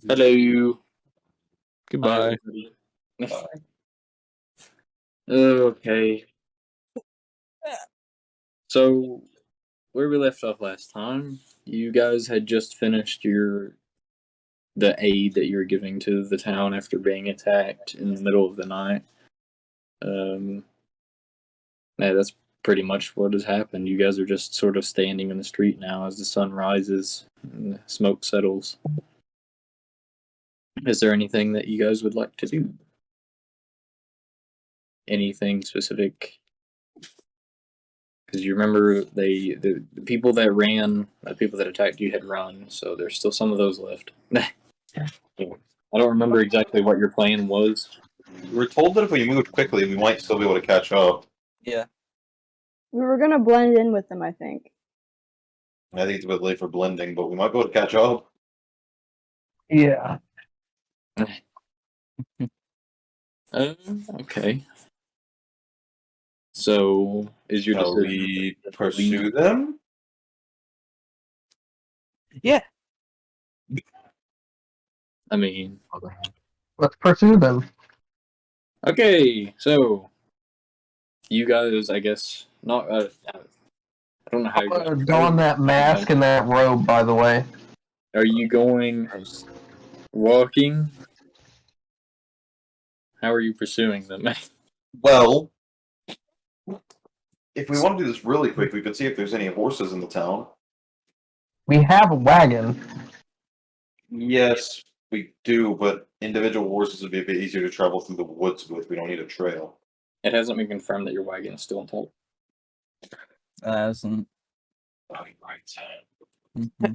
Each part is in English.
Hello. Goodbye. Okay. So, where we left off last time, you guys had just finished the aid that you were giving to the town after being attacked in the middle of the night. Yeah, that's pretty much what has happened. You guys are just sort of standing in the street now as the sun rises and the smoke settles. Is there anything that you guys would like to do? Anything specific? Because you remember the people that ran, the people that attacked you had run, so there's still some of those left. I don't remember exactly what your plan was. We were told that if we moved quickly, we might still be able to catch up. Yeah. We were gonna blend in with them, I think. I think it's a bit late for blending, but we might be able to catch up. Yeah. Okay. So, is your Shall decision we pursue them? Yeah. I mean, Let's pursue them. okay. So, you guys, I guess, not. I don't know how you're Don that mask and that robe, by the way. Are you going walking? How are you pursuing them? Well, if we want to do this really quick, we could see if there's any horses in the town. We have a wagon. Yes, we do, but individual horses would be a bit easier to travel through the woods with. We don't need a trail. It hasn't been confirmed that your wagon is still intact. Hasn't. Oh, you're right.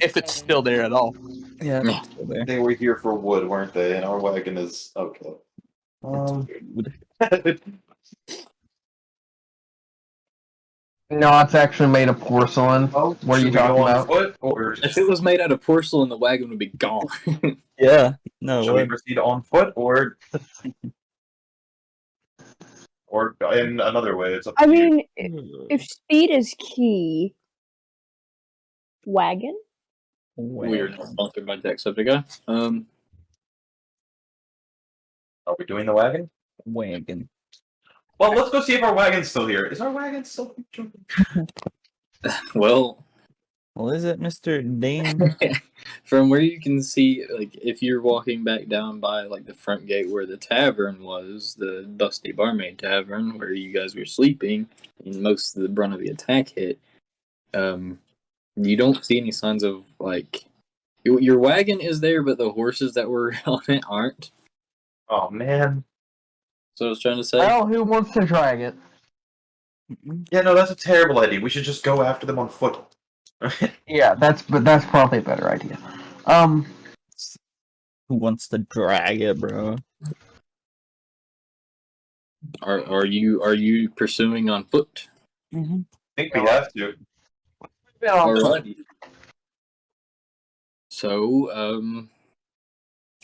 If it's still there at all. Yeah, Yeah. it's still there. They were here for wood, weren't they? And our wagon is okay. No, it's actually made of porcelain. What are you Should we talking go on about? foot, or If it was made out of porcelain, the wagon would be gone. Yeah. No. should we proceed on foot, or in another way? It's up to I you. mean, if speed is key, wagon? We are not sponsored by Jacksepticeye. Are we doing the wagon? Wagon. Well, let's go see if our wagon's still here. Is our wagon still? Well, Is it Mr. Dane? from where you can see, like, if you're walking back down by, like, the front gate where the tavern was, the Dusty Barmaid Tavern, where you guys were sleeping, and most of the brunt of the attack hit, you don't see any signs of, like, your wagon is there, but the horses that were on it aren't. Oh man. So I was trying to say. Well, who wants to drag it? Yeah, no, that's a terrible idea. We should just go after them on foot. Yeah, that's probably a better idea. Who wants to drag it, bro? Are you pursuing on foot? Mm-hmm. I think we have to. Alrighty. So,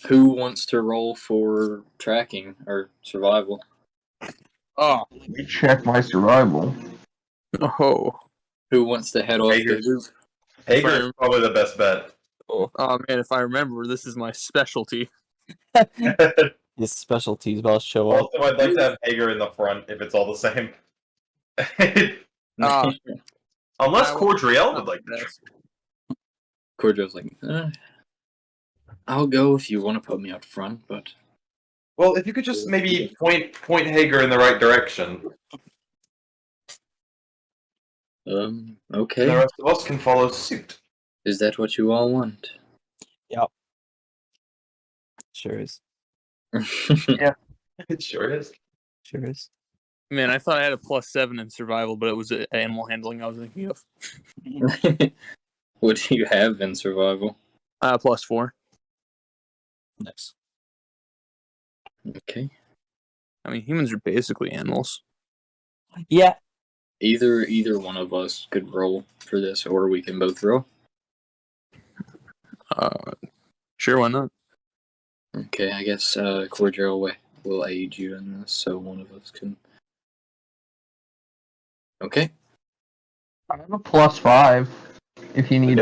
who wants to roll for tracking or survival? Oh. Let me check my survival. Oh. Who wants to head off Hager. the group? Hager is probably the best bet. Oh man, if I remember, this is my specialty. His specialties about to show up. Also, I'd like to have Hager in the front if it's all the same. Unless Cordriel would like to. Cordriel's like, I'll go if you want to put me out front, but Well, if you could just maybe point Hager in the right direction. Okay. The rest of us can follow suit. Is that what you all want? Yep. Sure is. It sure is. Sure is. Man, I thought I had a +7 in survival, but it was animal handling I was thinking of. What do you have in survival? +4. Nice. Okay. I mean, humans are basically animals. Yeah. Either one of us could roll for this, or we can both roll. Sure, why not? Okay, I guess Cordriel will aid you in this, so one of us can. Okay. I have a +5. If you need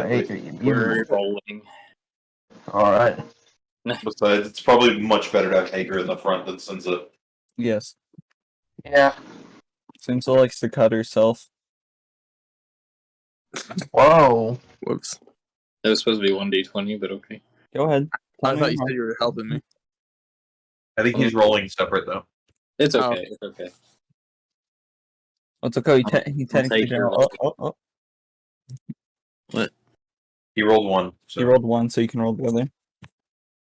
We're rolling. Alright. Besides, it's probably much better to have Hager in the front than Senza. Yes. Yeah. Simsa likes to cut herself. Whoa. Whoops. That was supposed to be 1d20, but okay. Go ahead. I thought you said you were helping me. I think he's rolling separate though. It's Oh. okay. It's okay. It's okay. He I'll technically take can your roll. roll. He rolled 1. So. He rolled 1, so you can roll the other.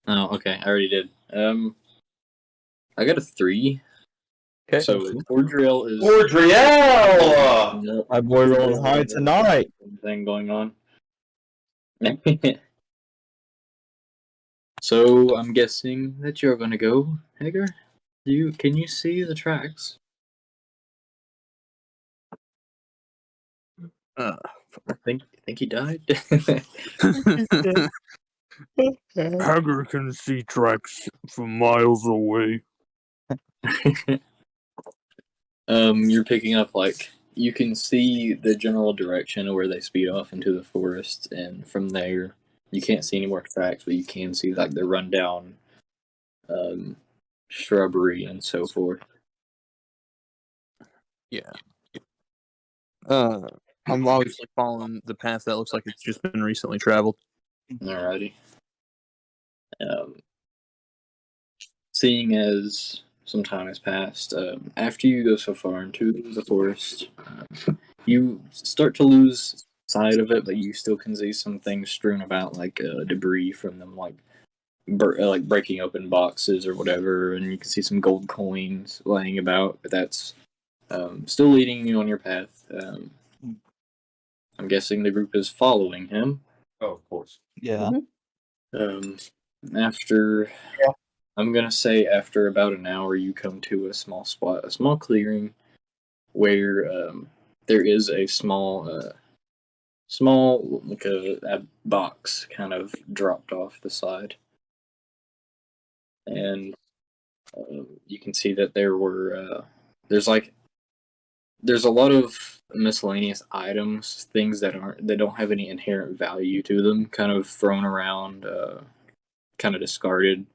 Oh, okay. I already did. I got a 3. Okay. So Cordriel is Cordriel! Yep. My boy rolling high tonight. Thing going on. So I'm guessing that you're gonna go, Hager. Can you see the tracks? I think he died. Hager can see tracks from miles away. You're picking up you can see the general direction of where they speed off into the forest, and from there you can't see any more tracks, but you can see the rundown shrubbery and so forth. Yeah. I'm obviously following the path that looks like it's just been recently traveled. Alrighty. Seeing as some time has passed, after you go so far into the forest, you start to lose sight of it, but you still can see some things strewn about, debris from them, like breaking open boxes or whatever, and you can see some gold coins laying about. But that's still leading you on your path. I'm guessing the group is following him. Oh, of course. Yeah. After, I'm gonna say after about an hour, you come to a small spot, a small clearing, where there is a small like a box kind of dropped off the side, and you can see that there's a lot of miscellaneous items, things that don't have any inherent value to them, kind of thrown around, kind of discarded.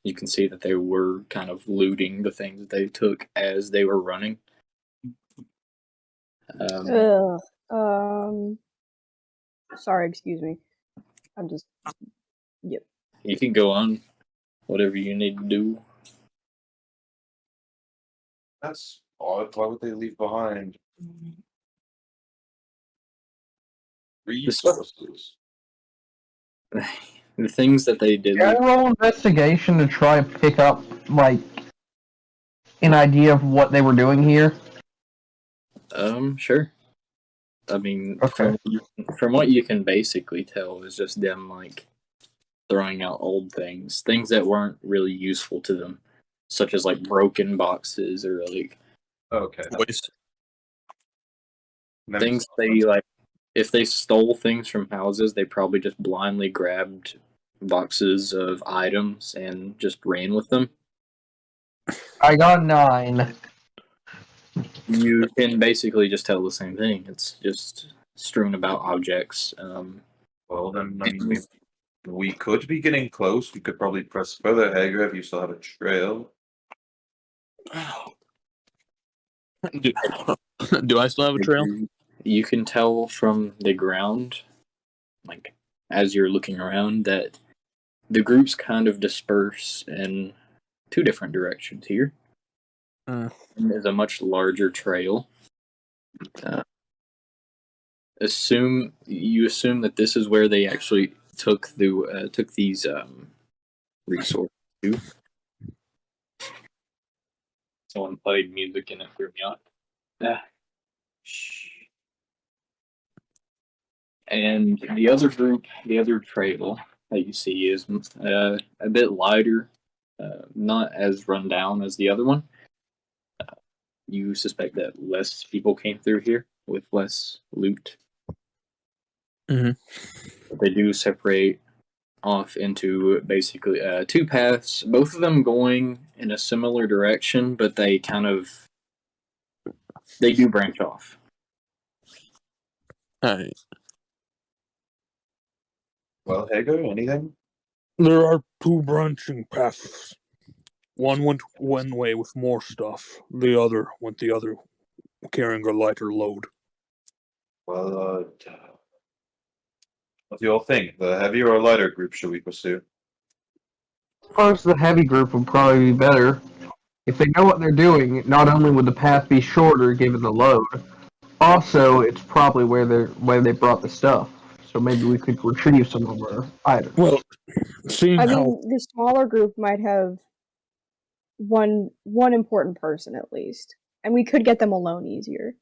You can see that they were kind of looting the things that they took as they were running. Sorry, excuse me. I'm just. Yep. You can go on, whatever you need to do. That's odd. Why would they leave behind resources? The things that they did. Can I roll investigation to try and pick up, an idea of what they were doing here? Sure. I mean, Okay. from what you can basically tell is just them throwing out old things that weren't really useful to them, such as broken boxes or Okay. things they if they stole things from houses, they probably just blindly grabbed boxes of items and just ran with them. I got 9. You can basically just tell the same thing. It's just strewn about objects. Well, then, I mean, we could be getting close. We could probably press further, Hager, if you still have a trail. Do I still have a trail? You can tell from the ground, as you're looking around, that the groups kind of disperse in 2 different directions here. There's a much larger trail. Assume that this is where they actually took these resources to. Someone played music and it threw me off. And the other trail that you see is a bit lighter, not as run down as the other one. You suspect that less people came through here with less loot. Mm-hmm. But they do separate off into basically 2 paths, both of them going in a similar direction, but they do branch off. All right. Well, Hager, anything? There are two branching paths. One went one way with more stuff. The other went the other, carrying a lighter load. Well, what do you all think? The heavier or lighter group should we pursue? First, the heavy group would probably be better. If they know what they're doing, not only would the path be shorter given the load, also it's probably where they brought the stuff. So maybe we could retrieve some of our items. Well, seeing I how mean, the smaller group might have one important person at least, and we could get them alone easier.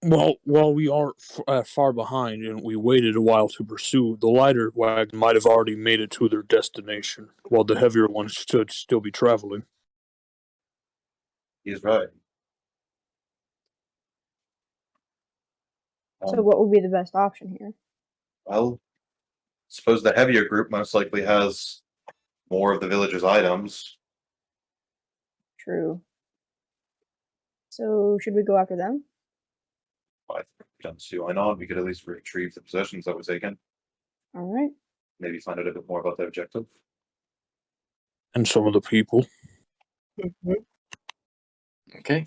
well, while we are far behind and we waited a while to pursue, the lighter wagon might have already made it to their destination, while the heavier one should still be traveling. He's right. So what would be the best option here? Well, suppose the heavier group most likely has more of the villager's items. True. So should we go after them? I don't see why not. We could at least retrieve the possessions that were taken. All right. Maybe find out a bit more about their objective. And some of the people. Okay.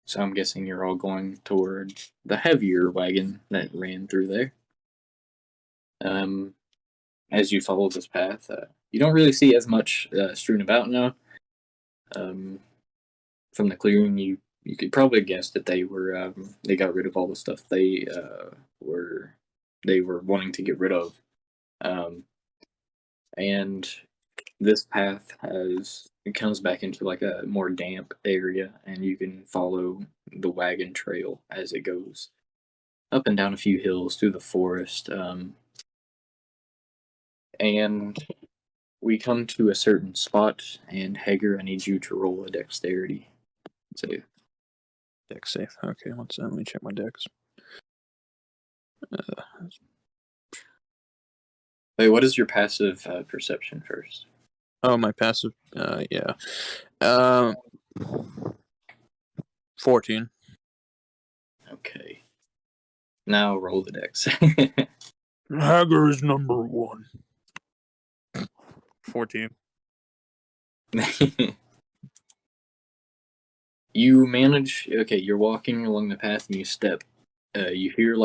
So I'm guessing you're all going toward the heavier wagon that ran through there. As you follow this path, you don't really see as much strewn about now. From the clearing, you could probably guess that they got rid of all the stuff they were wanting to get rid of, and this path it comes back into like a more damp area, and you can follow the wagon trail as it goes up and down a few hills through the forest, and we come to a certain spot. And Hager, I need you to roll a dexterity save. Dex safe. Okay, let me check my dex. Wait, what is your passive perception first? Oh, my passive. Yeah. 14. Okay. Now roll the dex. Hager is number 1. 14. You manage. Okay, you're walking along the path and you step. You hear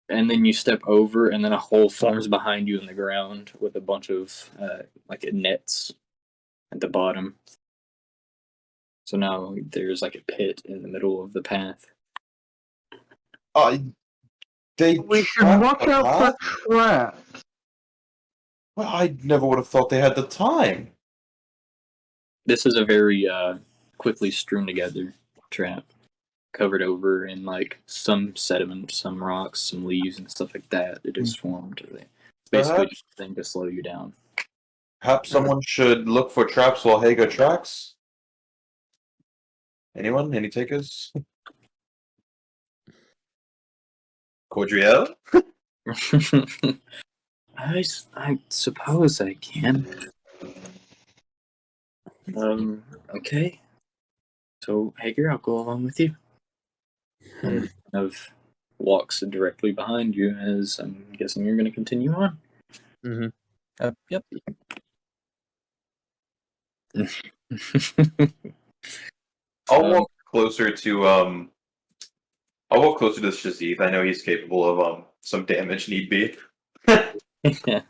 and then you step over, and then a hole forms behind you in the ground with a bunch of nets at the bottom. So now there's like a pit in the middle of the path. We should watch out for traps. Well, I never would have thought they had the time. This is a very quickly strewn together trap, covered over in like some sediment, some rocks, some leaves, and stuff like that. It is formed. Basically, just a thing to slow you down. Perhaps someone should look for traps while Hager tracks. Anyone? Any takers? Cordriel? I suppose I can. Okay. So, Hager, I'll go along with you. And of walks directly behind you, as I'm guessing you're going to continue on. Mm-hmm. Yep. I'll walk closer to I'll walk closer to Shazith. I know he's capable of some damage need be. You're talking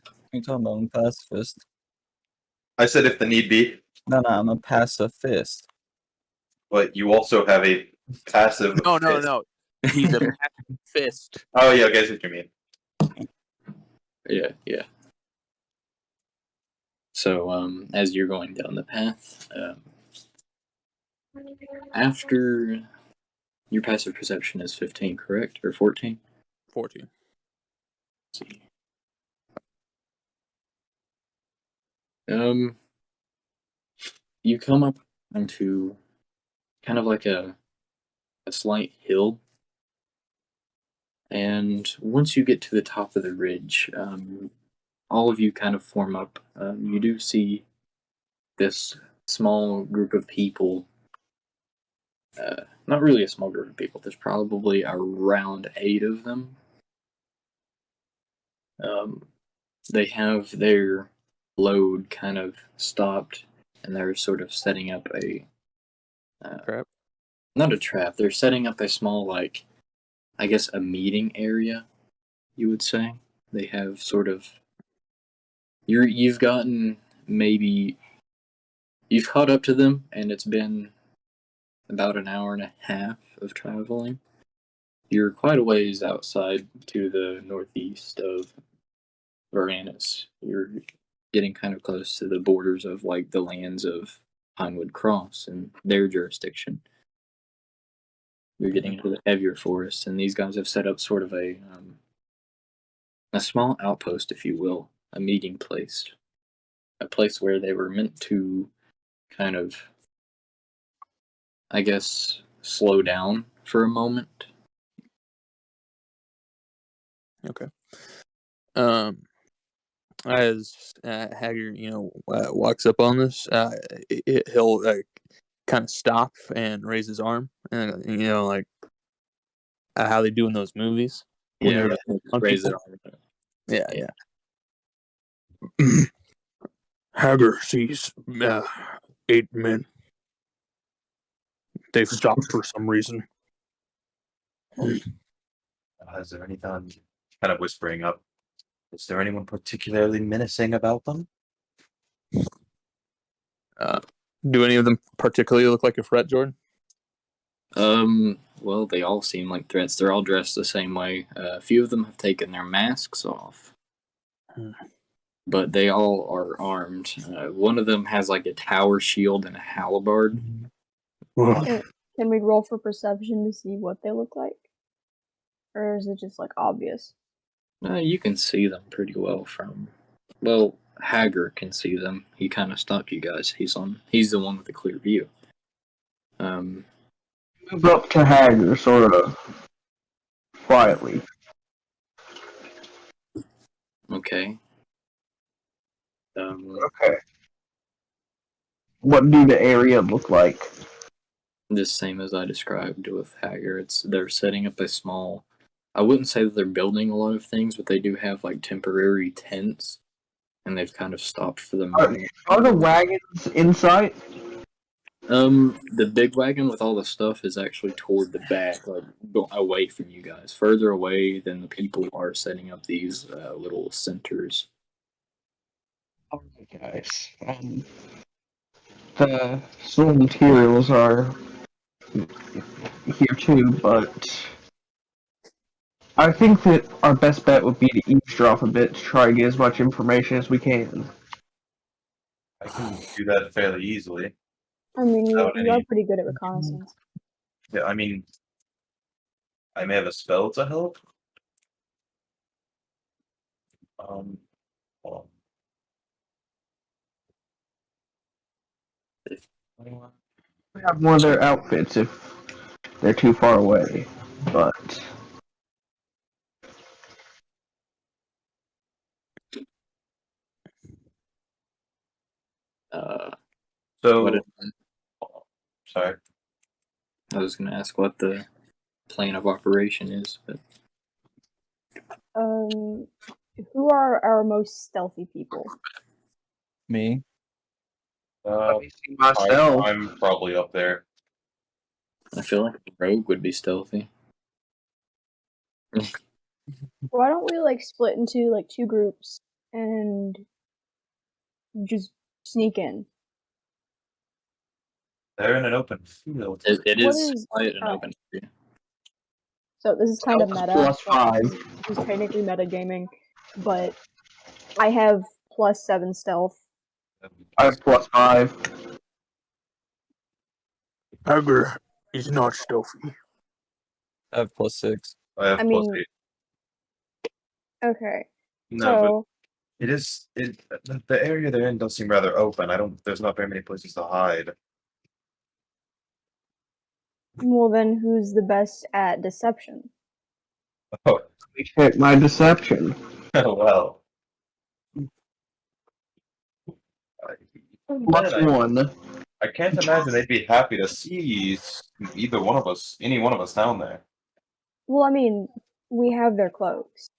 about I'm a pacifist. I said if the need be. No, I'm a pacifist. But you also have a passive No. He's a passive fist. Oh yeah, I guess what you mean. Yeah. So, as you're going down the path, after your passive perception is 15, correct? Or 14? 14. Let's see. You come up onto kind of like a slight hill, and once you get to the top of the ridge, all of you kind of form up. You do see this small group of people. Not really a small group of people. There's probably around 8 of them. they have their load kind of stopped, and they're sort of setting up a Trap. not a trap. They're setting up a small, like, I guess, a meeting area. You would say they have sort of. You've gotten maybe you've caught up to them, and it's been about an hour and a half of traveling. You're quite a ways outside to the northeast of Varanus. You're getting kind of close to the borders of like the lands of Pinewood Cross and their jurisdiction. You're getting into the heavier forests, and these guys have set up sort of a small outpost, if you will, a meeting place, a place where they were meant to kind of, I guess, slow down for a moment. Okay. As Hager, walks up on this, he'll kind of stop and raise his arm, and like how they do in those movies. when Yeah, they're on raise it people. on. Yeah. Hager sees 8 men. They've stopped for some reason. Is there anything? Kind of whispering up. Is there anyone particularly menacing about them? Do any of them particularly look like a threat, Jordan? Well, they all seem like threats. They're all dressed the same way. A few of them have taken their masks off, but they all are armed. One of them has like a tower shield and a halberd. Can we roll for perception to see what they look like? Or is it just like obvious? You can see them pretty well from. Well, Hager can see them. He kind of stopped you guys. He's the one with the clear view. Move up to Hager, sort of quietly. Okay. Okay. What do the area look like? The same as I described with Hager. They're setting up a small. I wouldn't say that they're building a lot of things, but they do have like temporary tents, and they've kind of stopped for the moment. Are the wagons in sight? The big wagon with all the stuff is actually toward the back, like away from you guys, further away than the people are setting up these little centers. Alright, guys. The soil materials are here too, but I think that our best bet would be to eavesdrop a bit to try to get as much information as we can. I can do that fairly easily. I mean, you Without are any- pretty good at reconnaissance. Yeah, I mean, I may have a spell to help. Hold on. We have one of their outfits if they're too far away, but So, What sorry. I was going to ask what the plan of operation is, but Who are our most stealthy people? Me? myself. I'm probably up there. I feel like the rogue would be stealthy. Why don't we like split into like two groups and just sneak in? They're in an open field. It What is is- quiet and oh. open area. So this is kind of Stealth meta. plus 5. This is technically metagaming, but I have +7 stealth. I have +5. Hager is not stealthy. I have +6. I have I plus mean- 8. Okay, No, but so the area they're in does seem rather open. There's not very many places to hide. well then, who's the best at deception? Oh, We check my deception. well. +1. I can't imagine they'd be happy to see either one of us, any one of us down there. Well, I mean, we have their cloaks.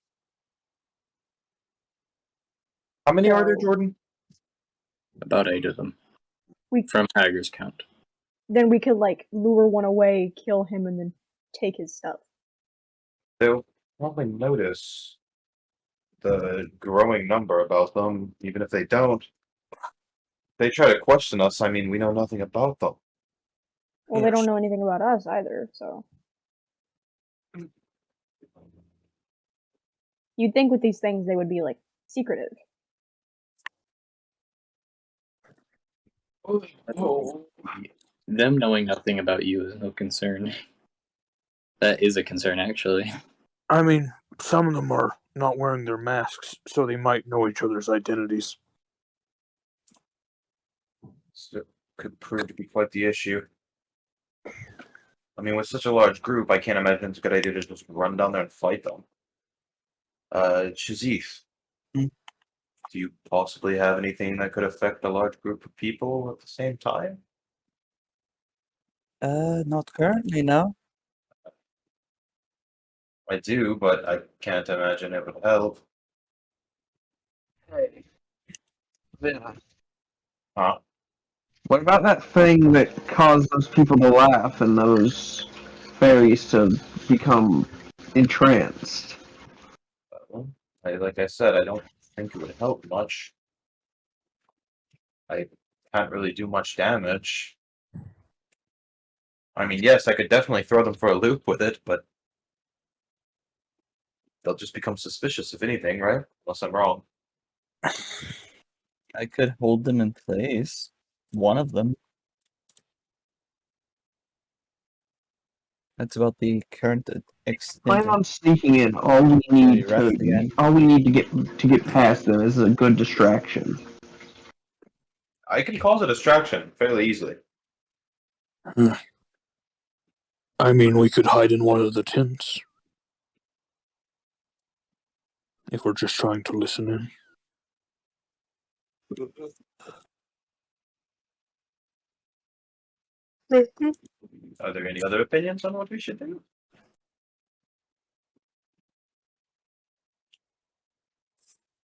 How many are there, So- Jordan? About 8 of them. We From Hager's count. then we could like lure one away, kill him, and then take his stuff. They'll probably notice the growing number about them, even if they don't. They try to question us. I mean, we know nothing about them. Well, they don't know anything about us either, so. You'd think with these things they would be like secretive. Them knowing nothing about you is no concern. That is a concern, actually. I mean, some of them are not wearing their masks, so they might know each other's identities. So it could prove to be quite the issue. I mean, with such a large group, I can't imagine it's a good idea to just run down there and fight them. Shazif, Hmm? do you possibly have anything that could affect a large group of people at the same time? Not currently, no. I do, but I can't imagine it would help. Hey. Yeah. Huh? What about that thing that caused those people to laugh and those fairies to become entranced? Well, like I said, I don't think it would help much. I can't really do much damage. I mean, yes, I could definitely throw them for a loop with it, but they'll just become suspicious, if anything, right? Unless I'm wrong. I could hold them in place. One of them. That's about the current extent. Plan on sneaking in. All we need rest again? to get past them is a good distraction. I can cause a distraction fairly easily. I mean, we could hide in one of the tents. If we're just trying to listen in. Are there any other opinions on what we should do?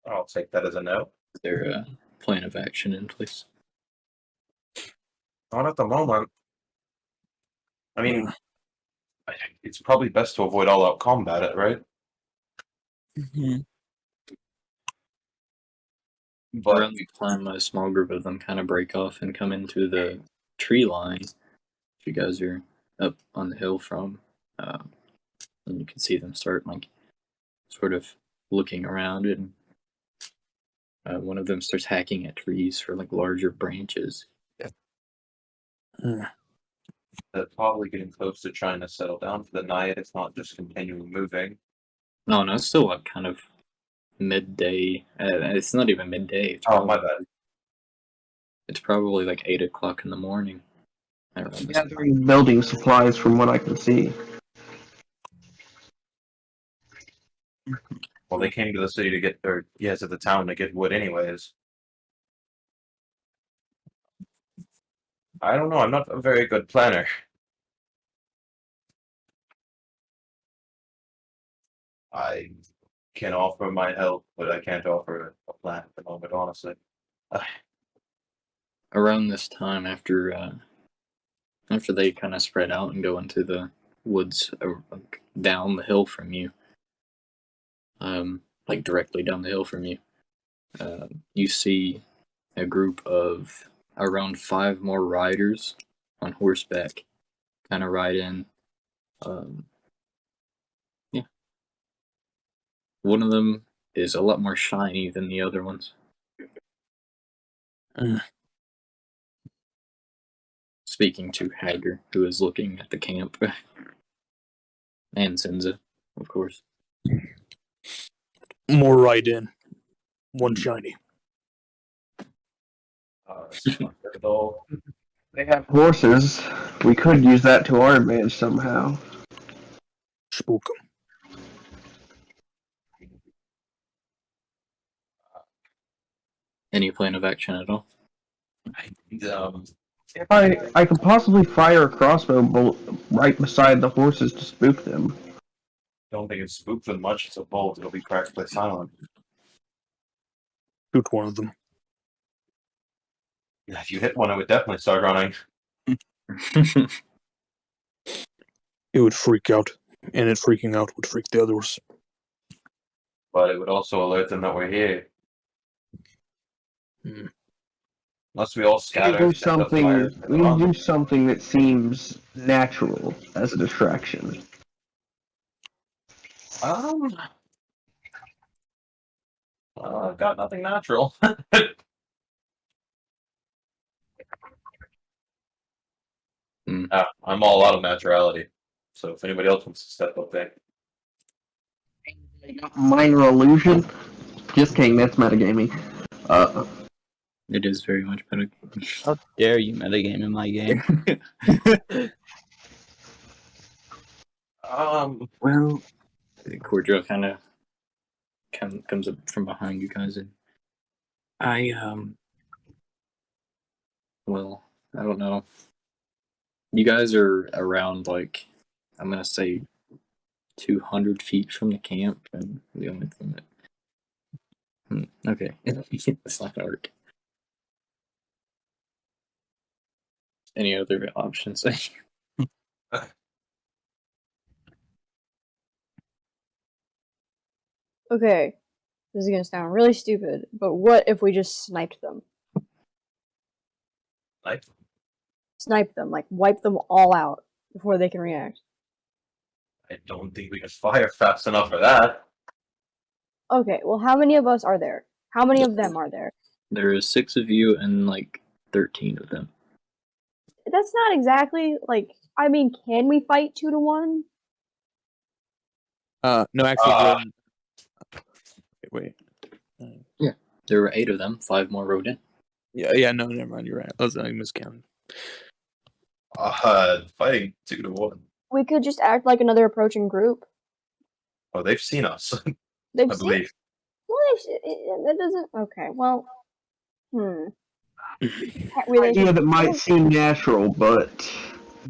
I'll take that as a no. Is there a plan of action in place? Not at the moment. I mean, it's probably best to avoid all-out combat, right? Mhm. But Around the time, a small group of them kind of break off and come into the tree line. You guys are up on the hill from, and you can see them start like sort of looking around, and one of them starts hacking at trees for like larger branches. they're probably getting close to trying to settle down for the night. It's not just continually moving. No, it's still like kind of midday. It's not even midday. It's Oh, my bad. It's probably like 8 o'clock in the morning. around this time. Gathering building supplies from what I can see. Well, they came to the city to get, or yes, to the town to get wood anyways. I don't know, I'm not a very good planner. I can offer my help, but I can't offer a plan at the moment, honestly. Around this time, after they kind of spread out and go into the woods like down the hill from you, like directly down the hill from you, you see a group of around 5 more riders on horseback kind of ride in. Yeah. One of them is a lot more shiny than the other ones. Speaking to Hager, who is looking at the camp. And Senza, of course. More right in. One shiny. Though, They have horses. We could use that to our advantage somehow. Spook 'em. Any plan of action at all? If I could possibly fire a crossbow bolt right beside the horses to spook them. don't think it spooked them much. It's a bolt. It'll be practically silent. Shoot one of them. If you hit one, I would definitely start running. It would freak out, and it freaking out would freak the others. But it would also alert them that we're here. Hmm. Unless we all We need scatter. to do set up something. fires We need to do around. something that seems natural as a distraction. I've got nothing natural. I'm all out of naturality. So if anybody else wants to step up there. Minor illusion. Just kidding. That's metagaming. It is very much better. How dare you metagame in my game? Well, Cordro kind of comes up from behind you guys, and well, I don't know. You guys are around, like, I'm gonna say 200 feet from the camp, and the only thing that okay, that's not gonna work. Any other options? Okay, this is gonna sound really stupid, but what if we just sniped them? Like, Snipe them, like wipe them all out before they can react. I don't think we can fire fast enough for that. Okay, well, how many of us are there? How many of them are there? There is 6 of you and like 13 of them. That's not exactly like. I mean, can we fight 2-1? No, actually, wait. There were 8 of them. 5 more rode in. Yeah, no, never mind. You're right. I was miscounting. Fighting 2-1. We could just act like another approaching group. Oh, they've seen us. They've I seen. believe. Well, that doesn't. Okay, well. Idea that might seem natural, but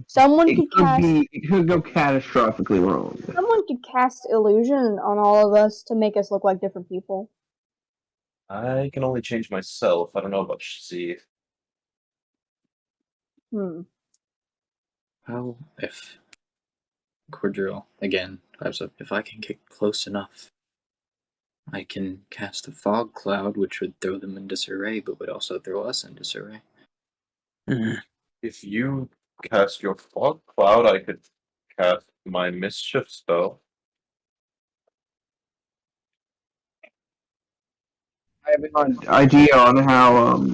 Someone it could could cast. it could go catastrophically wrong. Someone could cast illusion on all of us to make us look like different people. I can only change myself. I don't know about Z. Well, if Cordro again grabs up, if I can get close enough, I can cast a fog cloud, which would throw them in disarray, but would also throw us in disarray. If you cast your fog cloud, I could cast my mischief spell. I have an idea on how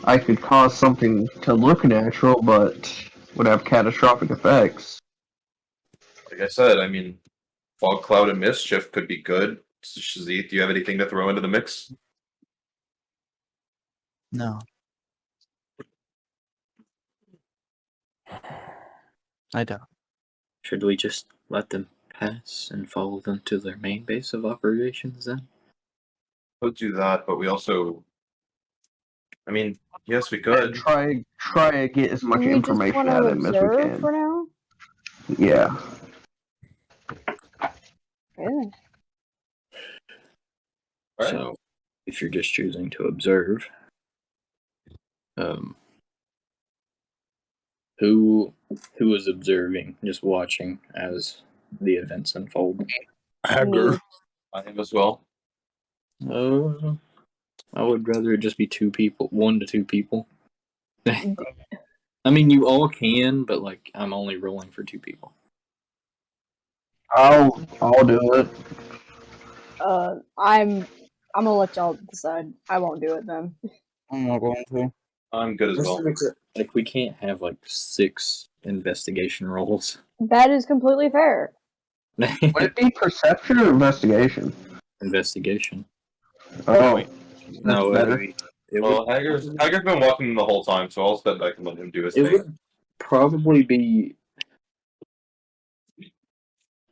I could cause something to look natural, but would have catastrophic effects. Like I said, I mean, fog cloud and mischief could be good. Z, do you have anything to throw into the mix? No. I don't. Should we just let them pass and follow them to their main base of operations then? We'll do that, but we also. I mean, yes, we could. Try to get as much Do we just information want out to of them as we observe can. for now? Yeah. Yeah. Right. So, if you're just choosing to observe, who is observing, just watching as the events unfold? Hager. Me. I am as well. I would rather it just be 2 people, 1 to 2 people. I mean, you all can, but like I'm only rolling for 2 people. I'll do it. I'm gonna let y'all decide. I won't do it then. I'm not going to. I'm good as well. Like we can't have like 6 investigation rolls. That is completely fair. Would it be perception or investigation? Investigation. Oh, Wait. No, better. It Well, would, Hager's been walking the whole time, so I'll step back and let him do his it thing. would probably be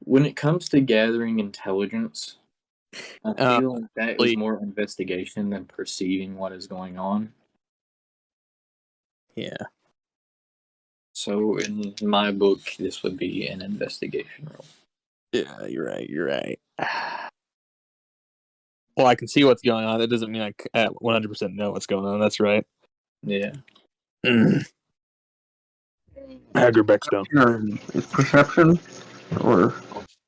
when it comes to gathering intelligence. I feel like that is more investigation than perceiving what is going on. Yeah. So in my book, this would be an investigation roll. Yeah, you're right. Well, I can see what's going on. That doesn't mean I 100% know what's going on. That's right. Yeah. Hager backs down. Is perception or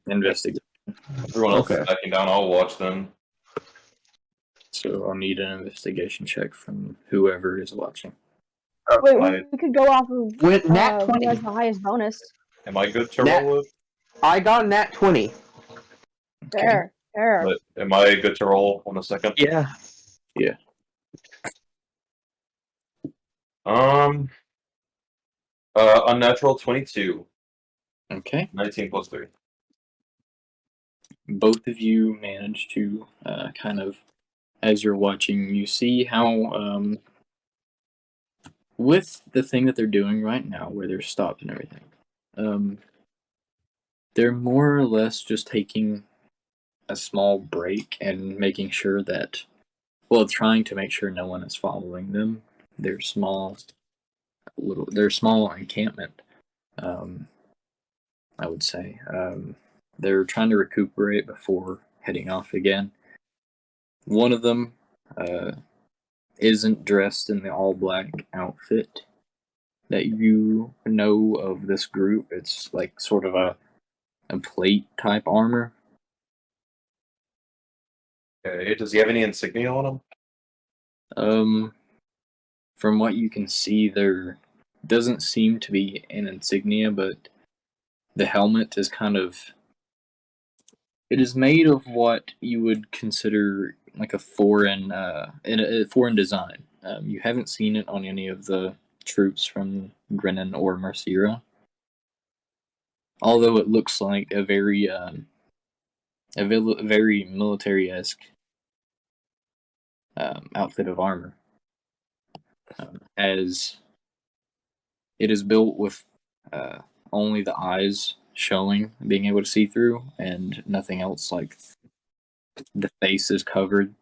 Investigate. Everyone else Okay. is backing down. I'll watch them. So I'll need an investigation check from whoever is watching. Wait, I- we could go off of With nat who 20. has the highest bonus. Am I good to Nat- roll it? I got nat 20. Fair. But am I good to roll on a second? Yeah. Unnatural 22. Okay. 19 plus 3. Both of you manage to kind of, as you're watching, you see how with the thing that they're doing right now, where they're stopped and everything, they're more or less just taking a small break and making sure that, well, trying to make sure no one is following them. Their small encampment, I would say. They're trying to recuperate before heading off again. One of them isn't dressed in the all black outfit that you know of this group. It's like sort of a plate type armor. Okay, does he have any insignia on him? From what you can see, there doesn't seem to be an insignia, but the helmet is kind of. It is made of what you would consider like a foreign design. You haven't seen it on any of the troops from Grennan or Mercia, although it looks like a very military-esque outfit of armor, as it is built with only the eyes showing, being able to see through, and nothing else. Like the face is covered,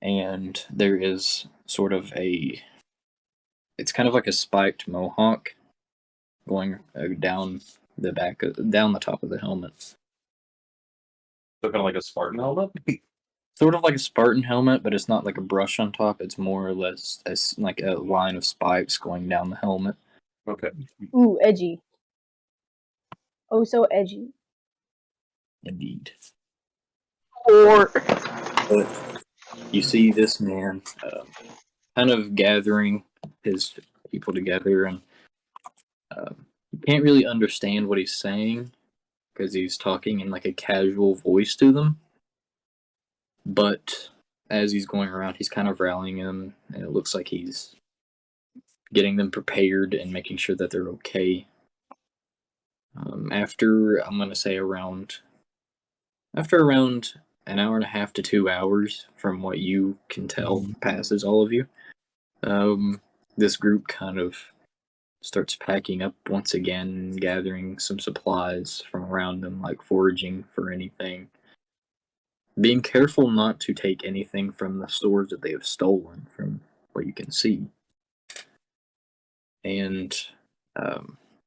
and there is sort of it's kind of like a spiked mohawk going down the back, down the top of the helmet. So kind of like a Spartan helmet? Sort of like a Spartan helmet, but it's not like a brush on top. It's more or less like a line of spikes going down the helmet. Okay. Ooh, edgy. Oh, so edgy. Indeed. Or But you see this man kind of gathering his people together, and you can't really understand what he's saying because he's talking in like a casual voice to them. But as he's going around, he's kind of rallying them, and it looks like he's getting them prepared and making sure that they're okay. After, I'm going to say after around an hour and a half to 2 hours, from what you can tell passes all of you, this group kind of starts packing up once again, gathering some supplies from around them, like foraging for anything. Being careful not to take anything from the stores that they have stolen, from what you can see. And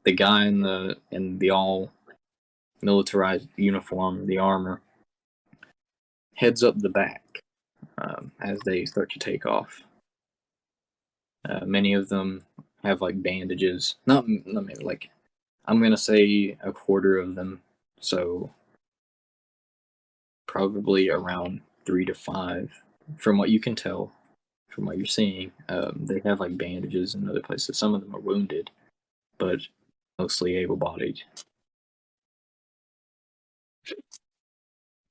the guy in the all militarized uniform, the armor, heads up the back as they start to take off. Many of them have like bandages. Not like, I'm gonna say a quarter of them. So probably around 3 to 5, from what you can tell, from what you're seeing. They have like bandages in other places. Some of them are wounded, but mostly able-bodied.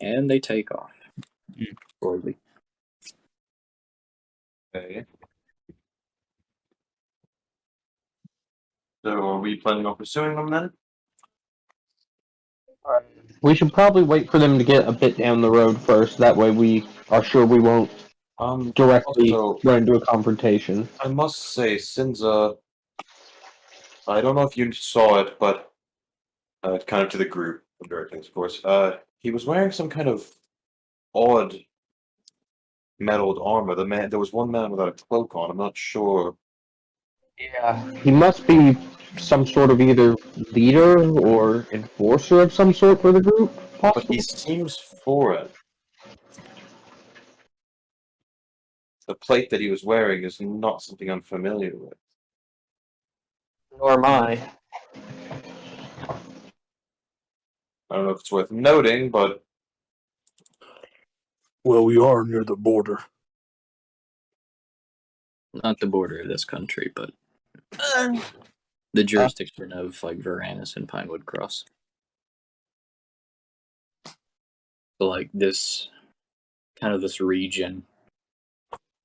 And they take off slowly. Okay. So are we planning on pursuing them then? we should probably wait for them to get a bit down the road first. That way we are sure we won't directly Also, run into a confrontation. I must say, Sinza, I don't know if you saw it, but kind of to the group of directings, of course. He was wearing some kind of odd metalled armor. There was one man without a cloak on. I'm not sure. Yeah, he must be some sort of either leader or enforcer of some sort for the group, But possibly. he seems foreign. the plate that he was wearing is not something I'm familiar with. Nor am I. I don't know if it's worth noting, but Well, we are near the border. Not the border of this country, but the jurisdiction of like Varanus and Pinewood Cross. So like this region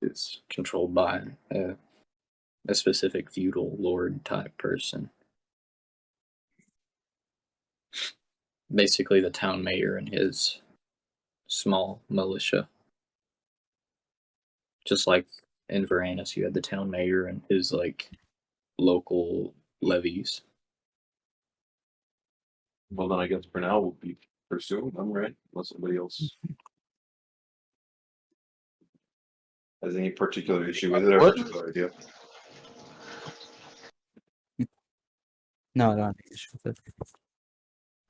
is controlled by a specific feudal lord type person. Basically, the town mayor and his small militia. Just like in Varanus, you had the town mayor and his like local levies. well, then I guess for now we'll be pursuing them, right? Unless somebody else has any particular issue with it or What? particular idea. No, I don't have any issue with it.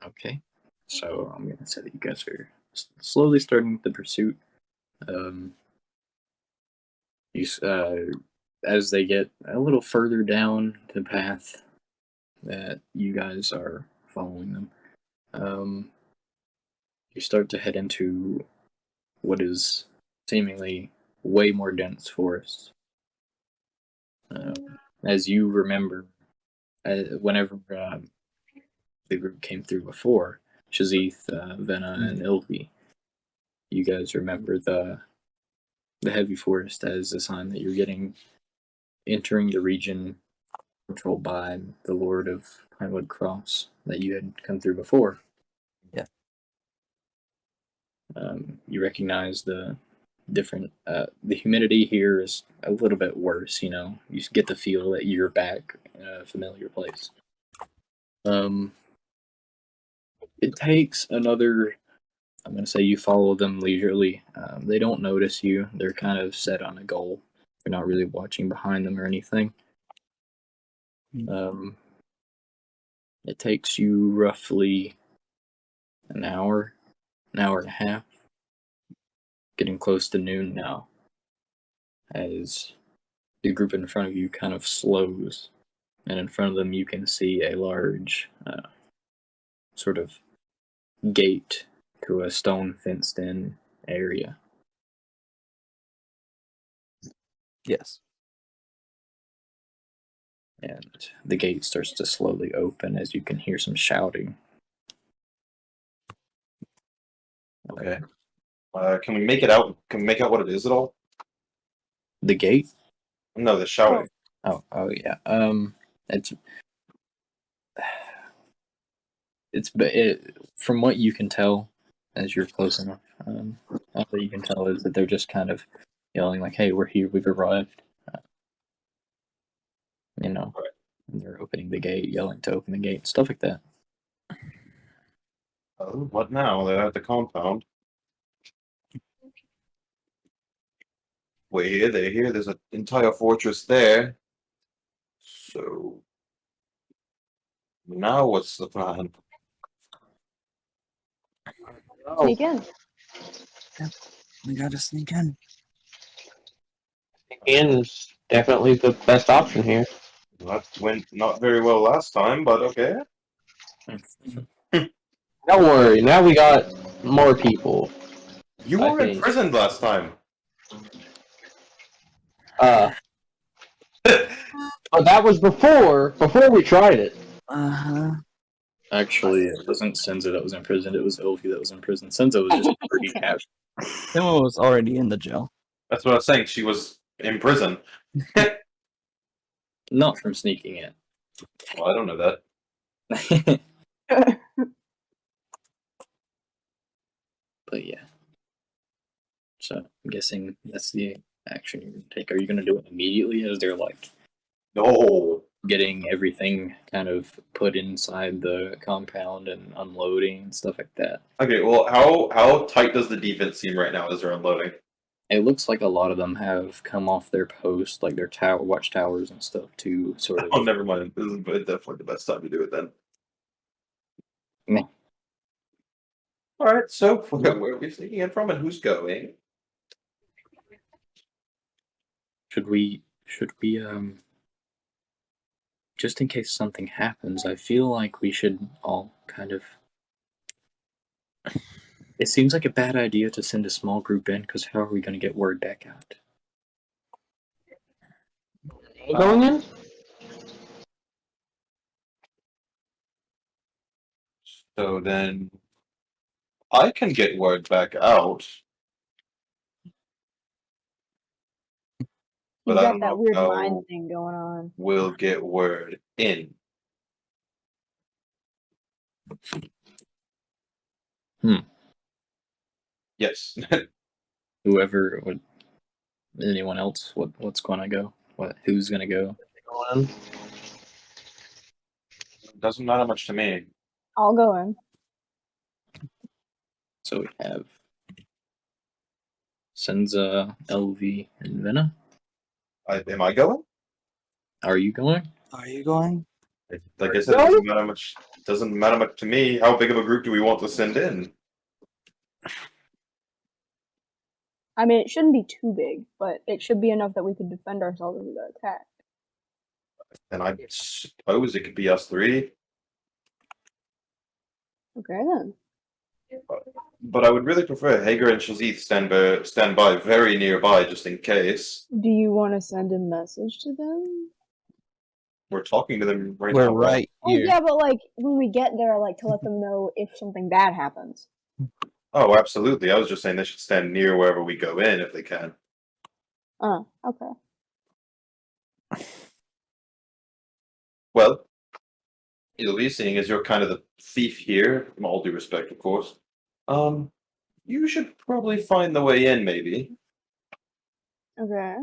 Okay, so I'm gonna say that you guys are slowly starting the pursuit. As they get a little further down the path that you guys are following them, you start to head into what is seemingly way more dense forest. As you remember, whenever the group came through before, Shazith, Vena, and Ilvi, you guys remember the heavy forest as a sign that you're entering the region controlled by the Lord of Pinewood Cross that you had come through before. Yeah. You recognize the different. The humidity here is a little bit worse. You know, you get the feel that you're back in a familiar place. It takes another. I'm going to say you follow them leisurely. They don't notice you. They're kind of set on a goal. They're not really watching behind them or anything. It takes you roughly an hour and a half, getting close to noon now, as the group in front of you kind of slows, and in front of them you can see a large sort of gate to a stone fenced in area. Yes. And the gate starts to slowly open as you can hear some shouting. Okay. Can we make it out? Can we make out what it is at all? The gate? No, the shouting. Oh yeah. From what you can tell, as you're close enough, all that you can tell is that they're just kind of yelling like, "Hey, we're here. We've arrived." You know, Right. and they're opening the gate, yelling to open the gate, stuff like that. Oh, what now? They're at the compound. They're here. There's an entire fortress there. So now what's the plan? Sneak in. We gotta sneak in. In is definitely the best option here. That went not very well last time, but okay. Don't worry, now we got more people. You I were think. imprisoned last time. But that was before we tried it. Actually, it wasn't Senza that was imprisoned. It was Ilvi that was imprisoned. Senza was just pretty captured. Someone was already in the jail. That's what I was saying. She was in prison. Not from sneaking in. Well, I don't know that. But yeah. So I'm guessing that's the action you're gonna take. Are you gonna do it immediately as they're like No. getting everything kind of put inside the compound and unloading and stuff like that? Okay, well, how tight does the defense seem right now as they're unloading? It looks like a lot of them have come off their post, like their watchtowers and stuff, to sort of. Oh, never mind. This is definitely the best time to do it then. Meh. All right, so where are we sneaking in from, and who's going? Should we just in case something happens, I feel like we should all kind of. It seems like a bad idea to send a small group in, because how are we going to get word back out? Going in? So then I can get word back out. But He's I got don't that know weird how mind thing going on. we'll get word in. Yes. Whoever would. Anyone else? What's going to go? Who's going to go? Going in. Doesn't matter much to me. I'll go in. So we have Senza, LV, and Vena. Am I going? Are you going? Are you going? Like I said, it doesn't matter much. Doesn't matter much to me. How big of a group do we want to send in? I mean, it shouldn't be too big, but it should be enough that we could defend ourselves if we got attacked. And I suppose it could be us three. Okay then. But I would really prefer Hager and Shazith stand by very nearby just in case. Do you want to send a message to them? We're talking to them right We're now. right Oh here. yeah, but like when we get there, like to let them know if something bad happens. Oh, absolutely. I was just saying they should stand near wherever we go in if they can. Okay. Well, Italy, seeing as you're kind of the thief here, from all due respect, of course, you should probably find the way in, maybe. Okay.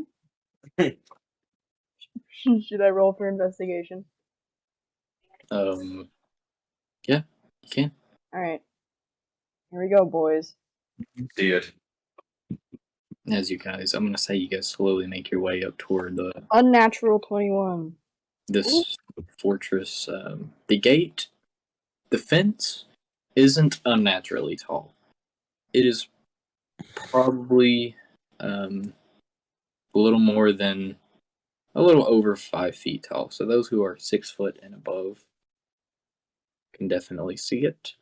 Should I roll for investigation? Yeah, you can. All right. Here we go, boys. See it. As you guys, I'm gonna say you guys slowly make your way up toward Unnatural 21. this fortress. The gate, the fence, isn't unnaturally tall. It is probably a little over 5 feet tall. So those who are 6 foot and above can definitely see it.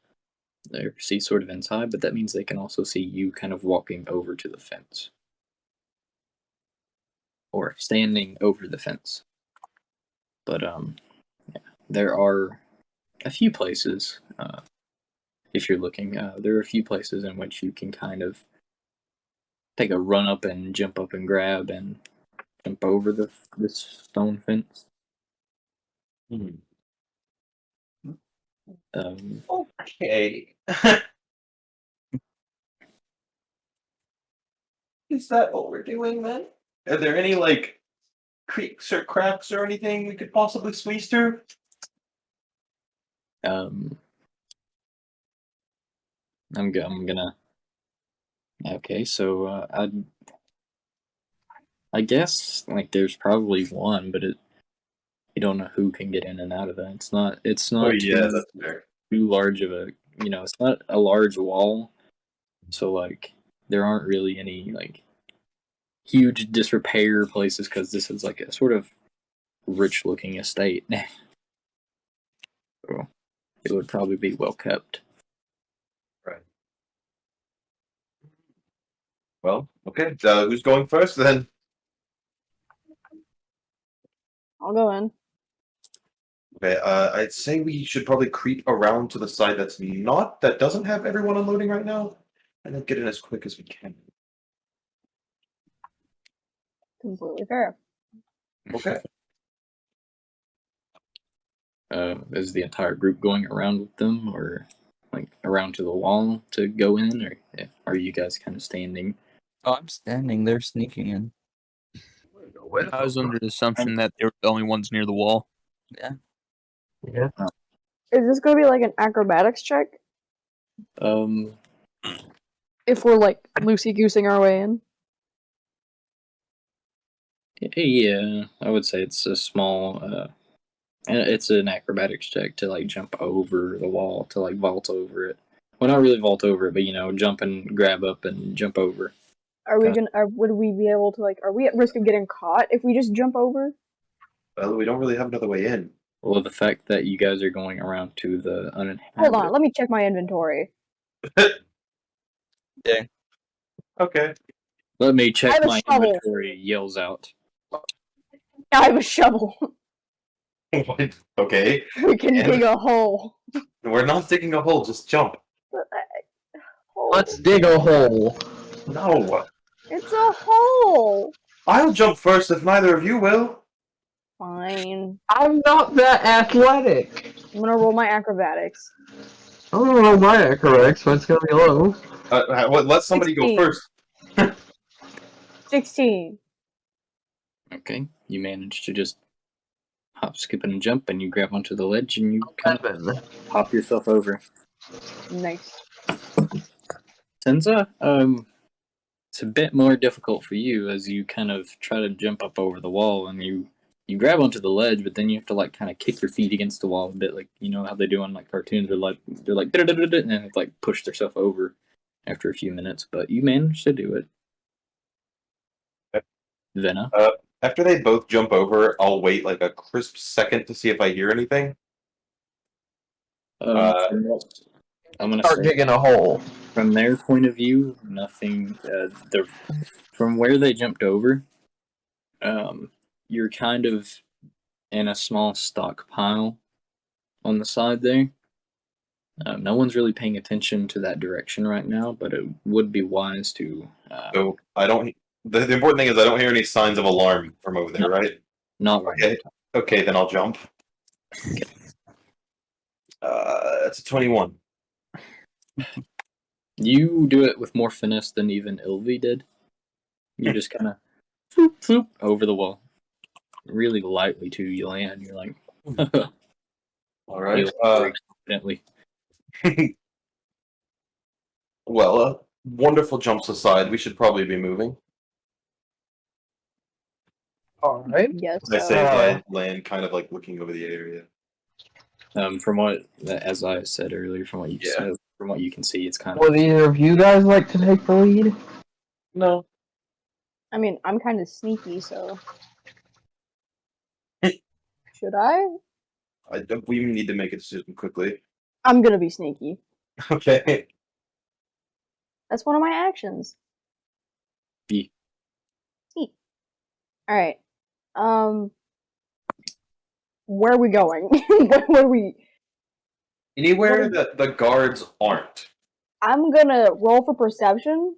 They see sort of inside, but that means they can also see you kind of walking over to the fence. Or standing over the fence. But yeah, there are a few places, if you're looking, there are a few places in which you can kind of take a run up and jump up and grab and jump over this stone fence. Okay. Is that what we're doing then? Are there any, like, creaks or cracks or anything we could possibly squeeze through? I'm gonna. Okay, so I guess like there's probably one, but you don't know who can get in and out of it. It's not Oh, yeah, too that's fair. large of a it's not a large wall, so like there aren't really any like huge disrepair places because this is like a sort of rich looking estate. So it would probably be well kept. Right. Well, okay. Who's going first then? I'll go in. Okay, I'd say we should probably creep around to the side that doesn't have everyone unloading right now, and then get in as quick as we can. Completely fair. Okay. Is the entire group going around with them, or like around to the wall to go in, or are you guys kind of standing? Oh, I'm standing there sneaking in. I was under the assumption that they were the only ones near the wall. Yeah. Yeah. Is this gonna be like an acrobatics check? If we're like loosey goosing our way in? Yeah, I would say it's a small. It's an acrobatics check to like jump over the wall, to like vault over it. Well, not really vault over it, but jump and grab up and jump over. Are we Okay. would we be able to, like, are we at risk of getting caught if we just jump over? Well, we don't really have another way in. Well, the fact that you guys are going around to the uninhabited. Hold on, let me check my inventory. Okay. Let me I check have a my shovel. inventory. Yells out. I have a shovel. What? Okay. We can And- dig a hole. We're not digging a hole, just jump. Let's dig a hole. No. It's a hole. I'll jump first if neither of you will. Fine. I'm not that athletic. I'm gonna roll my acrobatics. I don't know my acrobatics, so it's gonna be low. Let somebody go 16. first. 16. Okay. You manage to just hop, skip, and jump, and you grab onto the ledge, and you kind of 11. pop yourself over. Nice. Senza, it's a bit more difficult for you as you kind of try to jump up over the wall, and you grab onto the ledge, but then you have to like kind of kick your feet against the wall a bit, like you know how they do on like cartoons. They're like "Da-da-da-da-da," and then it's like push themselves over after a few minutes, but you manage to do it. Vena. After they both jump over, I'll wait like a crisp second to see if I hear anything. From what I'm gonna Start say, digging a hole. from their point of view, nothing. From where they jumped over, you're kind of in a small stockpile on the side there. No one's really paying attention to that direction right now, but it would be wise to. So I don't. The important thing is I don't hear any signs of alarm from over there, No. right? Not right. Okay. Okay, then I'll jump. That's a 21. You do it with more finesse than even Ilvi did. You just kind of floop, floop over the wall. Really lightly, too. You land. You're like, All right. you land very confidently. Well, wonderful jumps aside. We should probably be moving. Alright. Yes. I say as I land, kind of like looking over the area. From what, as I said earlier, from what you Yeah. said, from what you can see, it's kind Would of. either of you guys like to take the lead? No. I mean, I'm kind of sneaky, so. Should I? We need to make a decision quickly. I'm gonna be sneaky. Okay. That's one of my actions. B. Sneak. Alright. Where are we going? Where are we? Anywhere that the guards aren't. I'm gonna roll for perception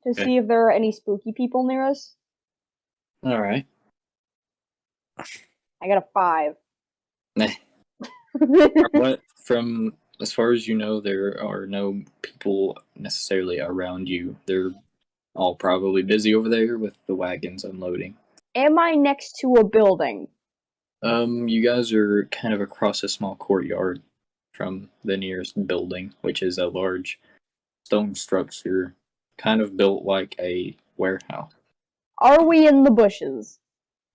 to Okay. see if there are any spooky people near us. All right. I got a 5. Nah. What from as far as you know, there are no people necessarily around you. They're all probably busy over there with the wagons unloading. Am I next to a building? You guys are kind of across a small courtyard from the nearest building, which is a large stone structure, kind of built like a warehouse. Are we in the bushes?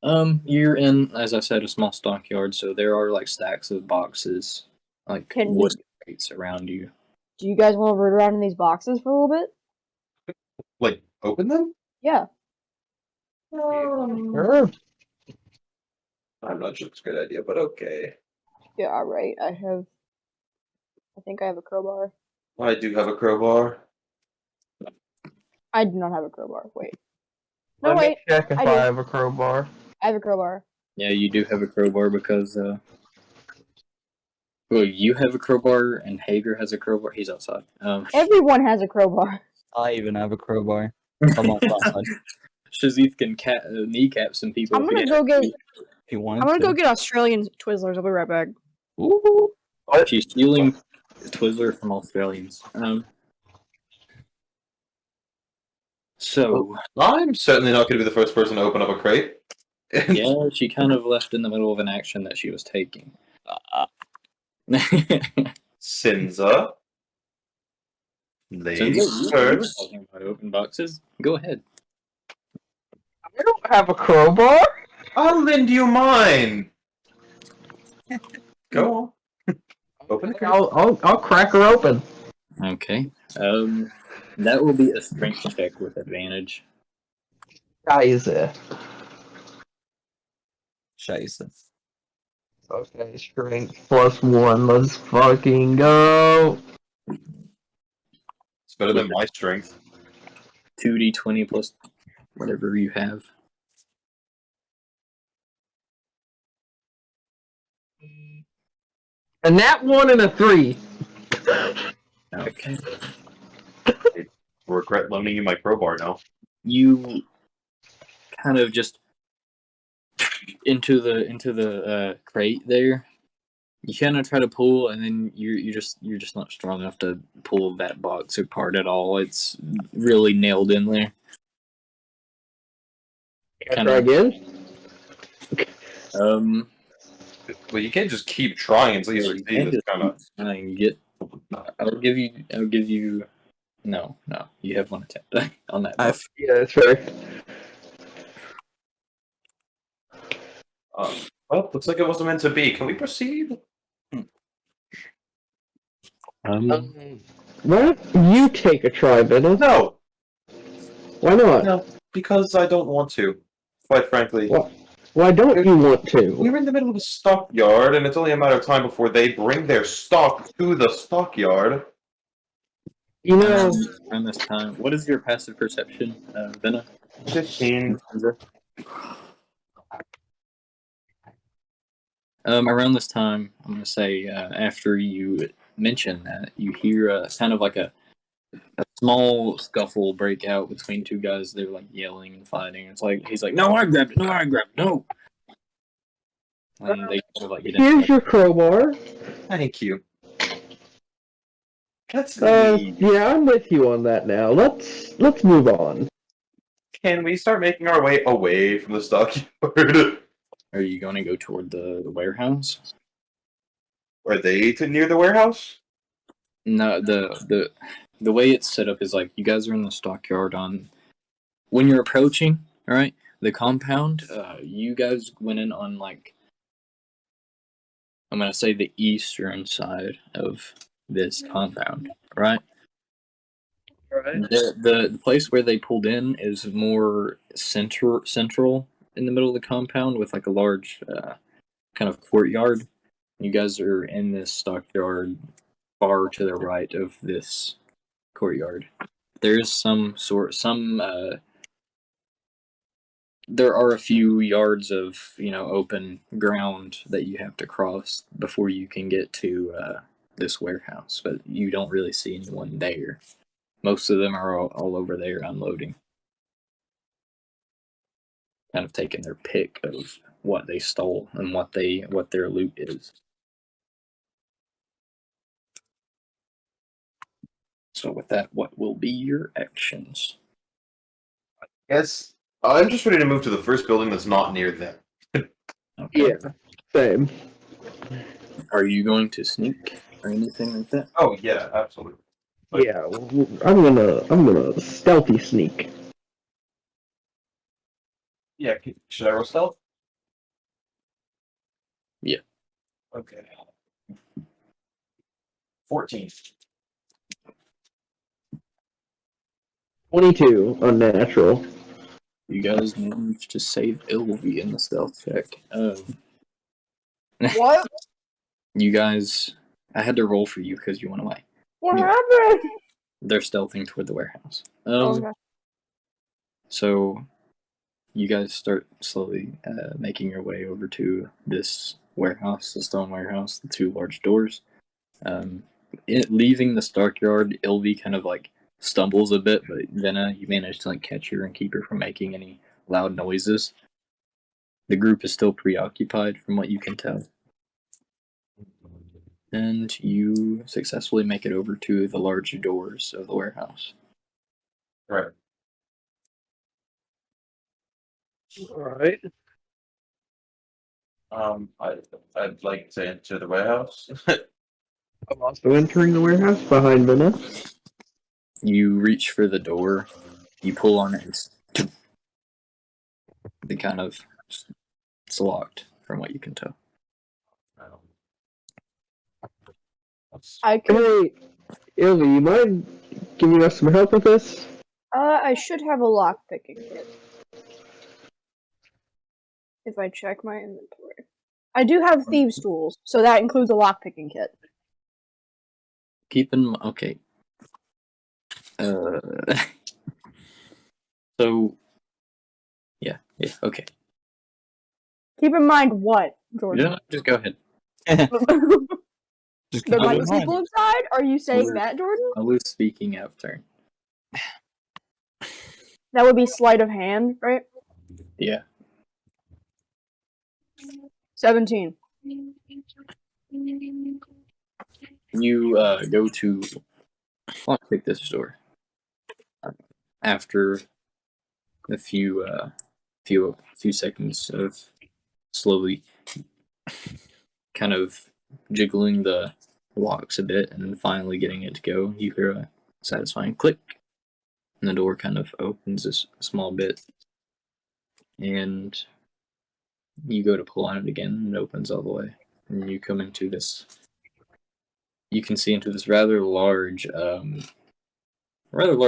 You're in, as I said, a small stockyard, so there are like stacks of boxes, like Can wood crates around you. Do you guys want to root around in these boxes for a little bit? Like, open them? Yeah. Sure. I'm not sure it's a good idea, but okay. Yeah, alright. I think I have a crowbar. I do have a crowbar. I do not have a crowbar. Wait. No, Let me wait. check if I I do. have a crowbar. I have a crowbar. Yeah, you do have a crowbar because, well, you have a crowbar and Hager has a crowbar. He's outside. Everyone has a crowbar. I even have a crowbar. I'm on that side. Shazith can kneecap some people. I'm if he gonna didn't- go get. If you wanted I'm gonna to. go get Australian Twizzlers. I'll be right back. Ooh. She's stealing Twizzler from Australians. So, I'm certainly not going to be the first person to open up a crate. yeah, she kind of left in the middle of an action that she was taking. Sinza. Since Ladies you were first. talking about open boxes, go ahead. I don't have a crowbar. I'll lend you mine. Go on. Open the crate. I'll crack her open. Okay. That will be a strength check with advantage. Scheiße. Scheiße. Okay, strength +1. Let's fucking go. It's better than my strength. 2d20 plus whatever you have. And that 1 and a 3. Okay. Regret loaning you my crowbar now. You kind of just into the crate there. You kind of try to pull, and then you're just not strong enough to pull that box apart at all. It's really nailed in there. Can I try again? Well, you can't just keep trying until you You succeed. can't It's just kind of. keep trying to get. I'll give you. No. You have one attempt on that. I box. Yeah, that's right. Well, looks like it wasn't meant to be. Can we proceed? Why don't you take a try, Bennett? No, Why not? no, because I don't want to. Quite frankly, Why don't you want to? we're in the middle of a stockyard, and it's only a matter of time before they bring their stock to the stockyard. You know, Around this time, what is your passive perception, Venna? 15. Around this time, I'm gonna say after you mention that, you hear kind of like a small scuffle break out between two guys. They're like yelling and fighting. It's like he's like, "No, I grabbed it! No, I grabbed it! No!" And they kind of like get here's into your crowbar. Thank you. Let's leave. Yeah, I'm with you on that now. Let's move on. Can we start making our way away from the stockyard? Are you going to go toward the warehouse? Are they near the warehouse? No, the way it's set up is like you guys are in the stockyard on when you're approaching, right? The compound, you guys went in on like I'm gonna say the eastern side of this compound, right? Right. The place where they pulled in is more central in the middle of the compound with like a large kind of courtyard. You guys are in this stockyard far to the right of this courtyard. There is there are a few yards of open ground that you have to cross before you can get to this warehouse, but you don't really see anyone there. Most of them are all over there unloading, kind of taking their pick of what they stole and what their loot is. So with that, what will be your actions? Yes. I'm just ready to move to the first building that's not near them. Okay. Yeah, same. Are you going to sneak or anything like that? Oh yeah, absolutely. Yeah, I'm gonna stealthy sneak. Yeah, should I roll stealth? Yeah. Okay. 14. 22 unnatural. You guys managed to save Ilvi in the stealth check. What? You guys, I had to roll for you because you went away. What Yeah. happened? They're stealthing toward the warehouse. Oh gosh. So you guys start slowly making your way over to this warehouse, the stone warehouse, the two large doors. Leaving the stockyard, Ilvi kind of like stumbles a bit, but Venna, you manage to like catch her and keep her from making any loud noises. The group is still preoccupied from what you can tell. And you successfully make it over to the large doors of the warehouse. Right. Alright. I'd like to enter the warehouse. I'm also entering the warehouse behind Vinna. You reach for the door, you pull on it, it kind of it's locked from what you can tell. I could. Hey, Illy, you mind giving us some help with this? I should have a lockpicking kit. If I check my inventory. I do have thieves' tools, so that includes a lockpicking kit. Keep in okay. So yeah, okay. Keep in mind what, Jordan? No, just go ahead. Just There keep might it be in people mind. inside? Are you saying We're- that, Jordan? I was speaking out of turn. That would be sleight of hand, right? Yeah. 17. You go to lockpick this door. After a few seconds of slowly kind of jiggling the locks a bit and finally getting it to go, you hear a satisfying click, and the door kind of opens a small bit, and you go to pull on it again, and it opens all the way, and you come into this. You can see into this rather large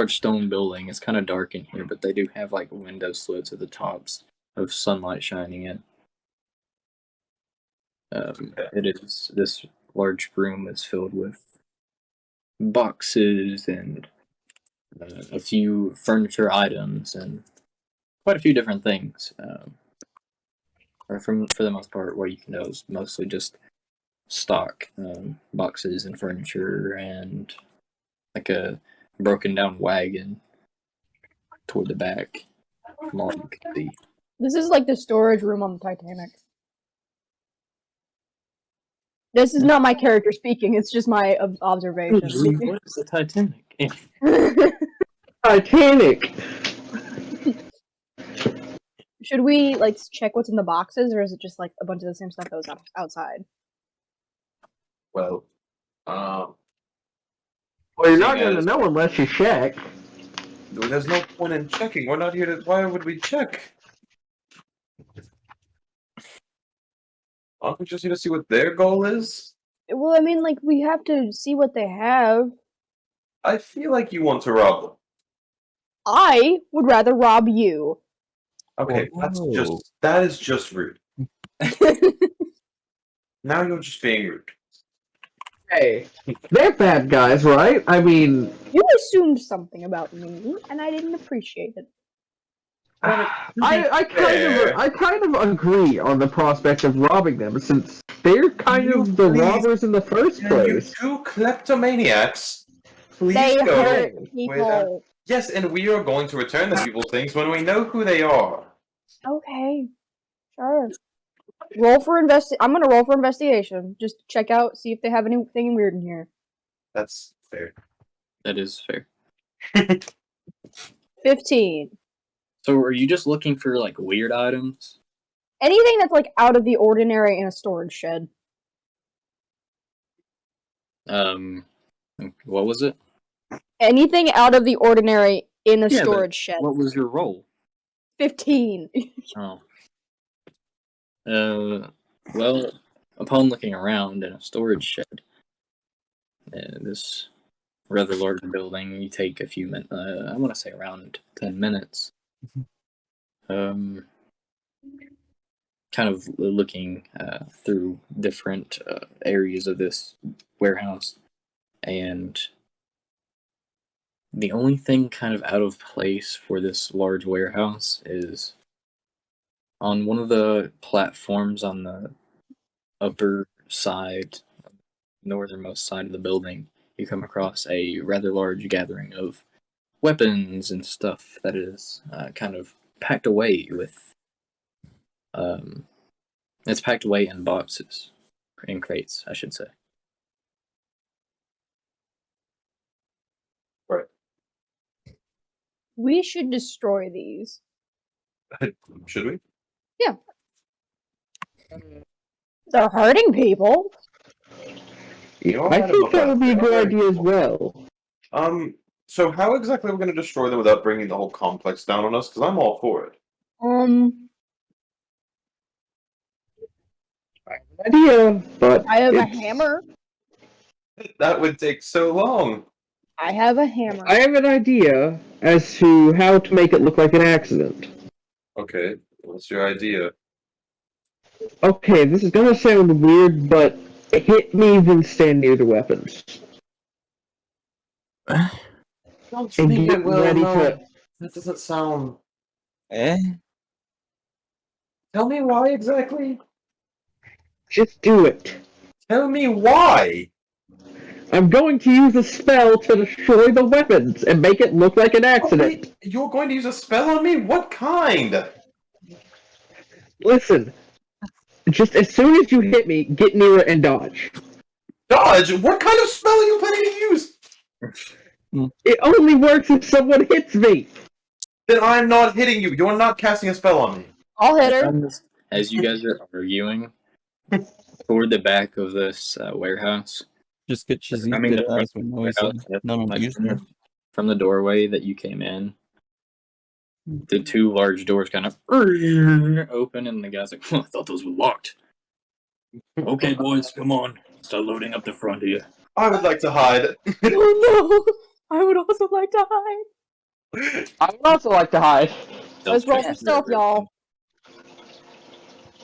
stone building. It's kind of dark in here, but they do have like window slits at the tops of sunlight shining in. It is this large room is filled with boxes and a few furniture items and quite a few different things. Or for the most part, what you can know is mostly just stock boxes and furniture and like a broken down wagon toward the back from all you can see. This is like the storage room on the Titanic. This is not my character speaking, it's just my observation. What is the Titanic? Titanic! Should we, like, check what's in the boxes, or is it just, like, a bunch of the same stuff that was outside? Well, Well, you're not Seeing going to as- know unless you check. there's no point in checking. We're not here to. Why would we check? Aren't we just here to see what their goal is? Well, I mean, like, we have to see what they have. I feel like you want to rob them. I would rather rob you. Okay, Whoa. that is just rude. Now you're just being rude. Hey, they're bad guys, right? I mean, You assumed something about me, and I didn't appreciate it. I kind of agree on the prospect of robbing them, since they're kind of the Please. robbers in the first Can you place. two kleptomaniacs please They go hurt without- people. Yes, and we are going to return the people things when we know who they are. Okay, sure. I'm gonna roll for investigation. Just check out, see if they have anything weird in here. That's fair. That is fair. 15. So are you just looking for like weird items? Anything that's like out of the ordinary in a storage shed. What was it? Anything out of the ordinary in a Yeah, but storage shed. What was your role? 15. Oh. Well, upon looking around in a storage shed, this rather large building, you take a few minutes. I want to say around 10 minutes. Kind of looking through different areas of this warehouse, and the only thing kind of out of place for this large warehouse is on one of the platforms on the upper side, northernmost side of the building, you come across a rather large gathering of weapons and stuff that is kind of packed away with. It's packed away in boxes, in crates, I should say. Right. We should destroy these. Should we? They're hurting people. You know, I had think about that would be a They're good already idea as cool. well. So how exactly are we going to destroy them without bringing the whole complex down on us? Because I'm all for it. Idea, but I have a it's- hammer. That would take so long. I have a hammer. I have an idea as to how to make it look like an accident. Okay, what's your idea? Okay, this is gonna sound weird, but hit me, then stand near the weapons. Don't And think get it will, ready no. to. That doesn't sound... Eh? Tell me why exactly? Just do it. Tell me why! I'm going to use a spell to destroy the weapons and make it look like an Oh, accident. wait, you're going to use a spell on me? What kind? Listen, just as soon as you hit me, get near it and dodge. Dodge? What kind of spell are you planning to use? It only works if someone hits me. Then I'm not hitting you. You're not casting a spell on me. I'll hit her. As you guys are arguing, toward the back of this warehouse, Just get Shazzy I mean, to the front ask when we said warehouse, yep, no like amusement. from the doorway that you came in, the two large doors kind of open, and the guy's like, "I thought those were locked." Okay, boys, come on. Start loading up the front here. I would like to hide. Oh no! I would also like to hide. I would also like to hide. Let's roll some stealth, y'all.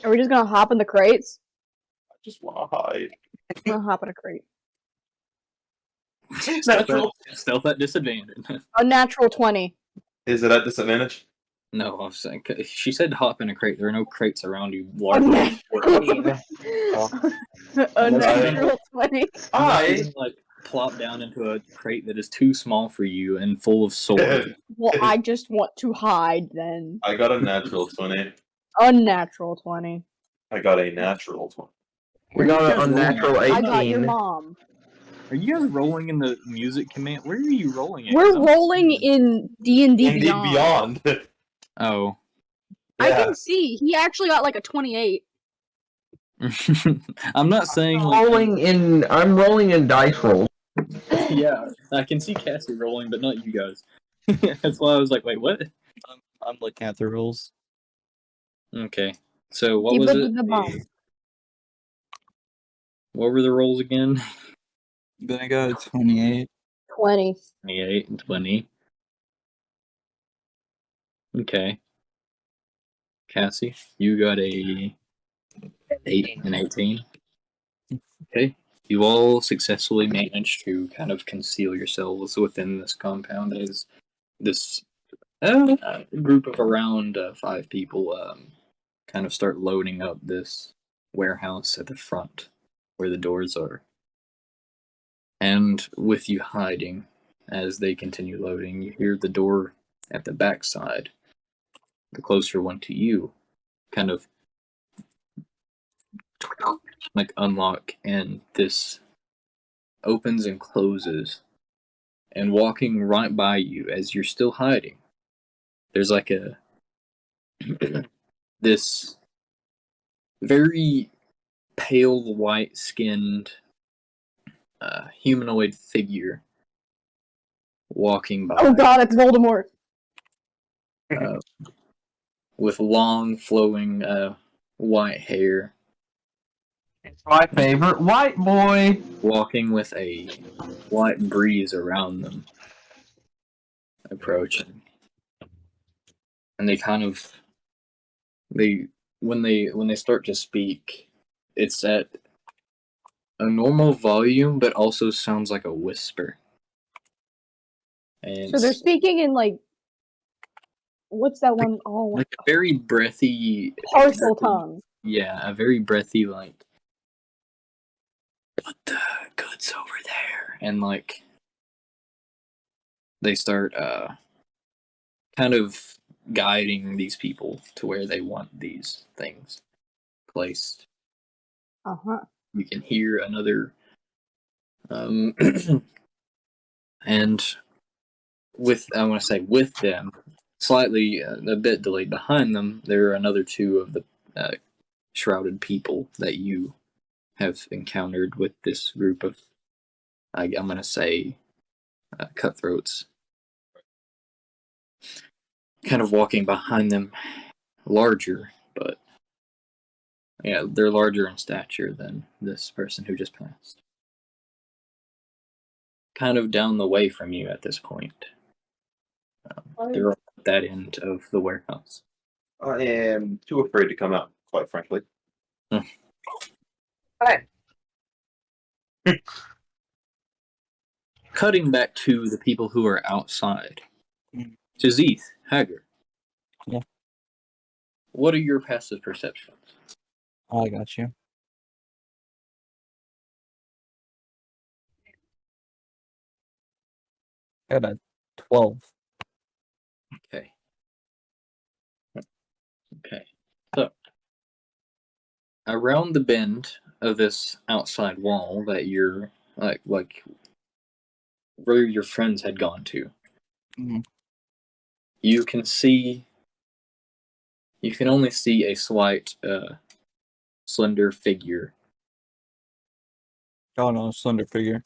Are we just gonna hop in the crates? I just want to hide. I'm gonna hop in a crate. Stealth at disadvantage. A natural 20. Is it at disadvantage? No, I was saying, she said hop in a crate. There are no crates around you. A Large natural 20. I like plop down into a crate that is too small for you and full of swords. Well, I just want to hide then. I got a natural 20. Unnatural 20. I got a natural 20. We got an unnatural I got your 18. mom. Are you guys rolling in the music command? Where are you rolling it? We're rolling in D&D Indeed Beyond. beyond. Oh. I can see. He actually got like a 28. I'm not saying like, I'm rolling in dice roll. yeah, I can see Cassie rolling, but not you guys. That's why I was like, wait, what? I'm looking at the rules. Okay. So what was it? What were the rolls again? Then I got a 28. 20. 28 and 20. Okay. Cassie, you got a 8 and 18. Okay. You all successfully managed to kind of conceal yourselves within this compound as this group of around 5 people kind of start loading up this warehouse at the front where the doors are. And with you hiding as they continue loading, you hear the door at the back side, the closer one to you, kind of like unlock, and this opens and closes. And walking right by you as you're still hiding, there's like a this very pale white skinned humanoid figure walking by. Oh god, it's Voldemort. With long flowing white hair, It's my favorite white boy. walking with a white breeze around them, approaching. And they kind of when they start to speak, it's at a normal volume, but also sounds like a whisper. And So they're speaking in like, what's that one? Oh, like a very breathy partial tongue. Yeah, a very breathy, like, put the goods over there. And like they start kind of guiding these people to where they want these things placed. Uh-huh. You can hear another and I want to say with them, slightly a bit delayed behind them, there are another 2 of the shrouded people that you have encountered with this group of, I'm going to say, cutthroats. Kind of walking behind them, larger, but yeah, they're larger in stature than this person who just passed. kind of down the way from you at this point. They're at that end of the warehouse. I am too afraid to come out, quite frankly. Hey. Cutting back to the people who are outside. Mm. Jazith, Hager. Yeah. What are your passive perceptions? I got you. Got a 12. Okay. Okay. So, around the bend of this outside wall that you're like where your friends had gone to, Mhm. you can only see a slight slender figure. Oh no, slender figure.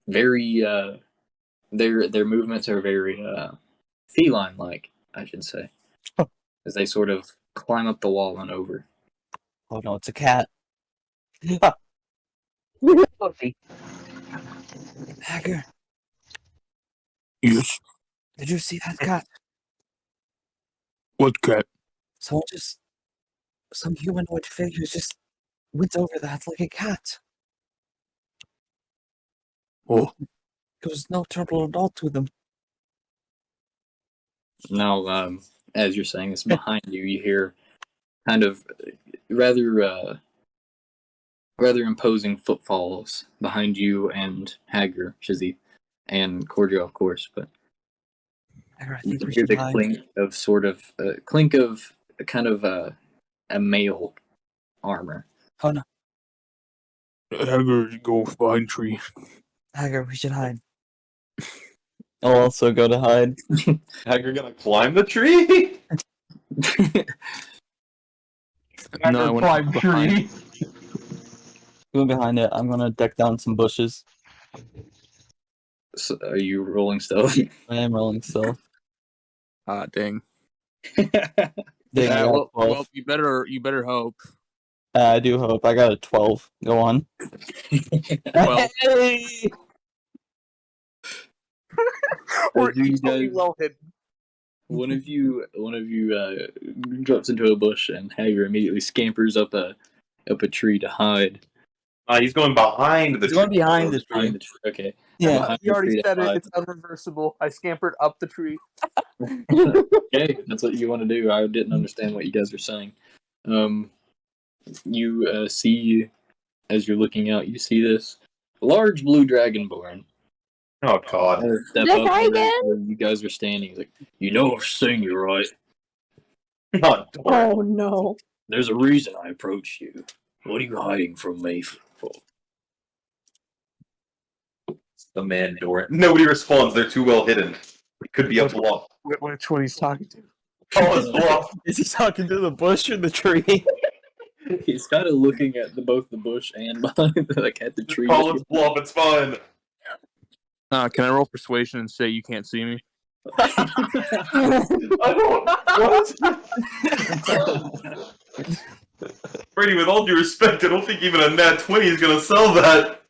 Very their movements are very feline like, I should say. Huh. As they sort of climb up the wall and over. Oh no, it's a cat. Pussy. Hacker, Yes. did you see that cat? What cat? Some humanoid figure just went over that like a cat. Oh, There was no trouble at all to them. Now, as you're saying this behind you, you hear kind of rather imposing footfalls behind you and Hager, Shizzy, and Cordial, of course. But Hacker, I you think can we hear should the hide. clink of kind of a male armor. Oh no, Hager, go behind tree. Hacker, we should hide. I'll also go to hide. Heck, you're gonna climb the tree? No, I went Climb behind. tree. Going behind it, I'm gonna deck down some bushes. So, are you rolling stealth? I am rolling still. Ah, dang. Dang, I got Well, 12. you better hope. I do hope. I got a 12. Go on. Well, Hey! You guys, well hidden. one of you drops into a bush, and Hager immediately scampers up a tree to hide. He's going behind the He's going tree. behind the Behind tree. the tree. Okay. Yeah. Behind You the already tree to said it. hide. It's unreversible. I scampered up the tree. Okay, that's what you want to do. I didn't understand what you guys were saying. You see, as you're looking out, you see this large blue dragonborn. Oh god. Step This up guy again? where you guys are standing. He's like, you know I've seen you, right? Not Doran. Oh no. There's a reason I approached you. What are you hiding from me for? The man Doran. Nobody responds, they're too well hidden. It could be a bluff. Which one he's talking to? Call his bluff. Is he talking to the bush or the tree? He's kind of looking at both the bush and behind, like at the tree. Call his bluff, it's fine. Can I roll persuasion and say you can't see me? I don't. What? Brady, with all due respect, I don't think even a nat 20 is gonna sell that.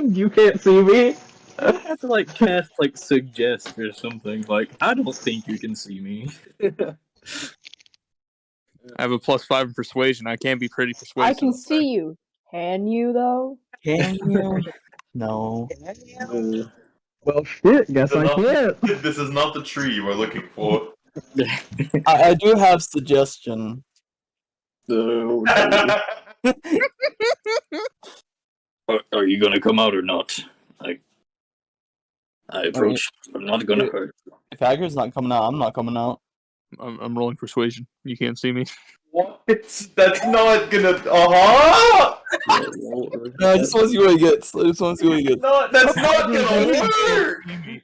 You can't see me. I have to like cast like suggest or something. Like I don't think you can see me. I have a +5 in persuasion. I can't be pretty persuasive. I can see you. Can you though? Can you? No. Well, shit. Guess I can't. This is not the tree you are looking for. I do have suggestion. So, are you gonna come out or not? Like, I approach. I'm not gonna hurt. If Hager's not coming out, I'm not coming out. I'm rolling persuasion. You can't see me. What? That's not gonna. Uh-huh! No, I just want to see what he gets. I just want to see what he gets. No, that's not gonna work! He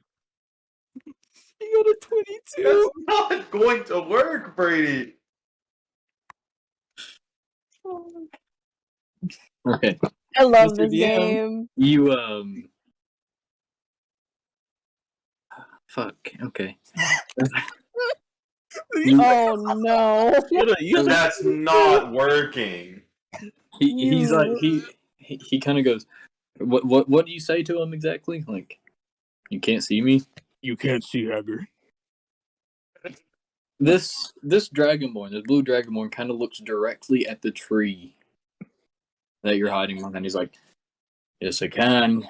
got a 22. That's not going to work, Brady! Okay, I love Mr. this DM. game. you fuck. Okay. Oh no. That's not working. He's like he kind of goes. What do you say to him exactly? Like, you can't see me. You can't see Hager. This dragonborn, this blue dragonborn, kind of looks directly at the tree that you're hiding behind. He's like, "Yes, I can."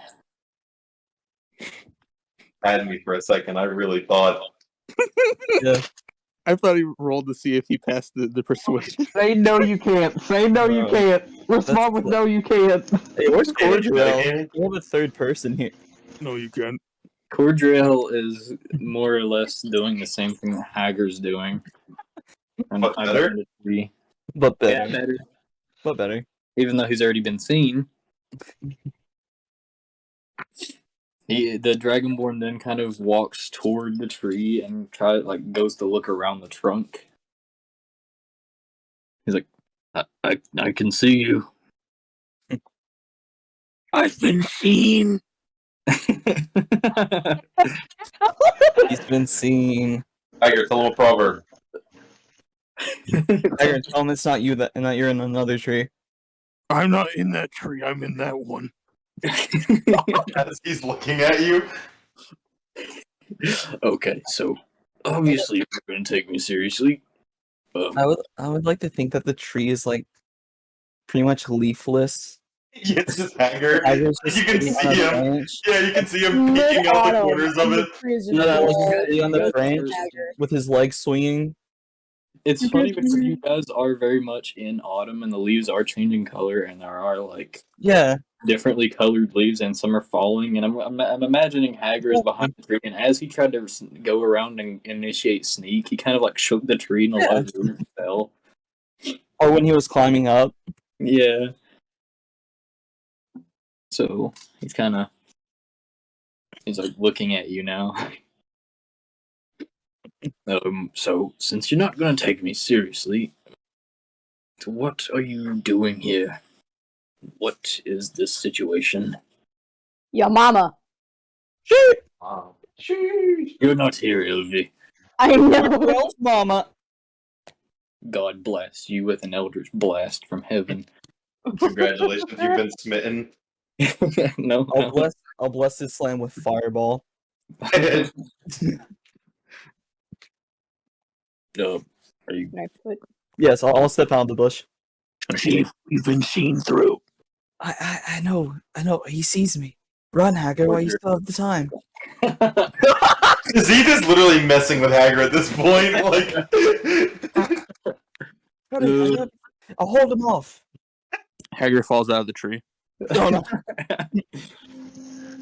Had me for a second. I really thought. Yeah. I thought he rolled to see if he passed the persuasion. Say no, you can't. Say no, you Bro. can't. Respond with no, you can't. Hey, where's Cordrell? again? We have a third person here. No, you can't. Cordrell is more or less doing the same thing that Hager's doing. And But I better? found it to be But better. better. But better. Even though he's already been seen. The Dragonborn then kind of walks toward the tree and goes to look around the trunk. He's like, I can see you. I've been seen. He's been seen. Tiger, it's a little proverb. Iron, tell him it's not you and that you're in another tree. I'm not in that tree. I'm in that one. As he's looking at you. Okay, so obviously you're going to take me seriously. I would like to think that the tree is like pretty much leafless. It's just Hager. Hager's just You can sitting see on a him. branch. Yeah, you can see him peeking out the Mid-autumn, corners of and the it. tree is just No, no, all he's on the You guys branch are- with his legs swinging. It's funny because you guys are very much in autumn and the leaves are changing color and there are like Yeah. differently colored leaves and some are falling and I'm imagining Hager is behind the tree and as he tried to go around and initiate sneak, he kind of like shook the tree and a lot of leaves fell. Or when he was climbing up. Yeah. So he's like looking at you now. So since you're not gonna take me seriously, what are you doing here? What is this situation? Your mama. Wow. Sheesh. You're not here, Ilvi. I know. Well, mama. God bless you with an eldritch blast from heaven. Congratulations, you've been smitten. No. I'll bless this slam with fireball. Are you? Can I put? Yes, I'll step out of the bush. You've been seen through. I know. He sees me. Run, Hacker, while you still have the time. Zeke is literally messing with Hager at this point. Like, I'll hold him off. Hager falls out of the tree. Oh, no.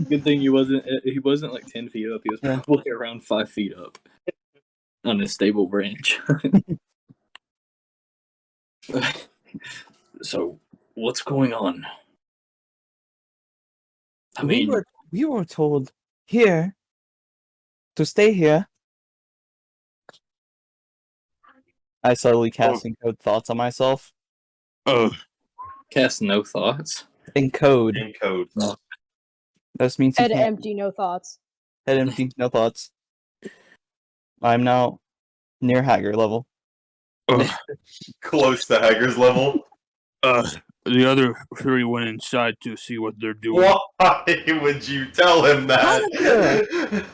Good thing he wasn't like 10 feet up. He was Yeah. probably around 5 feet up on a stable branch. So, what's going on? I mean, we were told here to stay here. I subtly casting code thoughts on myself. cast no thoughts. In code. in code. This means he Head can't. empty, no thoughts. Head empty, no thoughts. I'm now near Hager level. Close to Hager's level. The other three went inside to see what they're doing. Why would you tell him that?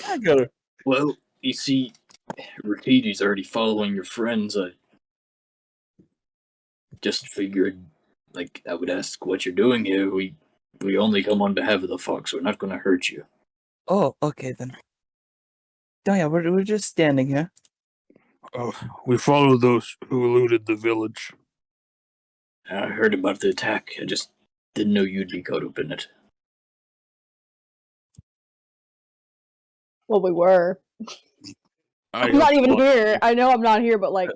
Hager. Well, you see, Rakidi's already following your friends. I just figured, like, I would ask what you're doing here. We only come on behalf of the fox. We're not going to hurt you. Oh, okay then. Oh yeah, we're just standing here. We follow those who eluded the village. I heard about the attack. I just didn't know you'd be caught up in it. Well, we were. I'm not even here. I know I'm not here, but like,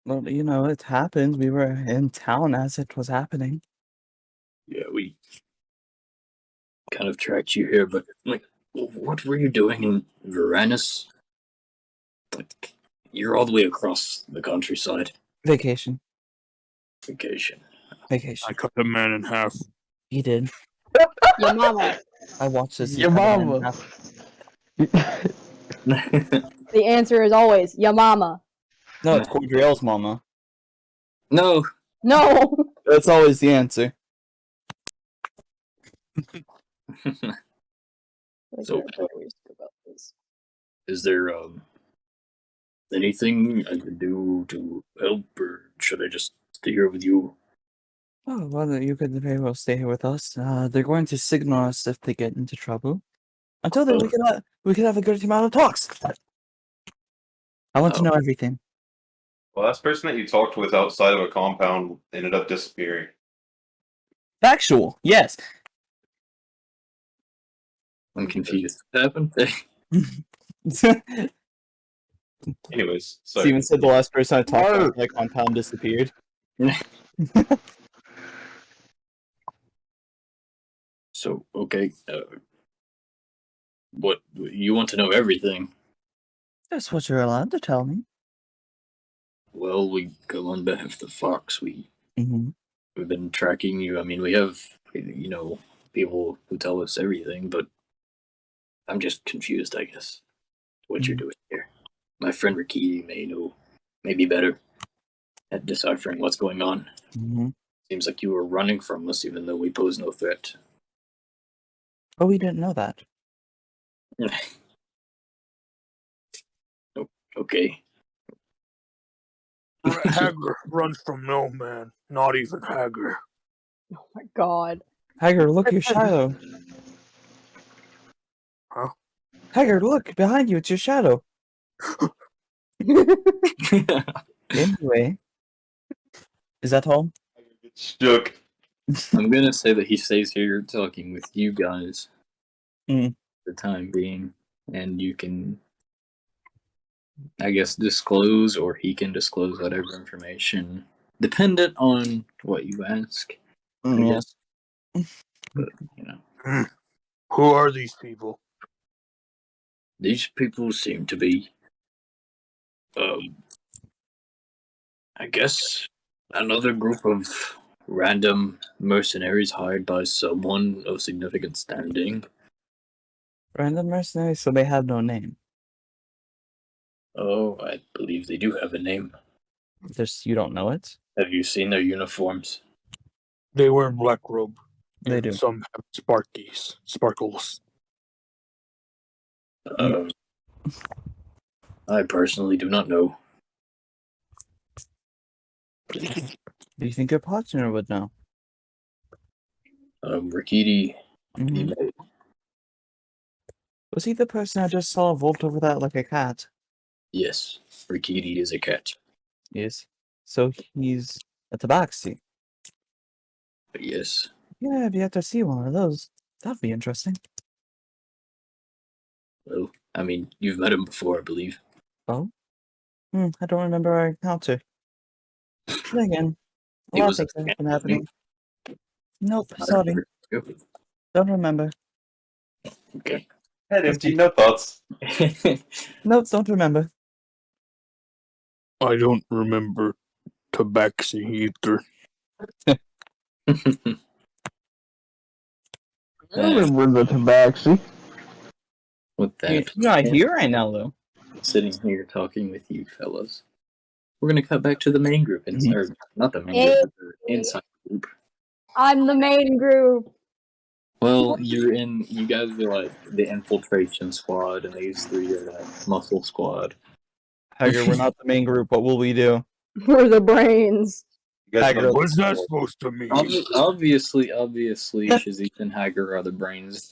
Well, you know, it happened. We were in town as it was happening. Yeah, we kind of tracked you here, but, like, what were you doing in Varanus? Like, you're all the way across the countryside. Vacation. Vacation. I cut a man in half. He did. your mama. I watched this. Your mama. The answer is always your mama. No, it's Cordrell's mama. No. No. That's always the answer. Like, So- there are better ways to go about this. Is there anything I could do to help, or should I just stay here with you? Oh, well, you could very well stay here with us. They're going to signal us if they get into trouble. Until then, we could have a good amount of talks. I want to Oh. know everything. Well, last person that you talked with outside of a compound ended up disappearing. Factual, yes. I'm confused. What happened? Anyways, so Steven said the last person I talked to, like, compound disappeared. So, okay. What you want to know everything? That's what you're allowed to tell me. Well, we go on behalf of the Fox. Mm-hmm. We've been tracking you. I mean, we have people who tell us everything, but I'm just confused. I guess what you're doing here. My friend Ricky may be better at deciphering what's going on. Mm-hmm. Seems like you were running from us, even though we pose no threat. Oh, we didn't know that. Okay. Hagar runs from no man, not even Hagar. Oh my god. Haggard, look, your shadow. Huh? Haggard, look, behind you, it's your shadow. Anyway. Is that all? shook. I'm gonna say that he stays here talking with you guys Mm. for the time being, and you can, I guess, disclose, or he can disclose whatever information, dependent on what you ask. I Yes. guess. But, Who are these people? these people seem to be, I guess, another group of random mercenaries hired by someone of significant standing. Random mercenaries, so they have no name. Oh, I believe they do have a name. You don't know it? Have you seen their uniforms? They wear black robe. They and do. Some have sparkles. I personally do not know. Do you think your partner would know? Rikiti, he Mhm. may- Was he the person I just saw vault over that like a cat? yes, Rikiti is a cat. Yes. So he's a tabaxi. But yes, Yeah, I've yet to see one of those. That'd be interesting. well, I mean, you've met him before, I believe. Oh? I don't remember our encounter. Then again, a He lot of was things a have been fan of me. happening. Nope, I sorry. remember you. Don't remember. Okay. Head empty, no thoughts. Nope, don't remember. I don't remember Tabaxi either. I remember the tabaxi. With You're that, not here right now, though. sitting here talking with you fellas, we're gonna cut back to the main group inside, or not the main group, but the inside group. I'm the main group. Well, you guys are like the infiltration squad, and these three are that muscle squad. Hager, we're not the main group. What will we do? We're the brains. You guys Hagar, know- What's that supposed to mean? Obviously, Shazit and Hagar are the brains.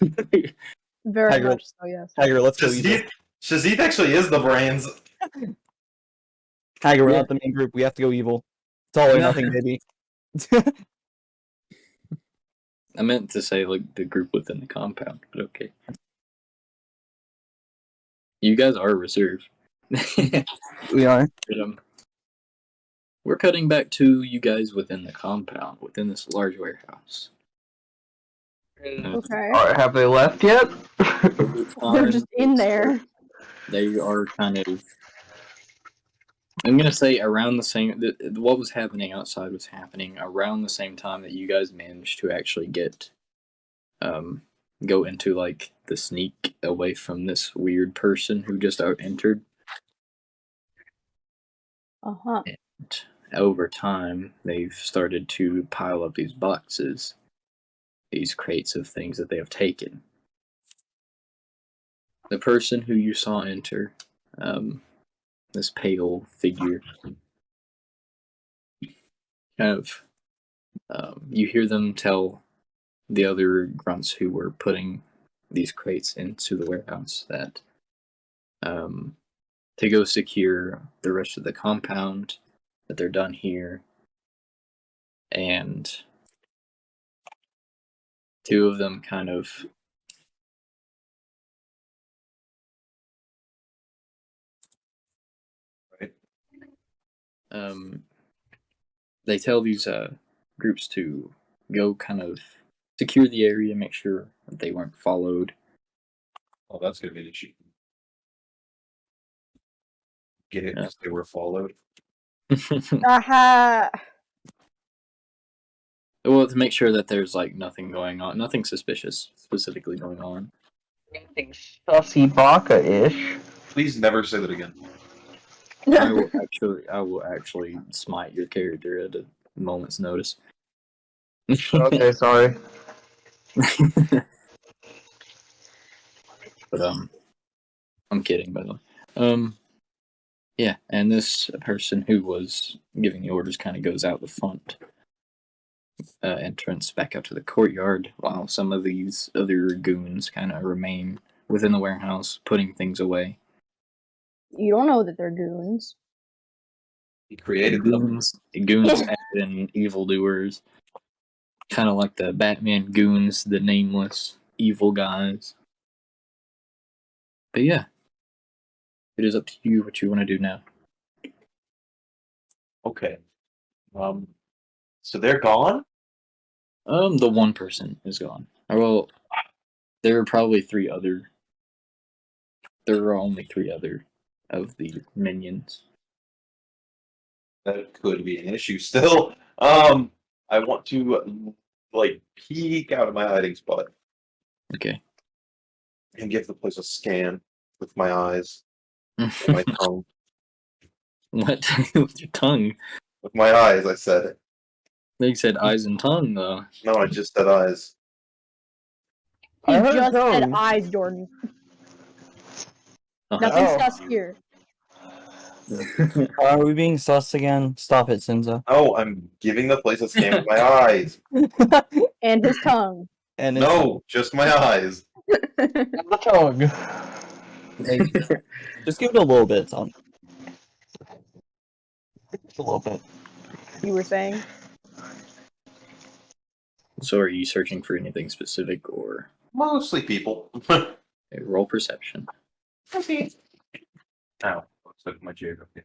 Very Tiger- much so, yes. Hager, let's go evil. Shazit actually is the brains. Hager, we're Yeah. not the main group. We have to go evil. It's all or No. nothing, baby. I meant to say like the group within the compound, but okay. You guys are reserved. We are. But, we're cutting back to you guys within the compound, within this large warehouse. Okay. Alright, have they left yet? They're just in there. They are kind of. I'm gonna say around the same. What was happening outside was happening around the same time that you guys managed to actually get, go into like the sneak away from this weird person who just entered. Uh-huh. over time, they've started to pile up these boxes, these crates of things that they have taken. The person who you saw enter, this pale figure, kind of, you hear them tell the other grunts who were putting these crates into the warehouse that to go secure the rest of the compound, that they're done here, and two of them kind of Right. They tell these groups to go kind of secure the area, make sure that they weren't followed. Oh, that's gonna be an issue. Get it? Yeah. Because they were followed. Aha! Well, to make sure that there's like nothing going on, nothing suspicious specifically going on. Anything sussy baka-ish. Please never say that again. I will actually smite your character at a moment's notice. Okay, sorry. But I'm kidding, by the way. Yeah, and this person who was giving the orders kind of goes out the front entrance back out to the courtyard, while some of these other goons kind of remain within the warehouse, putting things away. You don't know that they're goons. He created them. Goons have been evildoers, kind of like the Batman goons, the nameless evil guys. But yeah, it is up to you what you want to do now. Okay. So they're gone? The one person is gone. Well, there are probably three other. There are only three other of the minions. That could be an issue still. I want to like peek out of my hiding spot Okay. and give the place a scan with my eyes, and my tongue. What? With your tongue? With my eyes, I said. They said eyes and tongue, though. No, I just said eyes. He I heard just said tongue. eyes, Jordan. Uh-huh. Nothing Oh. sus here. Are we being sus again? Stop it, Sinza. No, I'm giving the place a scan with my eyes. And his tongue. And No, just my eyes. The tongue. just give it a little bit, son. Just a little bit. You were saying? So, are you searching for anything specific, or Mostly people. roll perception? Ow, looks like my geography.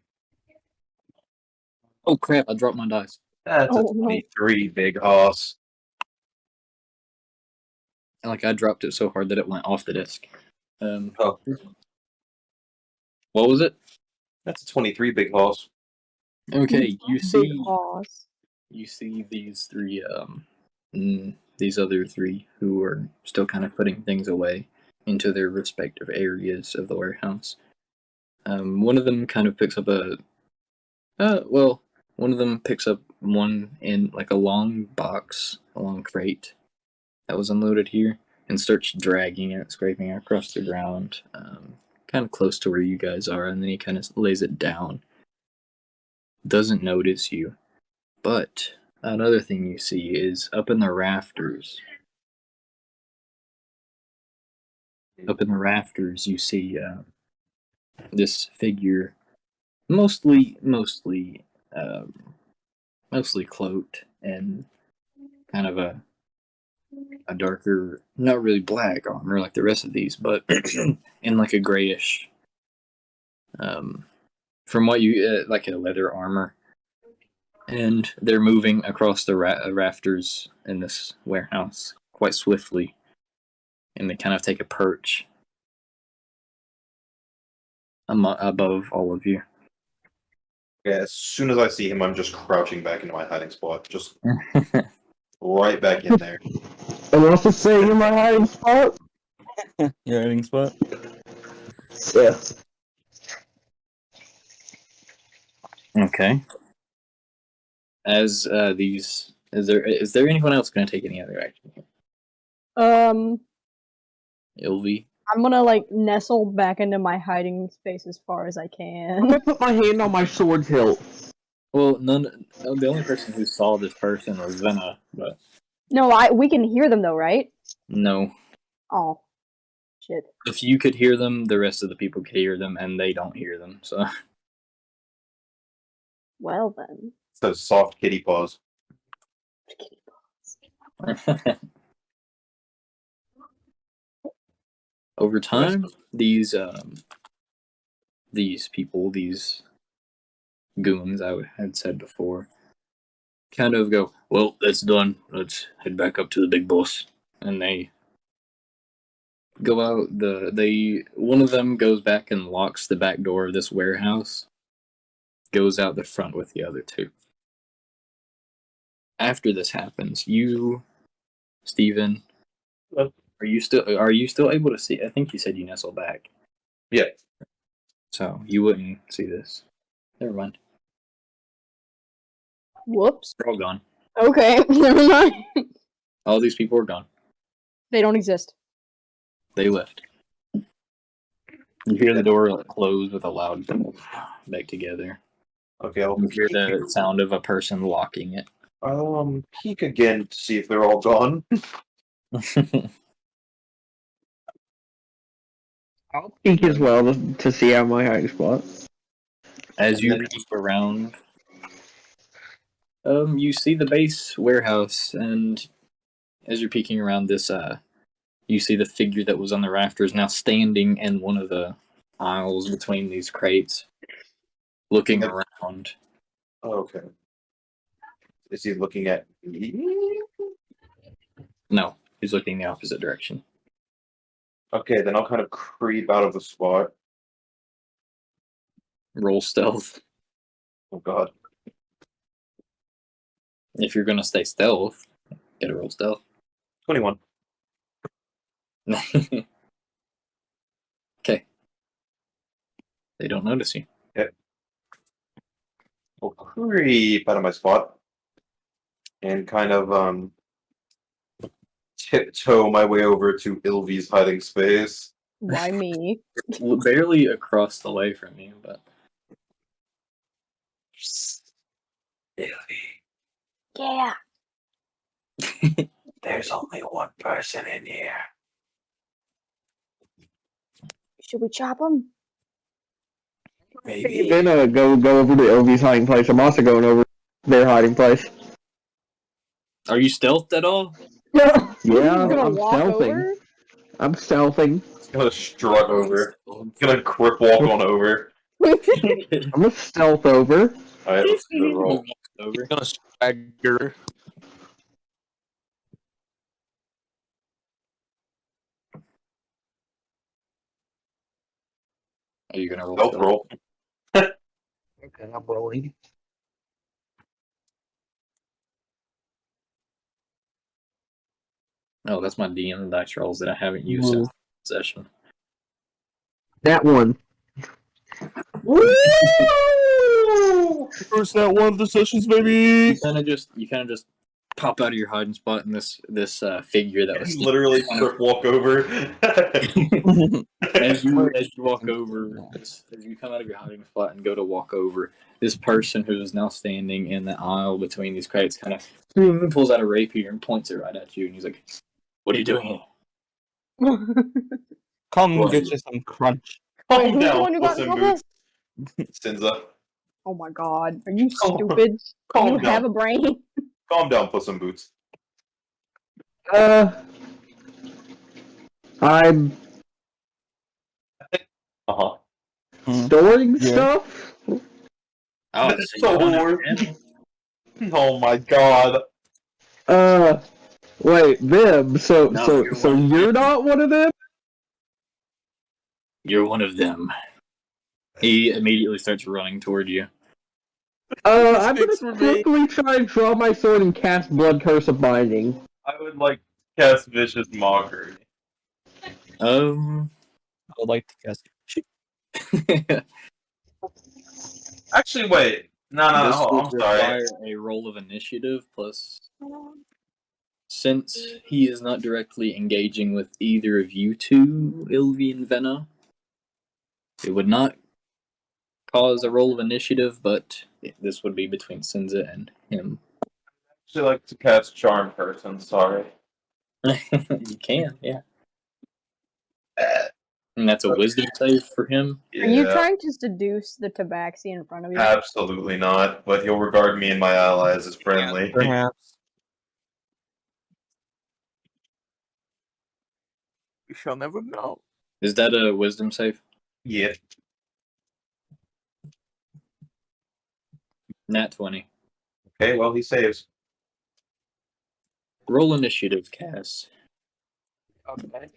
Oh crap! I dropped my dice. That's a Oh, no. 23, big hoss. Like I dropped it so hard that it went off the disc. Oh, What was it? that's a 23, big hoss. Okay, you Big see. hoss. You see these three, these other three who are still kind of putting things away into their respective areas of the warehouse. One of them kind of picks up one of them picks up one in like a long box, a long crate that was unloaded here, and starts dragging it, scraping it across the ground, kind of close to where you guys are, and then he kind of lays it down. Doesn't notice you. But another thing you see is up in the rafters. Up in the rafters, you see this figure, mostly cloaked in kind of a darker, not really black armor like the rest of these, but in like a grayish, from what you like a leather armor. And they're moving across the rafters in this warehouse quite swiftly, and they kind of take a perch above all of you. Yeah, as soon as I see him, I'm just crouching back into my hiding spot. Just right back in there. And what's it saying in my hiding spot? Your hiding spot? Yeah. Okay. As these, is there anyone else going to take any other action? Ilvi. I'm gonna like nestle back into my hiding space as far as I I'm can. gonna put my hand on my sword's hilt. Well, the only person who saw this person was Vena, but No, we can hear them though, right? no. Oh, shit. If you could hear them, the rest of the people could hear them, and they don't hear them. So Well then. It's those soft kitty paws. over time, these people, these goons, I had said before, kind of go, well, that's done. Let's head back up to the big boss. And they go out. One of them goes back and locks the back door of this warehouse. Goes out the front with the other two. After this happens, you, Steven, Hello. are you still able to see? I think you said you nestle back. Yeah. So you wouldn't see this. Never mind. Whoops. They're all gone. Okay, never mind. All these people are gone. They don't exist. They left. You hear the door close with a loud back together. Okay, I'll You hear the sound of a person locking it. peek again to see if they're all gone. I'll peek as well to see out my hiding spot. As you peek around, you see the base warehouse, and as you're peeking around this, you see the figure that was on the rafters now standing in one of the aisles between these crates, looking around. Okay. Is he looking at me? No, he's looking the opposite direction. Okay, then I'll kind of creep out of the spot. Roll stealth. Oh god. If you're gonna stay stealth, gotta roll stealth. 21. Okay. They don't notice you. I'll creep out of my spot. And kind of tiptoe my way over to Ilvi's hiding space. Why me? Barely across the way from you, but Ilvi, Yeah. there's only one person in here. Should we chop them? Maybe. Then go over to LV's hiding place. I'm also going over their hiding place. are you stealthed at all? Yeah, gonna I'm walk stealthing. over? I'm stealthing. It's gonna strut over. It's gonna quick walk on over. I'm a stealth over. Alright, let's do the roll. Over. Gonna stagger. Are you gonna roll? Stealth stealth? roll. Okay, I'm rolling. Oh, that's my DM dice rolls that I haven't used since the session. That one. First that one of the sessions, baby. You kind of just pop out of your hiding spot, and this figure that was Literally quick walk over. as you walk over, as you come out of your hiding spot and go to walk over, this person who is now standing in the aisle between these crates kind of pulls out a rapier and points it right at you, and he's like, "What are you doing here?" Come What? get you some crunch. Wait, Calm who's the down, one who got Puss in in trouble? Boots. Sinza. Oh my god. Are you Calm- stupid? Do Calm you have down. a brain? Calm down, Puss in Boots. I'm Uh-huh. storing Yeah. stuff. Oh, That's so you so want weird. it? Oh my god. Wait, them. So No, so you're so one of you're them. not one of them? You're one of them. He immediately starts running toward you. I'm Sticks gonna for me. quickly try and draw my sword and cast Blood Curse of Binding. I would like cast Vicious Mockery. Um, I would like to guess. Actually, wait. No. This would I'm sorry. require a roll of initiative plus. Since he is not directly engaging with either of you two, Ilvi and Venna, it would not cause a roll of initiative, but this would be between Sinza and him. She like to cast Charm Person. Sorry. You can, yeah. And that's a wisdom save for him. Yeah, Are you trying to seduce the tabaxi in front of you? absolutely not. But he'll regard me and my allies as friendly. Perhaps. We shall never know. Is that a wisdom save? Yeah. Nat 20. Okay. Well, he saves. Roll initiative, Cass. Okay.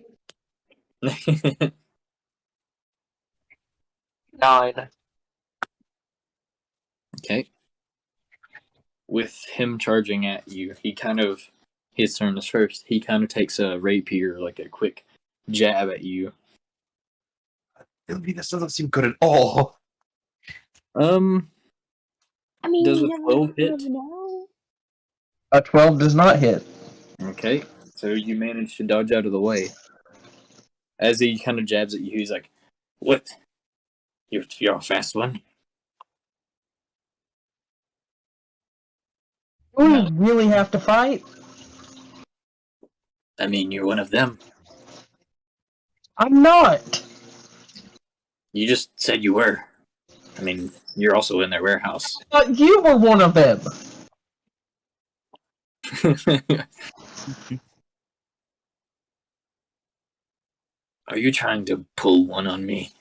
9. Okay. With him charging at you, his turn is first. He kind of takes a rapier, like a quick jab at you. This doesn't seem good at all. I mean, Does a you 12 hit? never know. A 12 does not hit. Okay, so you manage to dodge out of the way. As he kind of jabs at you, he's like, "What? You're a fast one." Do we really have to fight? I mean, you're one of them. I'm not. You just said you were. I mean, you're also in their warehouse. But you were one of them. Are you trying to pull one on me?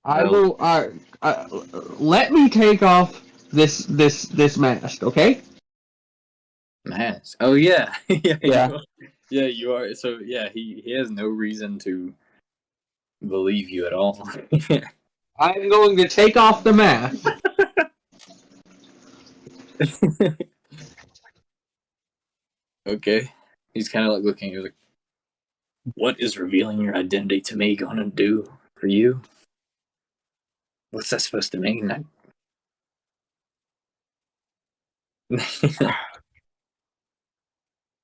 I Well- will. Let me take off this mask, okay? Mask. Oh yeah, yeah, Yeah. You are. So yeah, he has no reason to believe you at all. I'm going to take off the mask. Okay. He's kind of like looking. He's like, "What is revealing your identity to me gonna do for you? What's that supposed to mean?"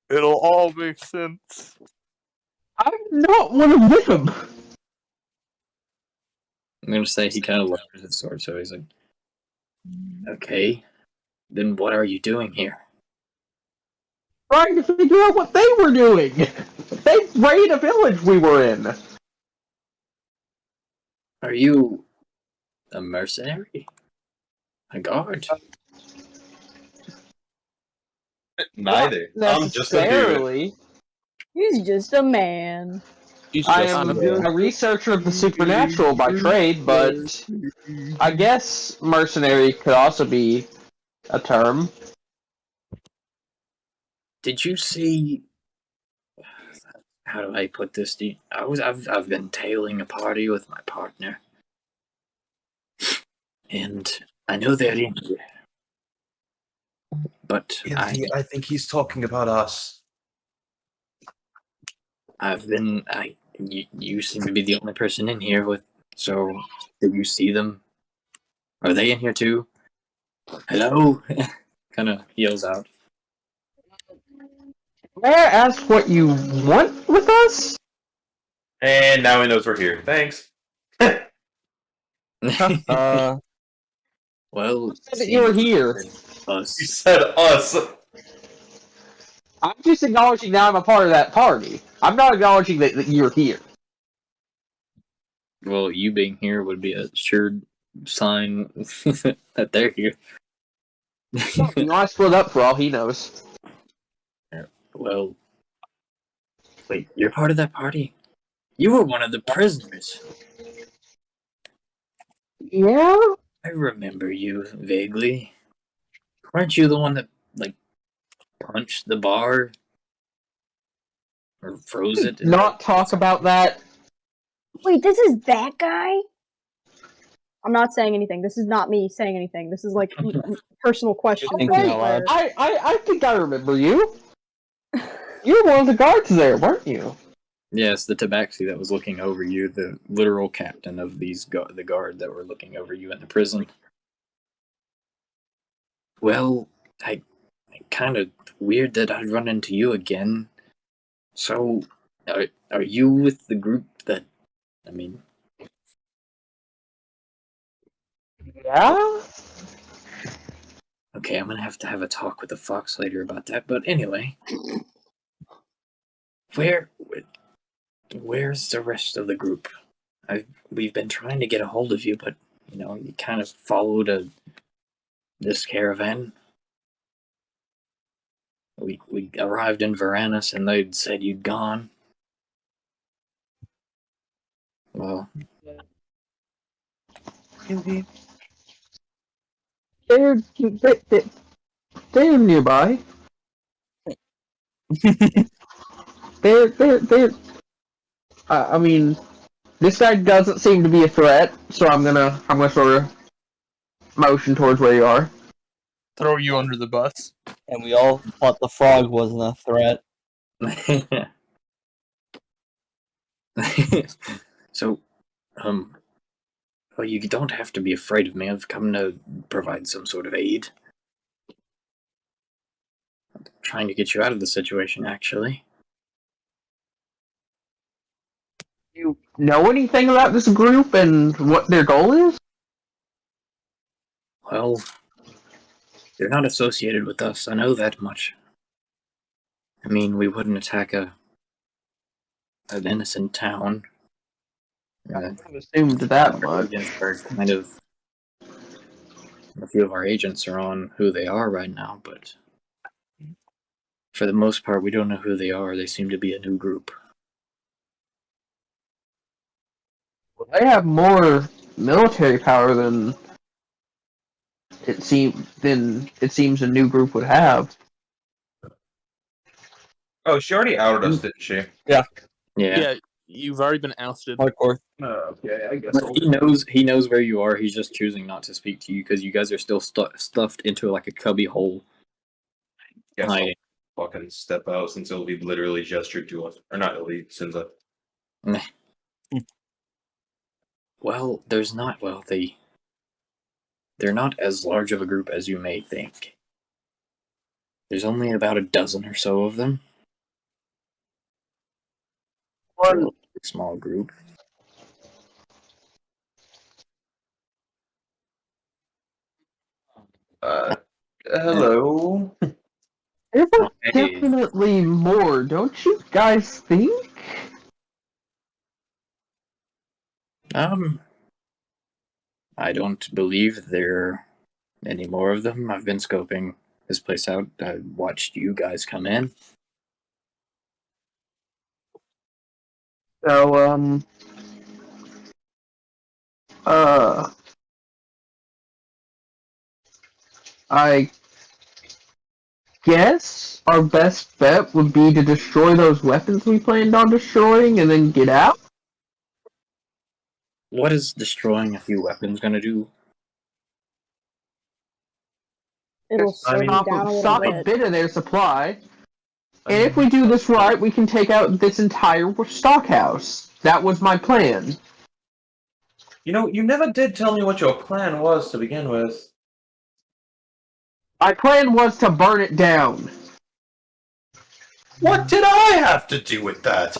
It'll all make sense. I'm not one of them. I'm gonna say he kind of lowers his sword, so he's like, "Okay, then what are you doing here?" Trying to figure out what they were doing. They raided a village we were in. Are you a mercenary? A guard? Neither. I'm just a dude. necessarily. He's just a man. I am a researcher of the supernatural by trade, but I guess mercenary could also be a term. Did you see? How do I put this? I've been tailing a party with my partner, and I know they're in here, but I think he's talking about us. You seem to be the only person in here with. So, did you see them? Are they in here too? Hello? Kind of yells out. May I ask what you want with us? And now he knows we're here. Thanks. Well, Said that you were here. Us. You said us. I'm just acknowledging that I'm a part of that party. I'm not acknowledging that you're here. Well, you being here would be a sure sign that they're here. You know, I split up for all he knows. Well, wait, you're part of that party? You were one of the prisoners. Yeah? I remember you vaguely. Weren't you the one that, like, punched the bar? Or froze it? Not talk about that. Wait, this is that guy? I'm not saying anything. This is not me saying anything. This is like personal question. Thinking for out loud. I think I remember you. You were one of the guards there, weren't you? Yes, the tabaxi that was looking over you, the literal captain of the guard that were looking over you in the prison. Well, I kind of weird that I'd run into you again. So, are you with the group that? I mean, Yeah? okay, I'm gonna have to have a talk with the fox later about that. But anyway, where's the rest of the group? We've been trying to get a hold of you, but you kind of followed this caravan. We arrived in Varanus and they'd said you'd gone. Well, They're nearby. They're. I mean, this guy doesn't seem to be a threat, so I'm gonna sort of motion towards where you are. Throw you under the bus. And we all thought the frog wasn't a threat. so, well, you don't have to be afraid of me. I've come to provide some sort of aid. I'm trying to get you out of the situation, actually. You know anything about this group and what their goal is? Well, they're not associated with us. I know that much. I mean, we wouldn't attack an innocent town. I've assumed that much. Kind of. A few of our agents are on who they are right now, but for the most part, we don't know who they are. They seem to be a new group. Well, they have more military power than it seems a new group would have. Oh, she already outed us, didn't she? Yeah. You've already been ousted. Hardcore. Okay, I guess. But he knows where you are. He's just choosing not to speak to you because you guys are still stuffed into like a cubby hole. Guess I'll Hiding. fucking step out since Illy literally gestured to us. Or not Illy, Sinza. Well, they're not as large of a group as you may think. There's only about a dozen or so of them. It's a One, small group. Hello. there's Hey. definitely more, don't you guys think? I don't believe there are any more of them. I've been scoping this place out. I watched you guys come in. So, I guess our best bet would be to destroy those weapons we planned on destroying and then get out. What is destroying a few weapons gonna do? It'll slow them down a little Stop a bit. bit of their supply. And if we do this right, we can take out this entire stockhouse. That was my plan. You know, you never did tell me what your plan was to begin with. My plan was to burn it down. What did I have to do with that?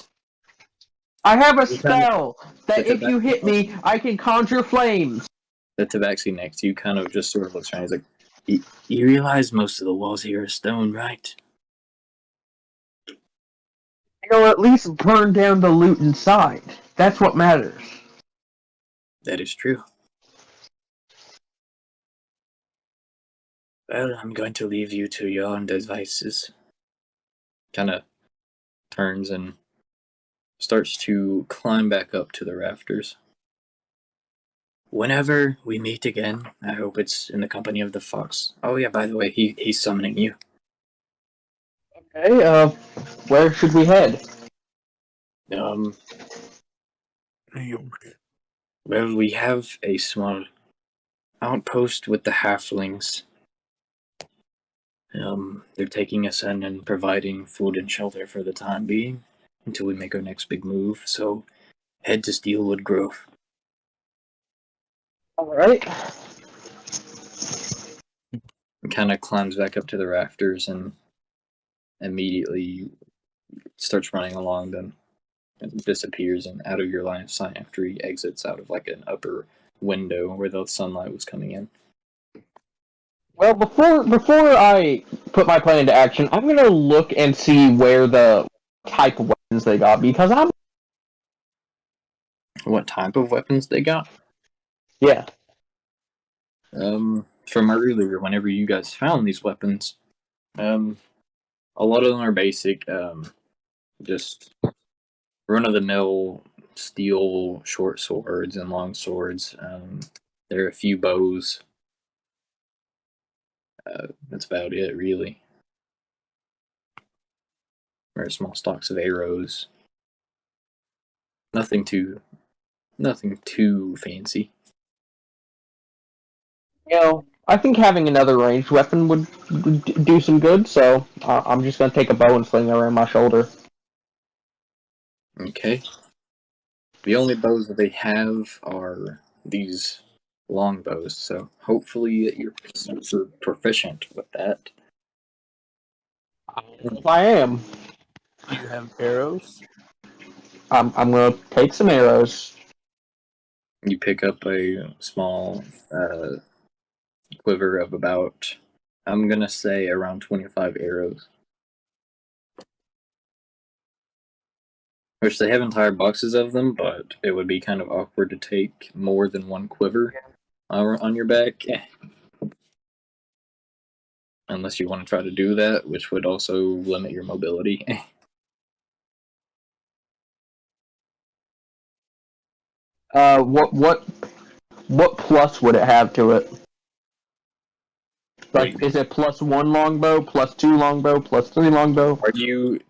I have a You kind of- spell that the if you hit me, I can conjure flames. The tabaxi next to you kind of just sort of looks around. He's like, you realize most of the walls here are stone, right? Or at least burn down the loot inside. That's what matters. That is true. Well, I'm going to leave you to your own devices. Kind of turns and starts to climb back up to the rafters. Whenever we meet again, I hope it's in the company of the fox. Oh yeah, by the way, he's summoning you. Okay, where should we head? Well, we have a small outpost with the halflings. They're taking us in and providing food and shelter for the time being. until we make our next big move. So head to Steelwood Grove. All right. Kind of climbs back up to the rafters and immediately starts running along them and disappears and out of your line of sight after he exits out of like an upper window where the sunlight was coming in. Well, before I put my plan into action, I'm gonna look and see where the type of weapons they got because I'm What type of weapons they got? yeah. From earlier, whenever you guys found these weapons, a lot of them are basic, just run of the mill steel short swords and long swords. There are a few bows. That's about it, really. There are small stocks of arrows. Nothing too fancy. You know, I think having another ranged weapon would do some good. So I'm just gonna take a bow and sling it around my shoulder. Okay. The only bows that they have are these long bows, so hopefully you're super proficient with that. If I am, Do you have arrows? I'm gonna take some arrows. You pick up a small quiver of about, I'm gonna say, around 25 arrows. Which they have entire boxes of them, but it would be kind of awkward to take more than one quiver on your back. Unless you want to try to do that, which would also limit your mobility. What plus would it have to it? Like, Wait. is it +1 longbow, +2 longbow, +3 longbow?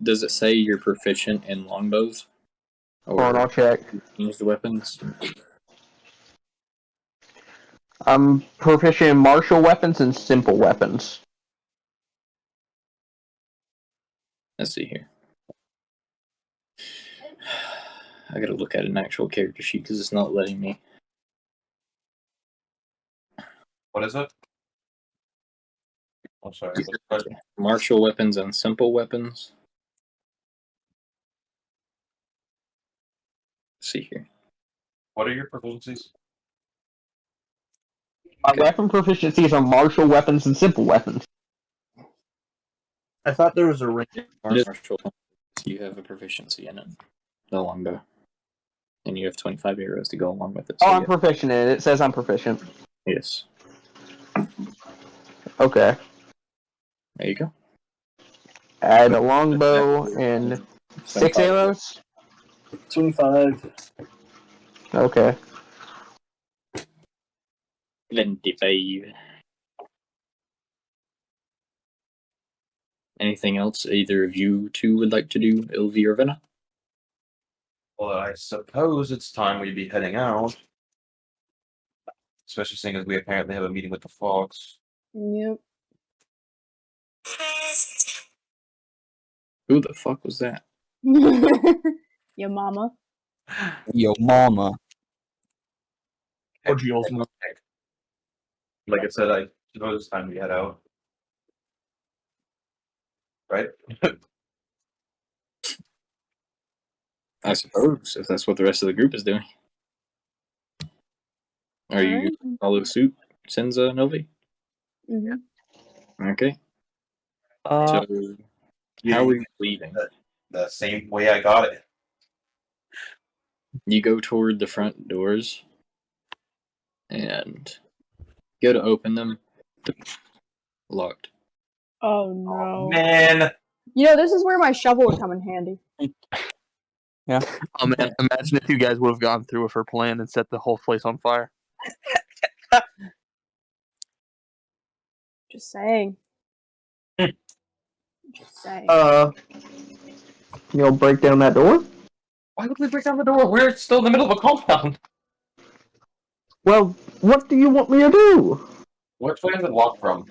Does it say you're proficient in longbows? Hold on, Or I'll check. ranged weapons? I'm proficient in martial weapons and simple weapons. Let's see here. I gotta look at an actual character sheet because it's not letting me. What is it? I'm sorry. Martial weapons and simple weapons. Let's see here. What are your proficiencies? My weapon proficiencies are martial weapons and simple weapons. I thought there was a range. It is martial. You have a proficiency in it. The longbow. And you have 25 arrows to go along with it. So I'm proficient in it. It says I'm proficient. Yes. Okay. There you go. Add a longbow and 6 arrows? 25. Okay. 25. Anything else either of you two would like to do, Ilvi or Venna? Well, I suppose it's time we'd be heading out. Especially seeing as we apparently have a meeting with the Fox. Yep. Who the fuck was that? Your mama. Yo, mama. Orgials. Like I said, I suppose it's time we head out. Right? I suppose, if that's what the rest of the group is doing. Are you Alright. going to follow suit, Senza Novi? Mhm. Okay. Uh, So, how are you leaving? The same way I got it. You go toward the front doors and go to open them. Locked. Oh no. Man! You know, this is where my shovel would come in handy. Oh man, imagine if you guys would have gone through with her plan and set the whole place on fire. Just saying. Just saying. You'll break down that door? Why would we break down the door? We're still in the middle of a compound. Well, what do you want me to do? Which way is it locked from?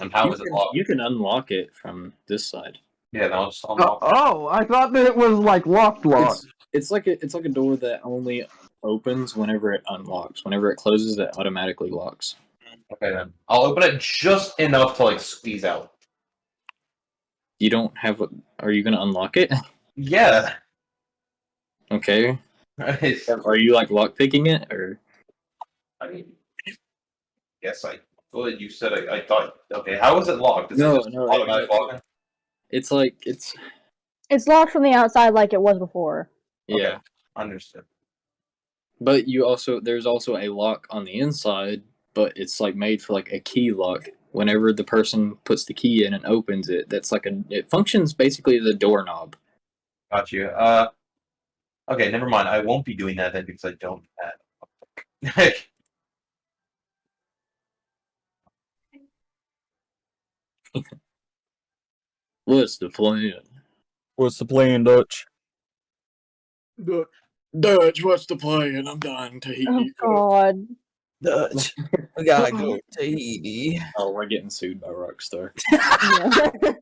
And how is it locked? You can unlock it from this side. Yeah, no, it's unlocked. Oh, I thought that it was like locked. It's like a door that only opens whenever it unlocks. Whenever it closes, it automatically locks. Okay, then. I'll open it just enough to, like, squeeze out. You don't have. Are you gonna unlock it? Yeah. Okay. It's- Are you like lockpicking it or? I mean, yes, well, you said I thought. Okay, how is it locked? Is No, it just no, automatic locking? It's like it's It's locked from the outside like it was before. yeah. Okay. Understood. But there's also a lock on the inside, but it's like made for like a key lock. Whenever the person puts the key in and opens it, it functions basically as a doorknob. Got you. Okay, never mind. I won't be doing that then because I don't have. What's the plan? What's the plan, Dutch? Dutch, what's the plan? I'm dying to eat. Oh God. Dutch. We gotta go to Tahiti. Oh, we're getting sued by Rockstar. Yeah.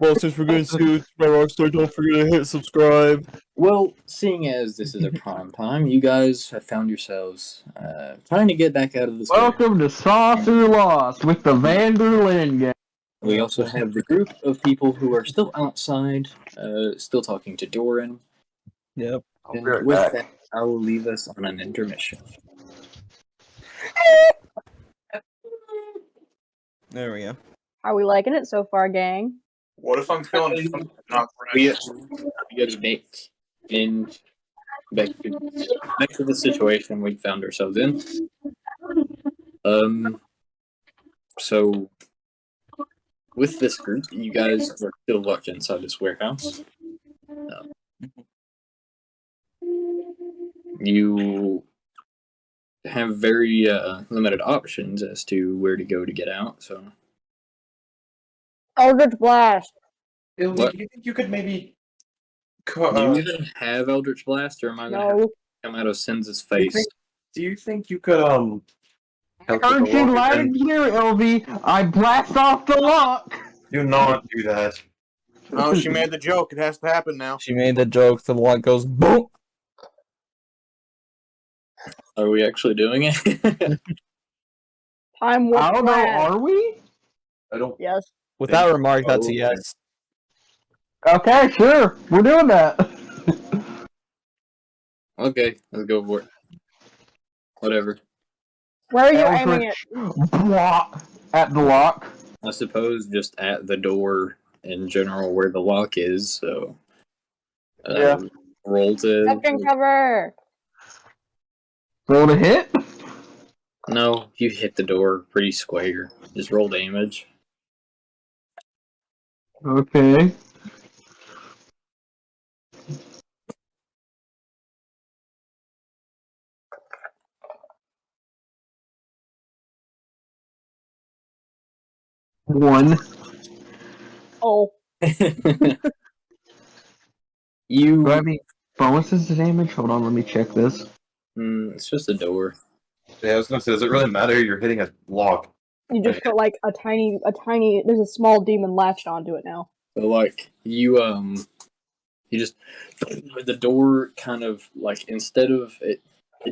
Well, since we're getting sued by Rockstar, don't forget to hit subscribe. Well, seeing as this is a prime time, you guys have found yourselves trying to get back out of this. Welcome to Saucer Lost with the Vanderlyn gang. We also have the group of people who are still outside, still talking to Doran. Yep. And with that, I will leave us on an intermission. There we go. Are we liking it so far, gang? What if I'm feeling not We get back in back to the situation we found ourselves in. So with this group, you guys are still locked inside this warehouse. You have very limited options as to where to go to get out. So, Eldritch Blast. Do What? you think you could maybe? do you even have Eldritch Blast, or am I going to have No. to come out of Sins' face? Do you think you could help with Aren't the you lock light again? here, LV? I blast off the lock. Do not do that. Oh, she made the joke. It has to happen now. She made the joke, the lock goes boom. Are we actually doing it? Time warp I don't know. blast. Are we? I don't. Yes. With that remark, that's a Oh, yes. Okay, sure. We're doing that. Okay, let's go for it. Whatever. Where are you aiming it? Blah, at the lock. I suppose just at the door in general where the lock is, so. Yeah. Roll to. Second cover. Roll to hit. No, you hit the door pretty square. Just roll damage. Okay. One. Oh. You. Do I have any bonuses to damage? Hold on, let me check this. It's just a door. Yeah, I was gonna say, does it really matter? You're hitting a lock. You just put like a tiny, there's a small demon latched onto it now. So like you just the door kind of like instead of it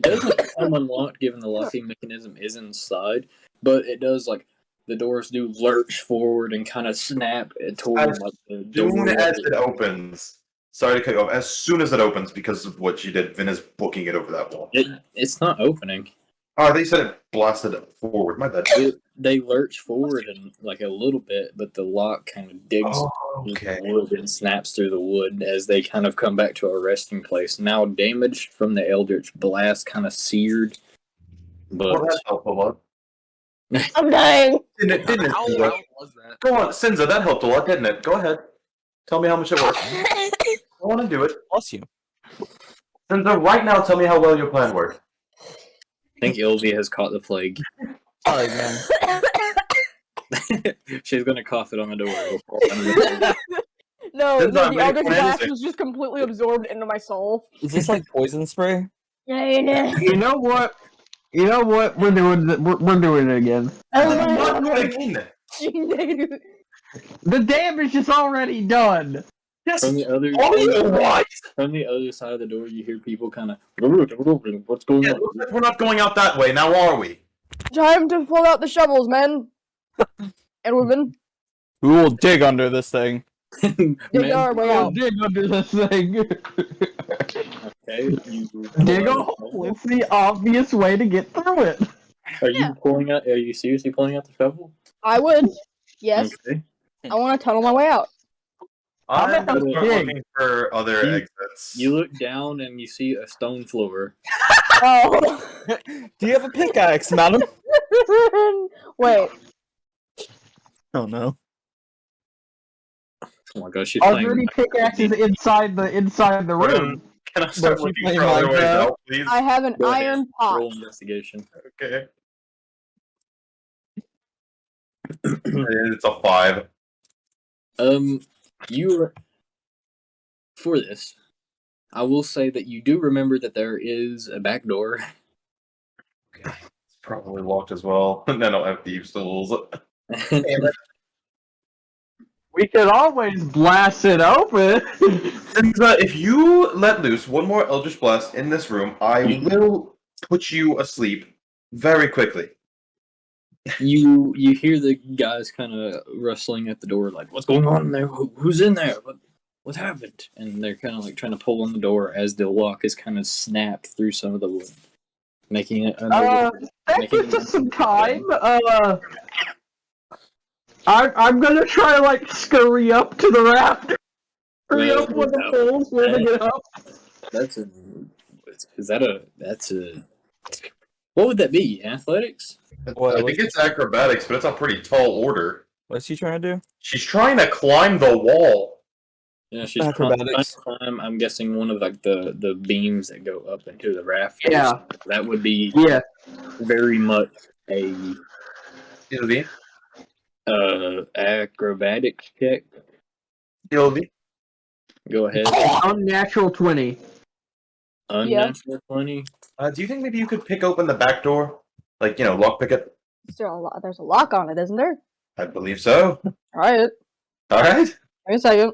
doesn't come unlocked given the locking mechanism is inside, but it does like the doors do lurch forward and kind of snap toward As like the Soon door. as it opens. Sorry to cut you off. As soon as it opens, because of what you did, Vin is booking it over that wall. It's not opening. Oh, they said it blasted forward. My bad. They lurch forward and like a little bit, but the lock kind of digs Oh, through okay. the wood and snaps through the wood as they kind of come back to a resting place. Now damaged from the Eldritch Blast, kind of seared, but Well, that helped a lot. I'm dying. Didn't it? How Sinza? loud was that? Go on, Sinza, that helped a lot, didn't it? Go ahead. Tell me how much it worked. Go on and do it. Bless you. Sinza, right now, tell me how well your plan worked. I think Ilvi has caught the plague. Sorry, man. She's gonna cough it on the door. No, Since I'm the ready Eldritch for an Blast ending. was just completely absorbed into my soul. Is this like poison spray? You know what? You know what? We're doing it again. I'm not doing it again. The damage is already done. From the other What? from the other side of the door, you hear people kind of, what's going Yeah, on? we're not going out that way. Now are we? Time to pull out the shovels, men and women. We will dig under this thing. Dig Man, our way We'll out. dig under this thing. okay, you Dig pull a out hole. It's the obvious way to get through it. Are you pulling out? Are you seriously pulling out the shovel? I would. Yes. Okay. I want to tunnel my way out. I'm I'm gonna gonna start dig. looking for other You- exits. You look down and you see a stone floor. Oh. Do you have a pickaxe, madam? Wait. Oh no. Oh my gosh, she's Are playing. there any pickaxes inside the room? Can I start But you looking play for other ways Minecraft? out, please? I have an Go ahead. iron pot. Roll investigation. Okay. It's a 5. You for this, I will say that you do remember that there is a back door. It's probably locked as well. And I don't have thieves' tools. We could always blast it open. If you let loose one more Eldritch Blast in this room, I will put you asleep very quickly. You hear the guys kind of rustling at the door, like, "What's going on in there? Who's in there? What happened?" And they're kind of like trying to pull on the door as the lock is kind of snapped through some of the wood, making it unable. That gives us some time. I'm gonna try like scurry up to the rafter. Scurry up with the poles when they get up. That's a. Is that a? That's a. What would that be? Athletics? What- I think it's acrobatics, but it's a pretty tall order. What's he trying to do? She's trying to climb the wall. Yeah, she's Acrobatics. trying to climb. I'm guessing one of like the beams that go up into the rafters. Yeah. That would be Yeah. very much a It'll be. acrobatics check. It'll be. Go ahead. Unnatural 20. Unnatural 20. Do you think maybe you could pick open the back door? Like, lock pick it? There's a lock on it, isn't there? I believe so. Alright. Alright. Wait a second.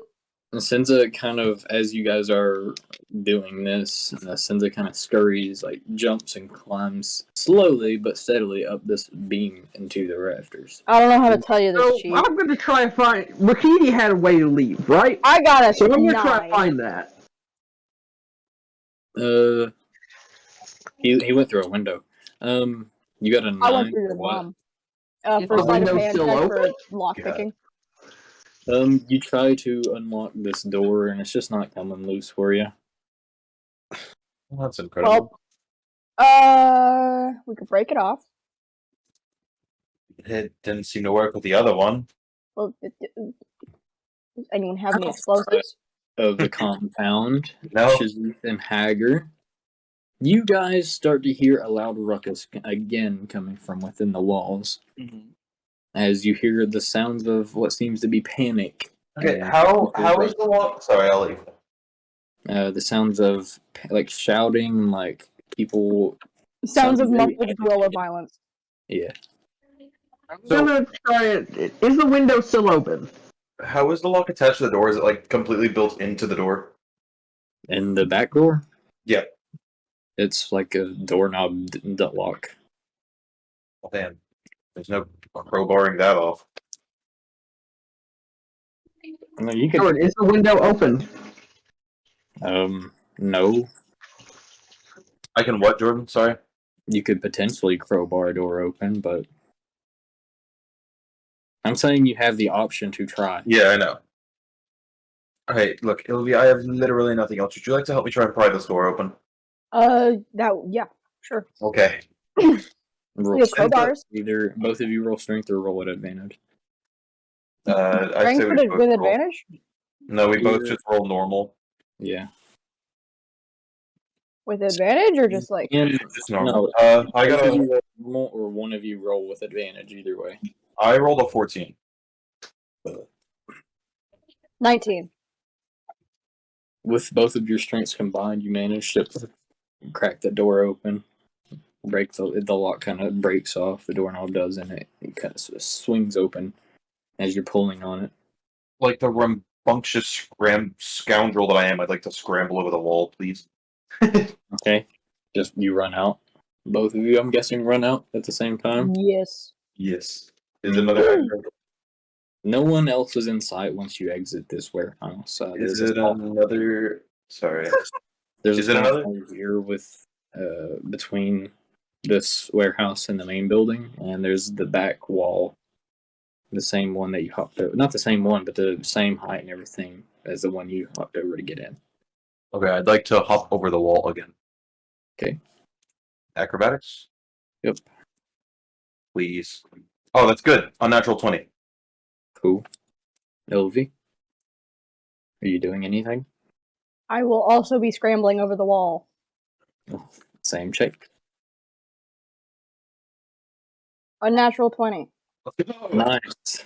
And Senza kind of, as you guys are doing this, Senza kind of scurries, like jumps and climbs slowly but steadily up this beam into the rafters. I don't know how to tell you this, So Chief. I'm gonna try and find. Rakini had a way to leave, right? I got a So I'm gonna 9. try and find that. He went through a window. You got a 9 I went through for your what? mom. Is For the sleight of window hand still check for open? lockpicking. You try to unlock this door and it's just not coming loose for you. Well, that's incredible. Well, we could break it off. It didn't seem to work with the other one. Well, does anyone have any explosives? Of the compound, No. Shazith and Hager. You guys start to hear a loud ruckus again coming from within the walls. As you hear the sounds of what seems to be panic. Okay, and how is the wall? Sorry, I'll leave. the sounds of like shouting, like people. Sounds of very muffled guerrilla violence. Yeah. I'm gonna try it. Is the window still open? How is the lock attached to the door? Is it like completely built into the door? And the back door? Yeah. It's like a doorknob that lock. Oh, damn. There's no crowbarring that off. No, you can. Jordan, is the window open? No. I can what, Jordan? Sorry. You could potentially crowbar a door open, but I'm saying you have the option to try. Yeah, I know. Okay, look, Ilvi, I have literally nothing else. Would you like to help me try and pry this door open? Yeah, sure. Okay. Roll Yeah, strength. crowbars. Either both of you roll strength or roll at advantage. I'd Strength say we with both with roll. advantage? No, we both Yeah. just roll normal. Yeah. With advantage or just like And Just normal. no, I both got of you a. roll normal or one of you roll with advantage. Either way. I rolled a 14. 19. With both of your strengths combined, you manage to crack the door open. Break the lock kind of breaks off. The doorknob does, and it kind of swings open. as you're pulling on it. Like the rambunctious scoundrel that I am, I'd like to scramble over the wall, please. Okay, just you run out. Both of you, I'm guessing, run out at the same time. Yes. Yes. Is it another? No one else is in sight once you exit this warehouse. Is it another? Sorry. There's Is a it small another? hole here with between this warehouse and the main building, and there's the back wall, the same one that you hopped over. Not the same one, but the same height and everything as the one you hopped over to get in. Okay, I'd like to hop over the wall again. Okay. Acrobatics? Yep. Please. Oh, that's good. Unnatural 20. Cool. Elvie, are you doing anything? I will also be scrambling over the wall. Same check. Unnatural 20. Nice.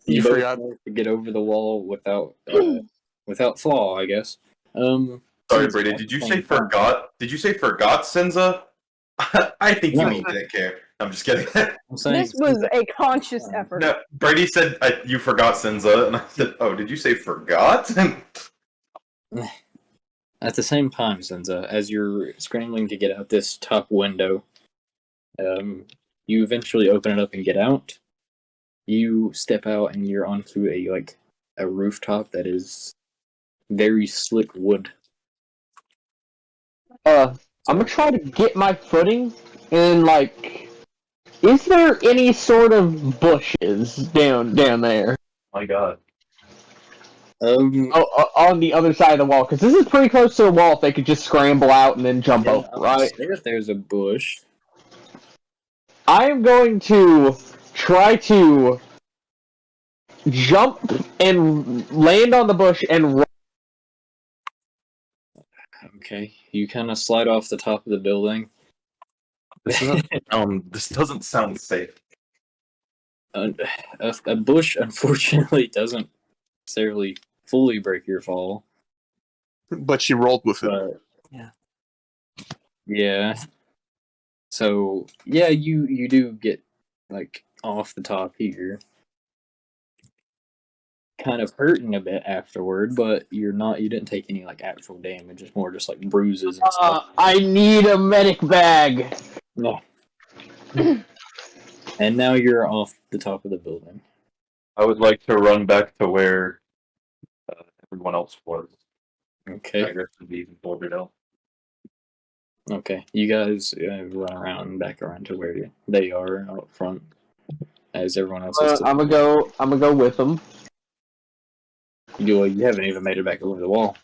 You both forgot- managed to get over the wall without flaw, I guess. Sorry, Brady. Did you say forgot? Did you say forgot, Senza? I think you No. mean didn't care. I'm just kidding. I'm saying This was a conscious effort. No, Brady said you forgot Senza, and I said, "Oh, did you say forgot?" at the same time, Senza, as you're scrambling to get out this top window, you eventually open it up and get out. You step out and you're onto a rooftop that is very slick wood. I'm gonna try to get my footing and is there any sort of bushes down there? My God. On the other side of the wall, because this is pretty close to the wall. If they could just scramble out and then jump over, I would right? say that there's a bush. I am going to try to jump and land on the bush and run. Okay, you kind of slide off the top of the building. This doesn't sound safe. A bush, unfortunately, doesn't necessarily fully break your fall. But she rolled with it. But Yeah. yeah. So yeah, you do get off the top here. Kind of hurting a bit afterward, but you didn't take any actual damage. It's more just bruises and stuff. I need a medic bag. No. And now you're off the top of the building. I would like to run back to where everyone else was. Okay. I guess would be Borberdell. Okay. You guys run around back around to where they are out front, as everyone else is. I'm gonna go with them. You haven't even made it back over the wall.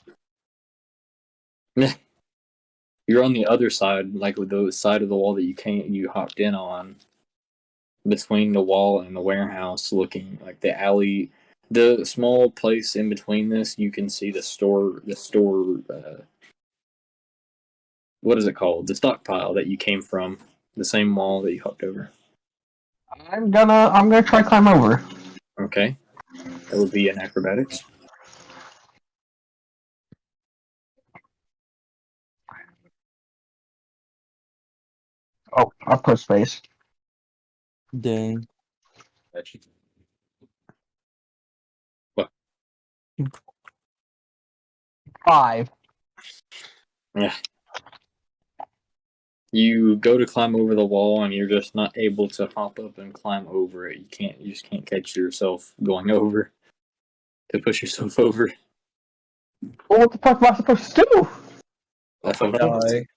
You're on the other side, with the side of the wall that you hopped in on, between the wall and the warehouse, looking like the alley, the small place in between this. You can see the store. What is it called? The stockpile that you came from, the same wall that you hopped over. I'm gonna try to climb over. Okay, that would be an acrobatics. Oh, I'll put space. Dang. What? 5. Yeah. You go to climb over the wall, and you're just not able to hop up and climb over it. You just can't catch yourself going over to push yourself over. Well, what the fuck am I supposed to do? That's what I'm saying.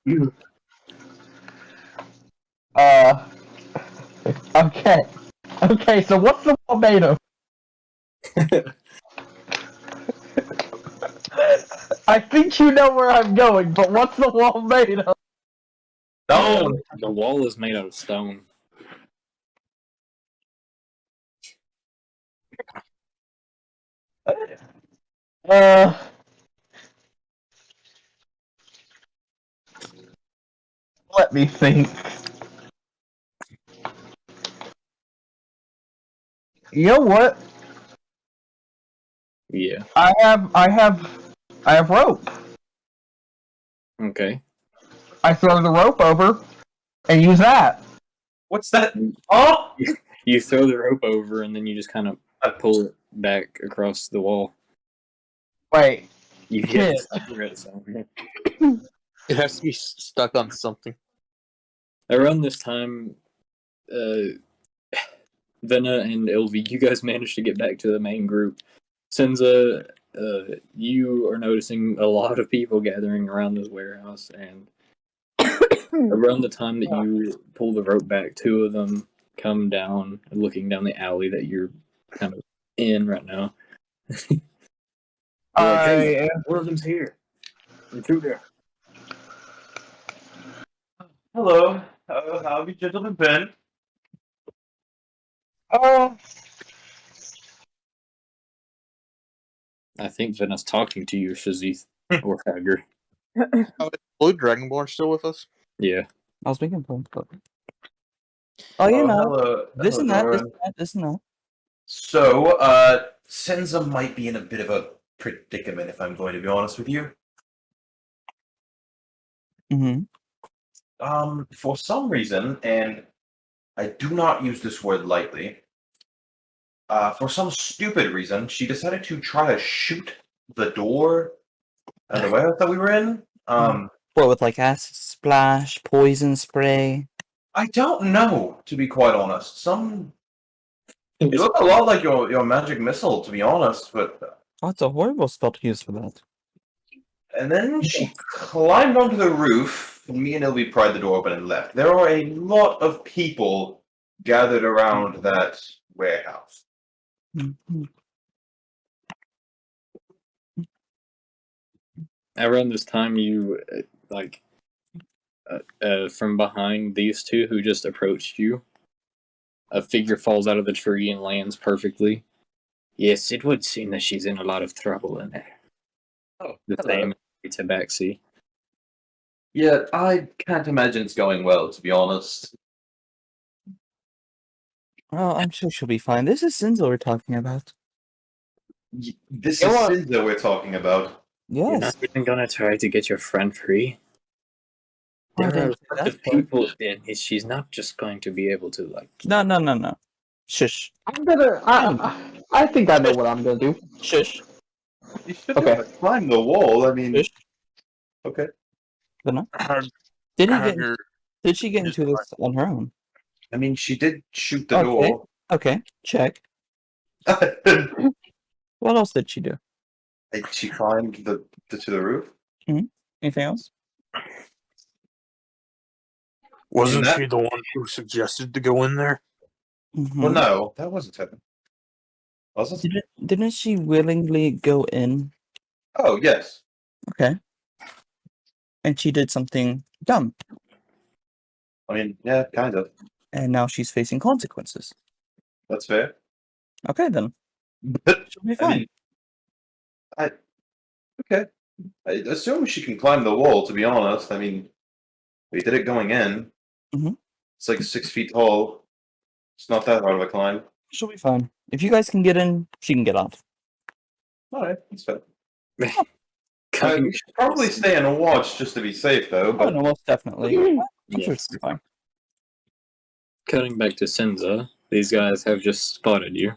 Okay. Okay, so what's the wall made of? I think you know where I'm going, but what's the wall made of? No! The wall is made out of stone. Let me think. You know what? Yeah. I have rope. Okay. I throw the rope over and use that. What's that? Oh! You throw the rope over, and then you just kind of pull it back across the wall. Wait, You Kid. get the cigarette somewhere. It has to be stuck on something. Around this time, Vena and Ilvi, you guys managed to get back to the main group. Senza, you are noticing a lot of people gathering around this warehouse, and around the time that you pull the rope back, two of them come down, looking down the alley that you're kind of in right now. They're like, hey, one of them's here. I'm through there. Hello. How have you gentlemen been? I think Vena's talking to you, Shazith, or Hager. Blue Dragonborn still with us? Yeah. I was making fun of it. Oh, you know, Hello. this hello, and that, this Doran. and that, this and that. So, Senza might be in a bit of a predicament, if I'm going to be honest with you. Mm-hmm. For some reason, and I do not use this word lightly, for some stupid reason, she decided to try to shoot the door of the warehouse that we were in. What, with like acid splash, poison spray? I don't know, to be quite honest. You look a lot like your magic missile, to be honest, but Oh, it's a horrible spell to use for that. and then she climbed onto the roof, and me and Ilvi pried the door open and left. There are a lot of people gathered around that warehouse. Mm-hmm. Around this time, you, from behind these two who just approached you, a figure falls out of the tree and lands perfectly. Yes, it would seem that she's in a lot of trouble in there. Oh, The same Tabaxi. Yeah, I can't imagine it's going well, to be honest. Well, I'm sure she'll be fine. This is Sinzo we're talking about. This You know is what? Cinza we're talking about. You're Yes. not even gonna try to get your friend free? Oh, I There are didn't say lots that of part. people, and she's not just going to be able to, like... No. Shush. I think I know what I'm gonna do. Shush. You should Okay. be able to climb the wall. I mean, Shush. okay. Vena? Hag- Did Hager, she get into this on her own? I mean, she did shoot the Okay. door. Okay, check. What else did she do? She climbed to the roof. Anything else? Wasn't that- she the one who suggested to go in there? Mhm. Well, no, that wasn't happening. Was it? Didn't she willingly go in? Oh, yes. Okay. And she did something dumb, I mean, yeah, kind of. and now she's facing consequences. That's fair. Okay, then. But She'll be I fine. mean, okay. I assume she can climb the wall. To be honest, I mean, we did it going in. Mhm. It's like 6 feet tall. It's not that hard of a climb. She'll be fine. If you guys can get in, she can get off. All right, that's fair. Cutting, We should probably stay and watch just to be safe, though. Oh, But no, most definitely. I'm sure yes. she'll be fine. Cutting back to Senza, these guys have just spotted you.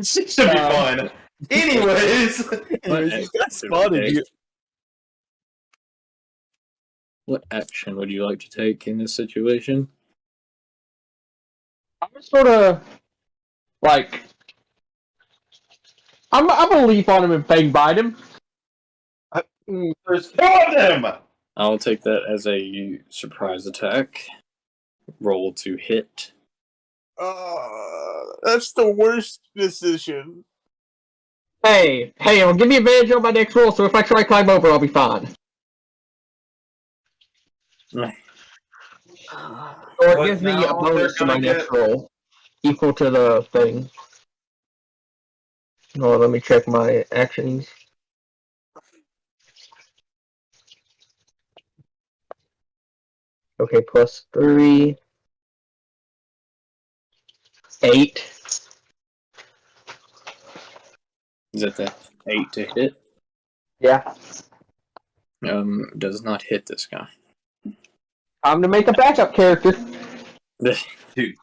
she should be fine. Anyways, What spotted you. What action would you like to take in this situation? I'm sort of like I'm gonna leap on him and bang bite him. there's two of them. I'll take that as a surprise attack. Roll to hit. That's the worst decision. Hey, I'll give me advantage on my next roll, so if I try to climb over, I'll be fine. Or it But gives me a now bonus to they're my gonna next roll, equal to the thing. Hold on, let me check my actions. Okay, plus 3. 8. Is that the 8 to hit? Yeah. Does not hit this guy. Time to make a backup character. Dude,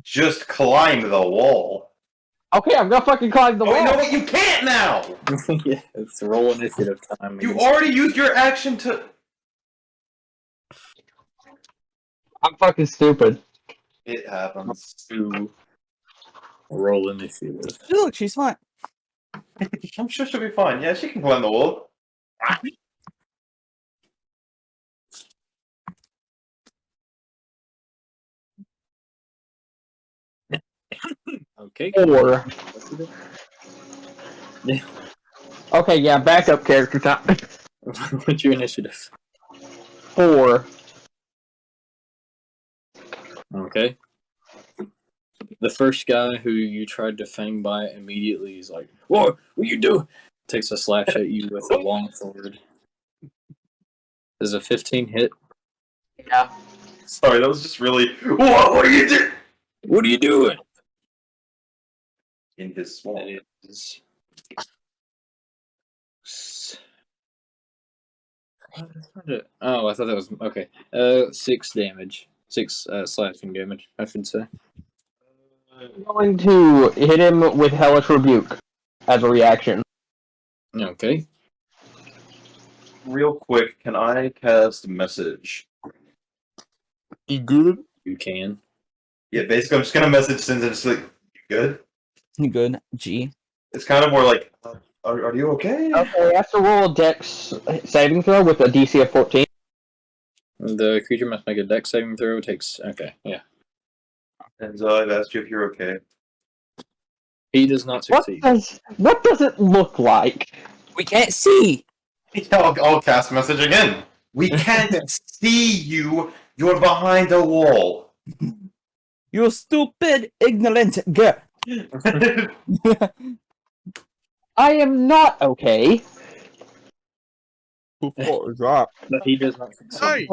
just climb the wall. Okay, I'm gonna fucking climb the Oh, wait, wall. no, but you can't now! Yeah, it's roll initiative time. You against- already used your action to... I'm fucking stupid. It happens. to roll initiative. Look, she's fine. I'm sure she'll be fine. Yeah, she can climb the wall. Okay. 4. Yeah. Okay, yeah, backup character time. What's your initiative? 4. Okay. The first guy who you tried to fang by immediately is like, "What you do?" Takes a slash at you with a long sword. Does a 15 hit? Yeah. Sorry, that was just really... What are you doing? What are you doing? In his swamp. That is... Oh, I thought that was... Okay. 6 damage. 6 slashing damage, I should say. I'm going to hit him with Hellish Rebuke as a reaction. Okay. Real quick, can I cast message? You good? You can. Yeah, basically, I'm just gonna message Sins and just like, you good? Good. G. It's kind of more like, are you okay? Okay, I have to roll a Dex saving throw with a DC of 14. The creature must make a dex saving throw. Takes... Okay, yeah. And I've asked you if you're okay. He does not succeed. What does it look like? We can't see. Yeah, I'll cast message again. We can't see you. You're behind a wall. You stupid, ignorant girl. I am not okay. Who far is that? But he does not succeed.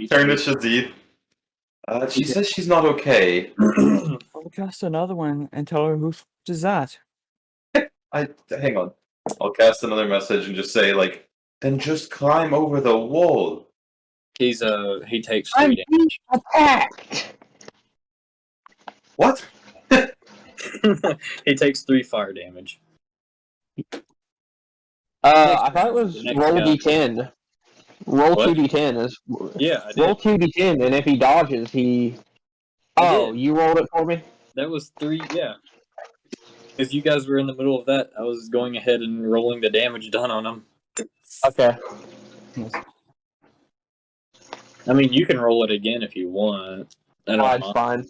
Turn to Shazid. She says she's not okay. I'll cast another one and tell her who is that. Hang on. I'll cast another message and just say like, then just climb over the wall. He's he takes I'm 3 being attacked. What? damage. He takes 3 fire damage. I thought it was The next roll guy. d10. Roll What? 2d10 is Yeah, I did. roll 2d10, and if he dodges, he. I Oh, did. you rolled it for me. That was 3. Yeah. If you guys were in the middle of that, I was going ahead and rolling the damage done on him. Okay. I mean, you can roll it again if you want. I don't Fine, mind. fine.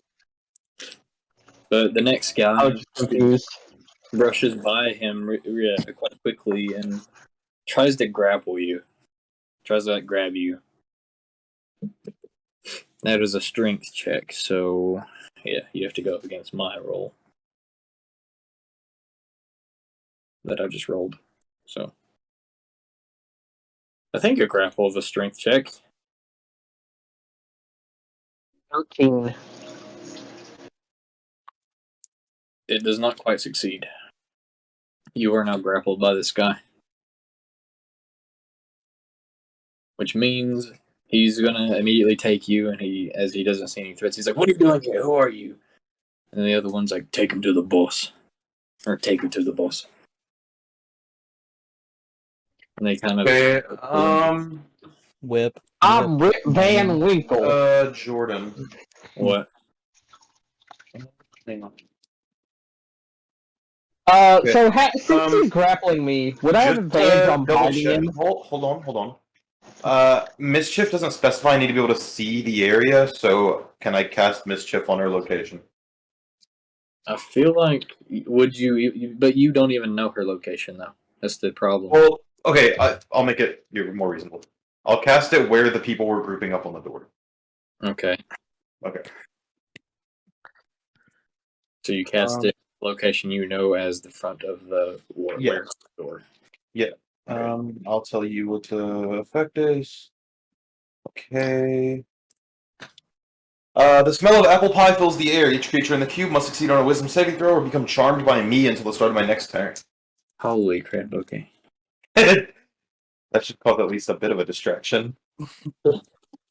But the next I guy was just confused. brushes by him quite quickly and tries to grapple you. Tries to grab you. That is a strength check, so yeah, you have to go up against my roll that I just rolled. So I think a grapple is a strength check. 13. It does not quite succeed. You are now grappled by this guy. Which means he's gonna immediately take you, and as he doesn't see any threats, he's like, "What are you doing here? Who are you?" And the other one's like, "Take him to the boss." Or take her to the boss. And they kind of Okay, Whip. I'm Rip Van Winkle. Jordan. what? Hang on. Okay. So since he's grappling me, would I have advantage on double biting check. him? Hold on. Mischief doesn't specify I need to be able to see the area, so can I cast Mischief on her location? I feel like would you but you don't even know her location though. That's the problem. Well, okay, I'll make it more reasonable. I'll cast it where the people were grouping up on the door. Okay. Okay. So you cast it location you know as the front of the Yeah. door. Yeah. I'll tell you what the effect is. Okay. The smell of apple pie fills the air. Each creature in the cube must succeed on a wisdom saving throw or become charmed by me until the start of my next turn. Holy crap, okay. That should cause at least a bit of a distraction.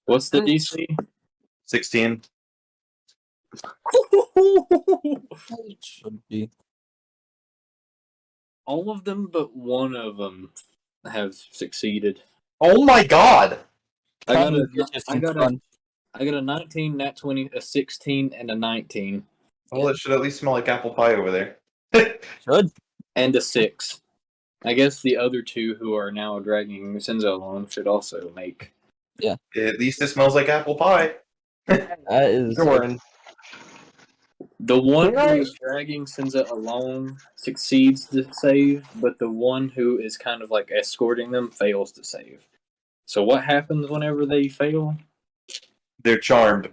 What's the DC? 16. Should be. All of them but one of them have succeeded. Oh my god! I got Probably a, just I in got a, front. I got a 19, nat 20, a 16, and a 19, Well, it should at least smell like apple pie over there. Should. and a 6. I guess the other two who are now dragging Senzo along should also make. At least it smells like apple pie. That is. Doran. The one who Right. is dragging Senza along succeeds to save, but the one who is kind of like escorting them fails to save. So what happens whenever they fail? They're charmed,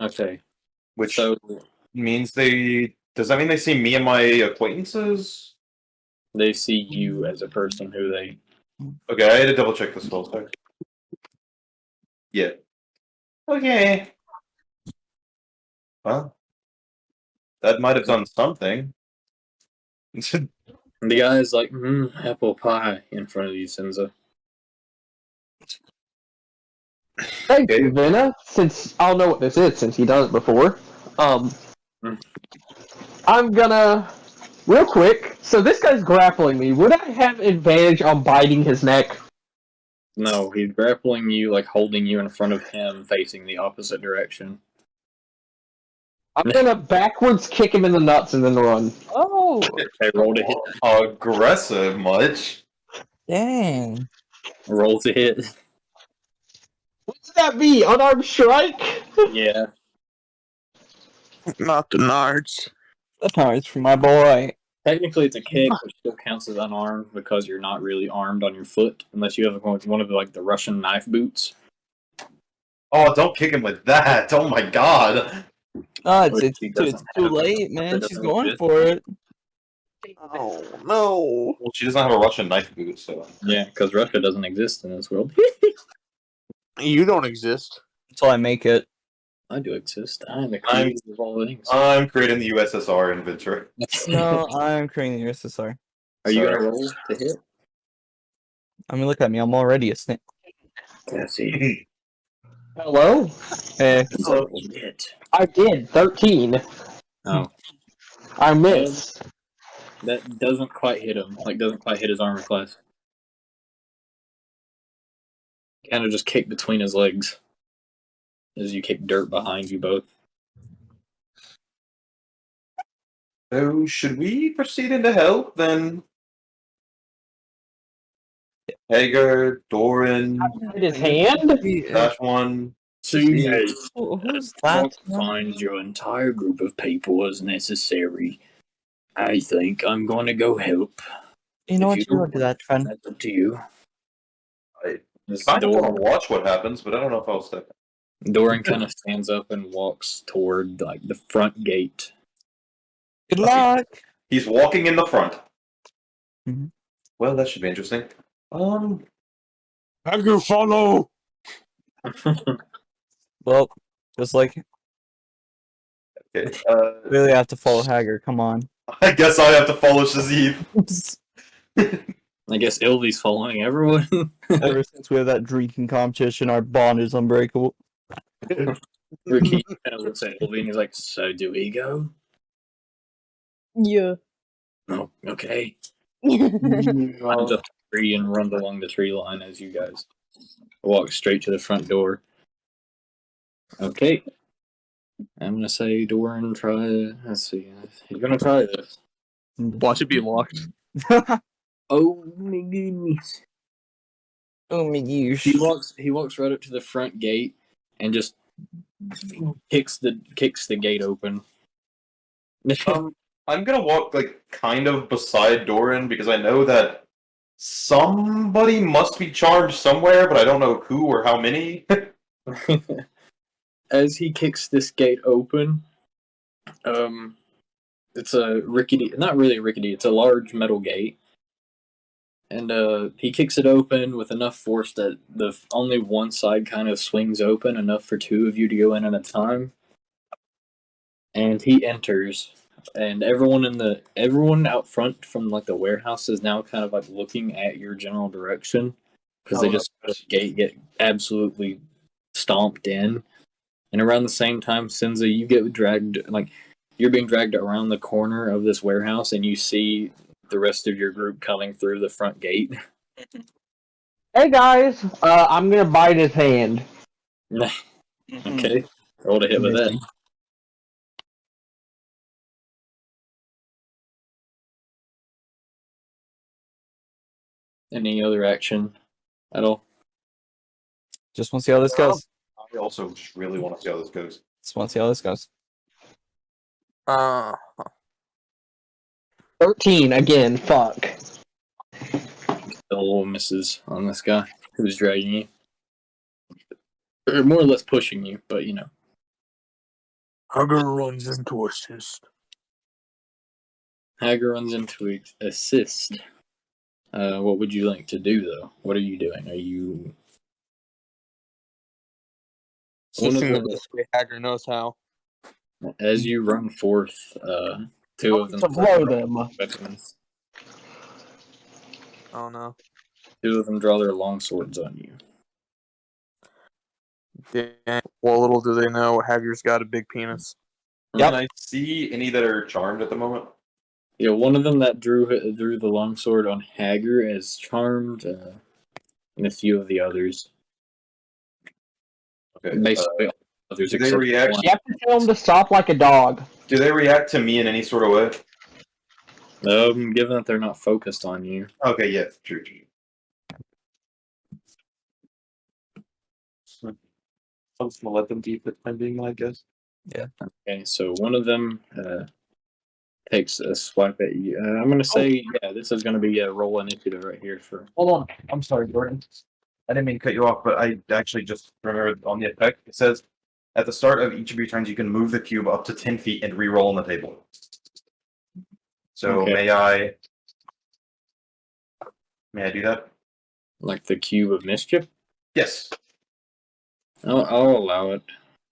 Okay, which so means they. Does that mean they see me and my acquaintances? they see you as a person who they. Okay, I had to double check the spell check. Yeah. Okay. Well, that might have done something. The guy's like, apple pie in front of you, Senza. Thank you, Vena. Since I'll know what this is, since he done it before. I'm gonna real quick. So this guy's grappling me. Would I have advantage on biting his neck? No, he's grappling you, like holding you in front of him, facing the opposite direction. I'm gonna backwards kick him in the nuts and then run. Oh, Okay, roll to hit. Aggressive much? dang. Roll to hit. What's that be? Unarmed strike? Yeah. Not the nards. That's nice for my boy. Technically, it's a kick, which still counts as unarmed because you're not really armed on your foot, unless you have one of the Russian knife boots. Oh, don't kick him with that! Oh my god! Oh, Which it's he too doesn't too have. late, man. That She's doesn't going exist. for it. Oh no! Well, she doesn't have a Russian knife boot, so. Yeah, because Russia doesn't exist in this world. You don't exist. Until I make it. I do exist. I am the creator of all things. I'm creating the USSR in Ventura. No, I'm creating the USSR. Are you Sorry. gonna roll to hit? I mean, look at me. I'm already a snake. Let's see. Hello? Hey, So hit. I did 13. Oh, I missed. that doesn't quite hit him. Like, doesn't quite hit his armor class. Kind of just kick between his legs as you kick dirt behind you both. So, should we proceed into help then? Hager, Doran, Hit his hand? that one. So you guys Who's want that? to find your entire group of people as necessary. I think I'm going to go help. You know If what? you You don't do that, friend. That's up to you. I This kind of want Doran, to watch what happens, but I don't know if I'll step in. Doran kind of stands up and walks toward like the front gate. Good luck. He's walking in the front. Mhm. Well, that should be interesting. Have you follow? Well, just like Okay, really have to follow Hager. Come on. I guess I have to follow Shazib. I guess Ilvy's following everyone. Ever since we have that drinking competition, our bond is unbreakable. Ricky kind of looks at Ilvy and he's like, "So do we go?" Yeah. No, okay. Climbs up the tree and runs along the tree line as you guys walk straight to the front door. Okay. I'm gonna say Doran try. Let's see. He's gonna try this. Watch it be locked. Oh my goodness. Oh my gosh. He walks right up to the front gate and just kicks the gate open. I'm gonna walk like kind of beside Doran because I know that somebody must be charged somewhere, but I don't know who or how many. As he kicks this gate open, it's a rickety, not really rickety, it's a large metal gate. And he kicks it open with enough force that the only one side kind of swings open, enough for two of you to go in at a time. And he enters, and everyone out front from like the warehouse is now kind of like looking at your general direction because they just saw the gate get absolutely stomped in. And around the same time, Senza, you get dragged, like, you're being dragged around the corner of this warehouse, and you see the rest of your group coming through the front gate. Hey guys, I'm gonna bite his hand. Okay, roll to hit with that. Amazing. Any other action at all? Just want to see how this goes. I also just really want to see how this goes. Just want to see how this goes. 13 again. Fuck. Still misses on this guy who's dragging you. Or more or less pushing you, but you know. Hagar runs into assist. Hagar runs into assist. What would you like to do, though? What are you doing? Are you... Assisting the best way Hagar knows how. As you run forth, two of them To blow them. weapons. Oh no. Two of them draw their long swords on you. Dang. Well, little do they know, Hagar's got a big penis. Can I see any that are charmed at the moment? Yeah, one of them that drew the longsword on Hagar is charmed, and a few of the others. Okay. Basically, all the others do they except react? one. You have to tell him to stop like a dog. Do they react to me in any sort of way? Given that they're not focused on you. Okay, yeah, true. I'm just gonna let them be pretending, I guess. Okay, so one of them takes a swipe at you. I'm going to say, this is going to be a roll initiative right here for... Hold on. I'm sorry, Jordan. I didn't mean to cut you off, but I actually just remembered on the effect. It says, at the start of each of your turns, you can move the cube up to 10 feet and re-roll on the table. So Okay. may I do that? Like the cube of mischief? Yes. I'll allow it.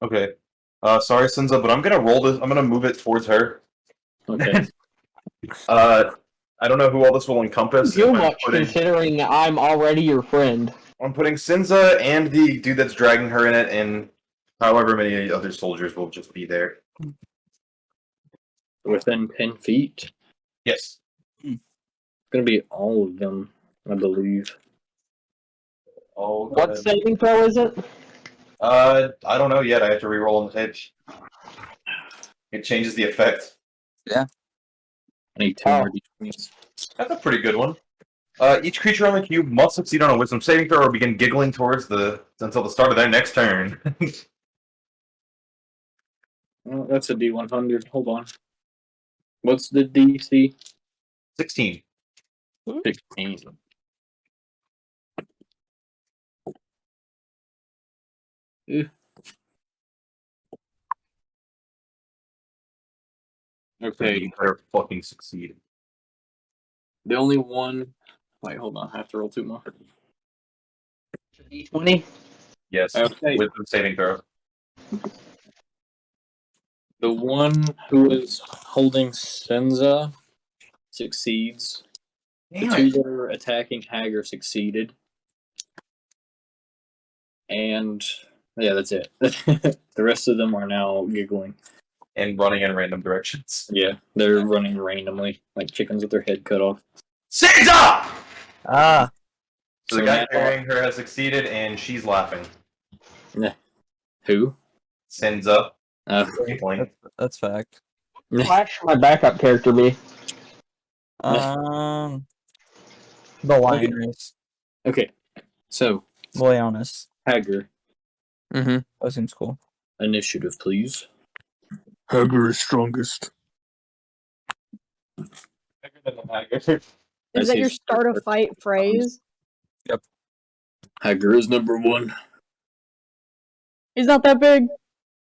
Okay. Sorry, Senza, but I'm gonna roll this. I'm gonna move it towards her. Okay. I don't know who all this will encompass. Too I'm much putting- considering I'm already your friend. I'm putting Senza and the dude that's dragging her in it, and however many other soldiers will just be there. Within 10 feet? Yes. It's going to be all of them, I believe. Oh, What saving throw is it? I don't know yet. I have to re-roll on the page. It changes the effect. I need two more d20s. That's a pretty good one. Each creature on the cube must succeed on a wisdom saving throw or begin giggling until the start of their next turn. Well, that's a d100. Hold on. What's the DC? 16. 16. Okay, You better fucking succeed. the only one... Wait, hold on. I have to roll two more. D20? Yes. Okay. Wisdom saving throw. The one who is holding Senza succeeds. The two that are attacking Hagar succeeded. And yeah, that's it. The rest of them are now giggling. And running in random directions. Yeah, they're running randomly, like chickens with their head cut off. Senza! Ah, So the guy carrying her has succeeded, and she's laughing. Who? Senza. Okay. that's fact. Flash my backup character be. The lion race. Okay, so Leonis. Hagar, Mm-hmm. That seems cool. initiative, please. Hagar is strongest. Is that your start a fight phrase? Hagar is number one. He's not that big.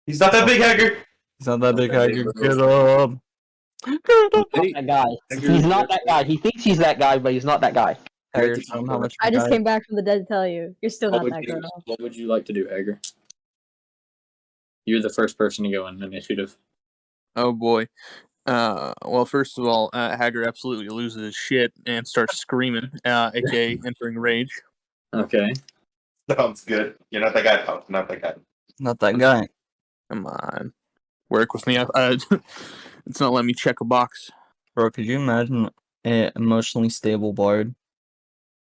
He's not that big, Hagar. He's not that big. Okay, Hagar. but- Get up. Hey, That guy. He's not that guy. He thinks he's that guy, but he's not that guy. Hagar, show him how much. I just you got. came back from the dead to tell you. You're still not that girl. what would you like to do, Hagar? You're the first person to go in initiative. Oh boy. Well, first of all, Hagar absolutely loses his shit and starts screaming, aka entering rage. Okay. Sounds good. You're not that guy, pal. Not that guy. Not that guy. Come on. Work with me. It's not letting me check a box. Bro, could you imagine an emotionally stable bard?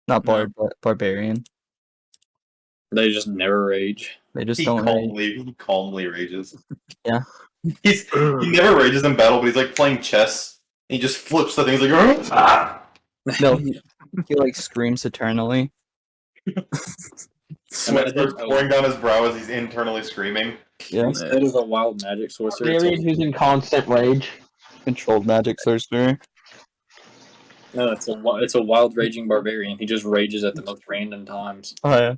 Not No. bard, but barbarian. They just never rage. They just He don't calmly rages. Yeah. He never rages in battle, but he's like playing chess. And he just flips the thing. He's like, ah! No, he like screams eternally. Sweat starts Imagine pouring down his brow as he's internally screaming. Yeah. instead of a wild magic sorcerer, it's Barbarian who's in constant rage. Controlled magic sorcerer. no, it's a wild raging barbarian. He just rages at the most random times. Oh yeah.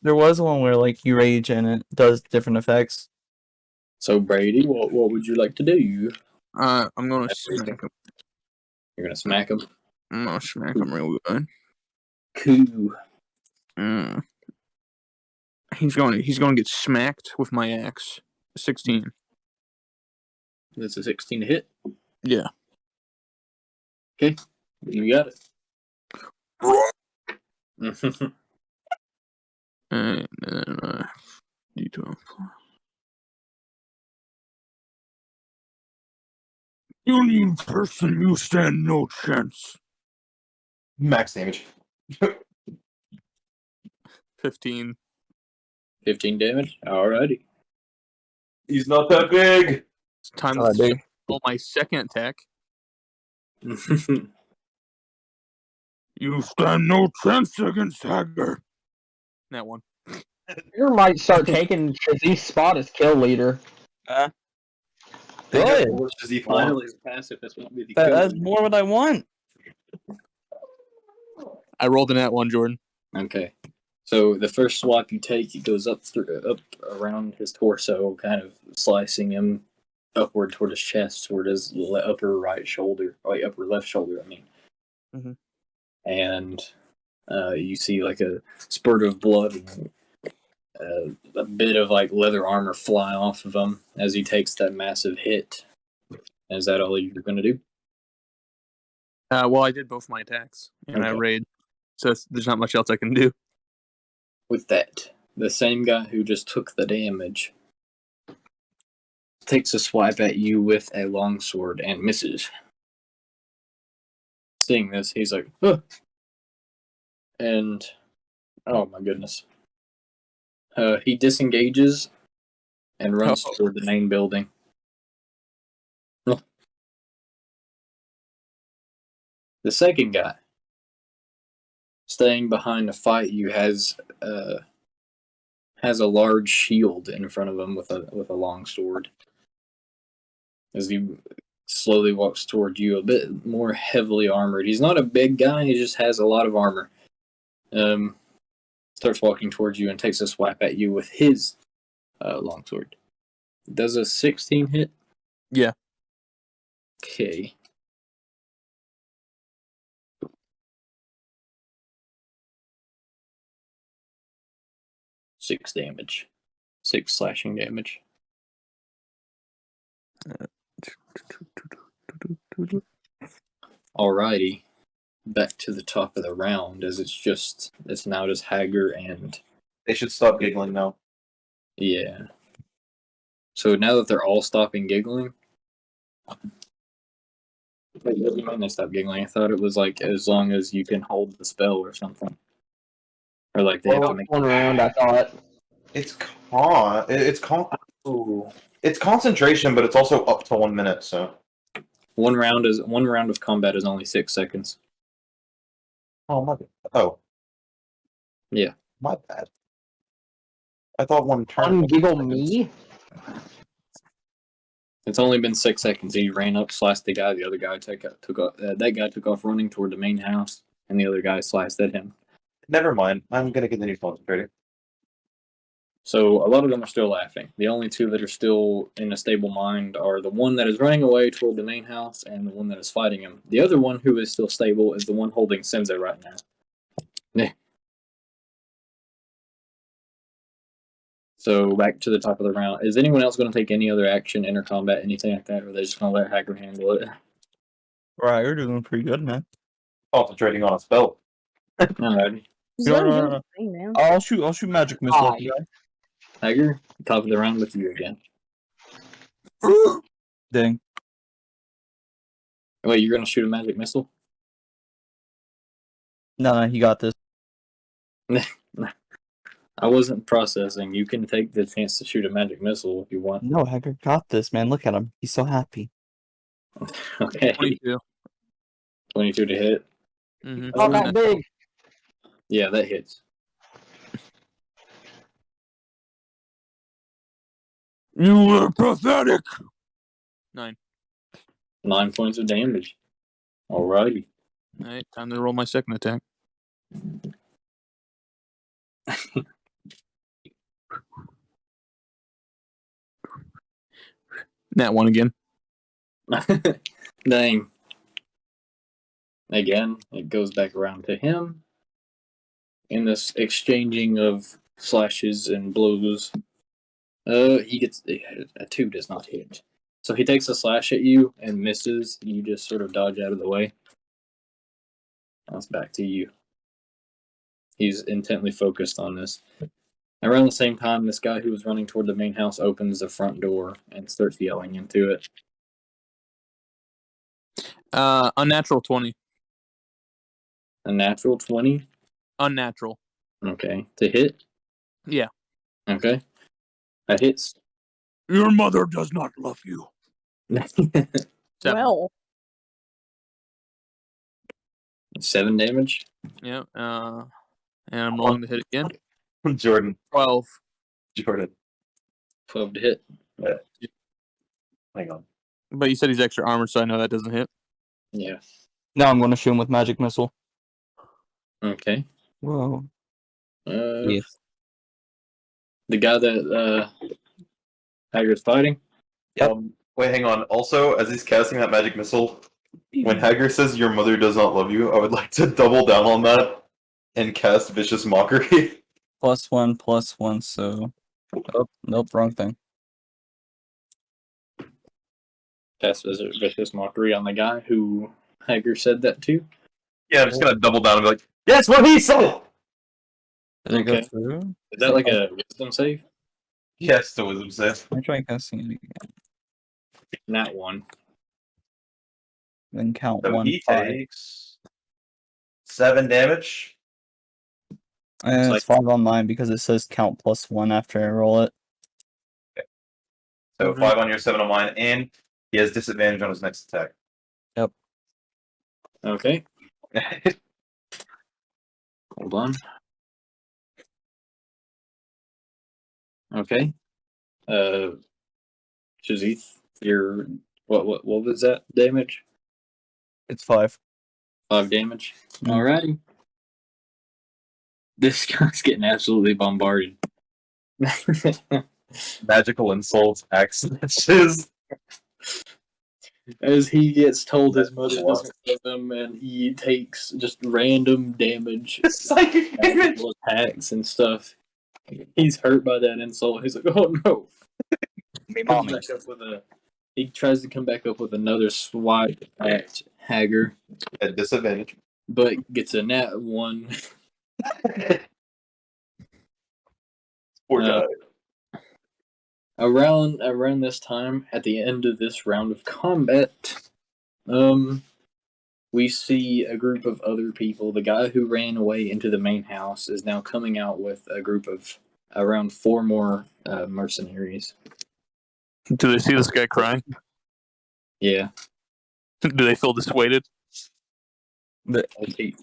There was one where like you rage and it does different effects. So Brady, what would you like to do? I'm gonna That's smack raging. him. You're gonna smack him. I'm gonna smack him real good. Cool. He's going to get smacked with my axe. 16. That's a 16 to hit. Yeah. Okay, you got it. And then D12. Union person, you stand no chance. Max damage. 15. 15 damage. Alrighty. He's not that big. It's time Oh, to dude. roll my second attack. You stand no chance against Hager. That one. You might start taking Shaziz's spot as kill leader. Good. Finally, the pacifist won't be the That's killer. more what I want. I rolled in that one, Jordan. Okay. So the first swap you take, it goes up around his torso, kind of slicing him upward toward his chest, toward his upper right shoulder, or like upper left shoulder. I mean, Mhm. And you see like a spurt of blood and a bit of like leather armor fly off of him as he takes that massive hit. Is that all you're gonna do? Well, I did both my attacks, and I Okay. raid, so there's not much else I can do. With that, the same guy who just took the damage takes a swipe at you with a longsword and misses. Seeing this, he's like, huh. And oh my goodness. He disengages and runs toward the main building. The second guy, staying behind to fight you, has a large shield in front of him with a long sword. As he slowly walks toward you, a bit more heavily armored. He's not a big guy; he just has a lot of armor. Starts walking towards you and takes a swipe at you with his longsword. Does a 16 hit? Yeah. Okay. Six damage. 6 slashing damage. Alrighty. Back to the top of the round, as it's now just Hager and They should stop giggling now. yeah. So now that they're all stopping giggling. Wait, what do you mean they stop giggling? I thought it was like as long as you can hold the spell or something. Or like they have to Well, make one round, I thought. It's concentration, but it's also up to 1 minute. So one round of combat is only 6 seconds. oh Yeah. my bad. I thought one turn. Ungiggle me? It's only been 6 seconds. He ran up, sliced the guy. The other guy that guy took off running toward the main house, and the other guy sliced at him. Never mind. I'm gonna continue concentrating. So a lot of them are still laughing. The only two that are still in a stable mind are the one that is running away toward the main house and the one that is fighting him. The other one who is still stable is the one holding Senzo right now. So back to the top of the round. Is anyone else going to take any other action, enter combat, anything like that, or are they just going to let Hacker handle it? Right, you're doing pretty good, man. Concentrating on a spell. Alright. Just No, let him no, do no, his thing, man. I'll shoot magic missile at the guy. Hager, top of the round with you again. Dang. Wait, you're gonna shoot a magic missile? No, you got this. I wasn't processing. You can take the chance to shoot a magic missile if you want. No, Hager got this, man. Look at him. He's so happy. Okay. 22. 22 to hit. Mm-hmm. Not that big. Yeah, that hits. You are pathetic. 9. 9 points of damage. Alrighty. All right, time to roll my second attack. That one again. Dang. Again, it goes back around to him. In this exchanging of slashes and blows, he gets a 2 does not hit. So he takes a slash at you and misses. You just sort of dodge out of the way. Now it's back to you. He's intently focused on this. Around the same time, this guy who was running toward the main house opens the front door and starts yelling into it. Unnatural 20. A natural 20? Unnatural. Okay. To hit? Yeah. Okay. That hits. Your mother does not love you. 7. Well, 7 damage? Yeah. And I'm rolling to hit again. Jordan. 12. Jordan. 12 to hit. Hang on. But you said he's extra armored, so I know that doesn't hit. Yeah. Now I'm going to shoot him with magic missile. Okay. Whoa. The guy that Hager's fighting? Yep. Wait, hang on. Also, as he's casting that magic missile, when Hager says your mother does not love you, I would like to double down on that and cast Vicious Mockery. +1, so... Oh, nope, wrong thing. That's vicious mockery on the guy who Hager said that to. Yeah, I'm just gonna double down and be like, that's what he said! Did it go Okay. through? Is that like a wisdom save? Yes, the wisdom save. Let me try casting it again. Not one. Then count So 1, he 5. takes 7 damage. And It's it's 5 on mine because it says count +1 after I roll it. So 5 on your, 7 on mine, and he has disadvantage on his next attack. Okay. Hold on. Okay. Shazith, your what was that damage? It's 5. 5 damage. Mm. Alrighty. This guy's getting absolutely bombarded. Magical insults, axe slashes. As he gets told his mother doesn't love him, and he takes just random damage, Psychic damage! attacks and stuff. He's hurt by that insult. He's like, "Oh no!" He tries to come back up with another swipe at Hager, At disadvantage. but gets a nat 1. Poor guy. Around this time, at the end of this round of combat, we see a group of other people. The guy who ran away into the main house is now coming out with a group of around 4 more mercenaries. Do they see this guy crying? Yeah. Do they feel dissuaded? Okay.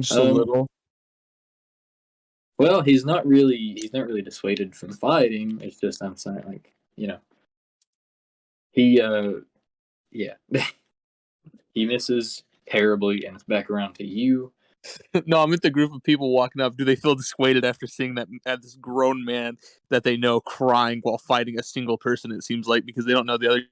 Just a little. Well, he's not really dissuaded from fighting. It's just I'm saying, like, he yeah. He misses terribly, and it's back around to you. No, I'm with the group of people walking up. Do they feel dissuaded after seeing that this grown man that they know crying while fighting a single person? It seems like, because they don't know the other.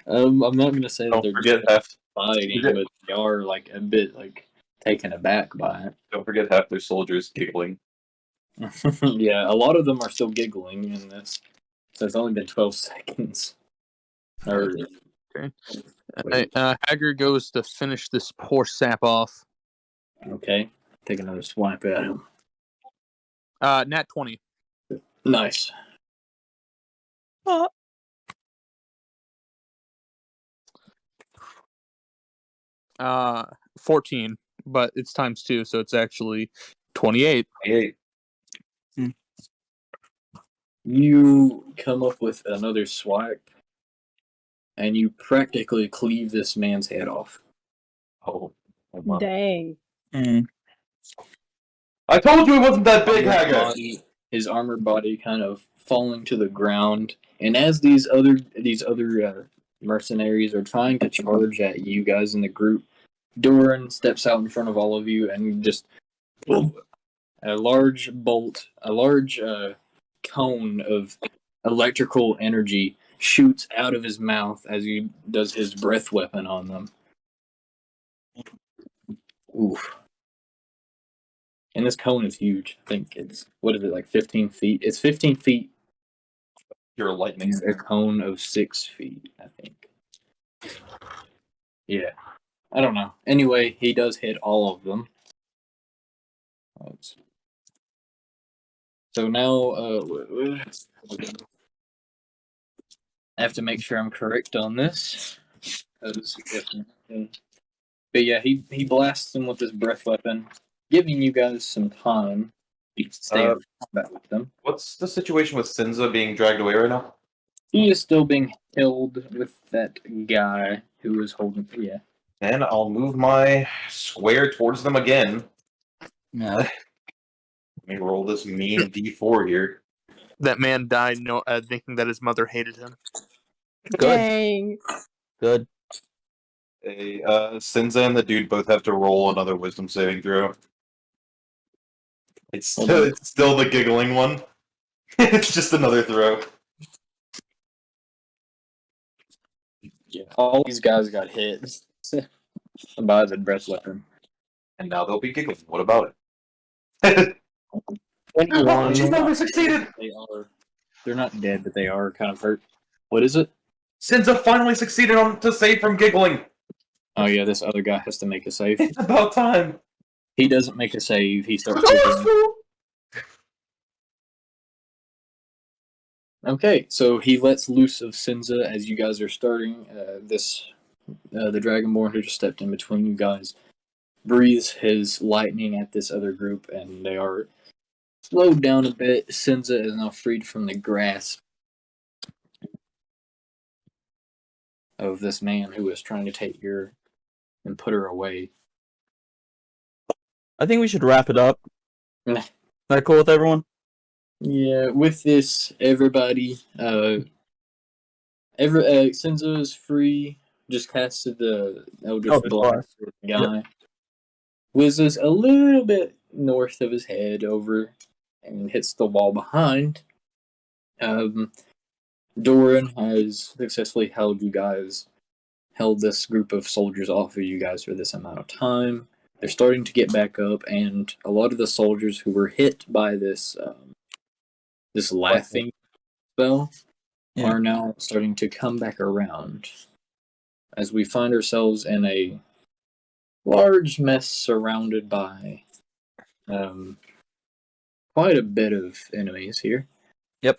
I'm not gonna say that Don't they're forget just fighting, but they are like a bit like taken aback by Don't forget half their soldiers giggling. it. Yeah, a lot of them are still giggling in this. So it's only been 12 seconds. Okay. Hager goes to finish this poor sap off. Okay, take another swipe at him. Nat 20. Nice. 14, but it's times 2, so it's actually 28. 28. You come up with another swipe, and you practically cleave this man's head off. Oh, my. Dang. I told you it wasn't that big, Haggard. His armored body kind of falling to the ground, and as these other mercenaries are trying to charge at you guys in the group, Doran steps out in front of all of you and just a large cone of electrical energy shoots out of his mouth as he does his breath weapon on them. Oof. And this cone is huge. I think it's, what is it, like 15 feet? It's 15 feet. You're a lightning. And a cone of 6 feet, I think. Yeah. I don't know. Anyway, he does hit all of them. So now, I have to make sure I'm correct on this. But yeah, he blasts him with his breath weapon, giving you guys some time to stay out of combat with them. What's the situation with Sinza being dragged away right now? He is still being held with that guy who was holding. Yeah. And I'll move my square towards them again. Yeah. Let me roll this mean D4 here. That man died thinking that his mother hated him. Good. Dang. Good. Sinza and the dude both have to roll another wisdom saving throw. It's still the giggling one. It's just another throw. Yeah. All these guys got hit by the breath weapon. And now they'll be giggling. What about it? 21. She's never succeeded! They're not dead, but they are kind of hurt. What is it? Sinza finally succeeded to save from giggling. Oh yeah, this other guy has to make a save. It's about time. He doesn't make a save. He starts giggling. Okay, so he lets loose of Sinza as you guys are starting. The Dragonborn who just stepped in between you guys breathes his lightning at this other group, and they are slowed down a bit. Sinza is now freed from the grasp of this man who is trying to take her and put her away. I think we should wrap it up. Nah. Is that cool with everyone? Yeah, with this, everybody, Sinza is free. Just casted the Eldritch Blast with the guy. Yep. Whizzes a little bit north of his head over and hits the wall behind. Doran has successfully held this group of soldiers off of you guys for this amount of time. They're starting to get back up, and a lot of the soldiers who were hit by this laughing spell are now starting to come back around. As we find ourselves in a large mess surrounded by quite a bit of enemies here. Yep.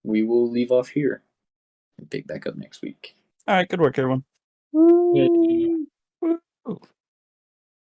We will leave off here and pick back up next week. All right, good work, everyone. Woo. Woo.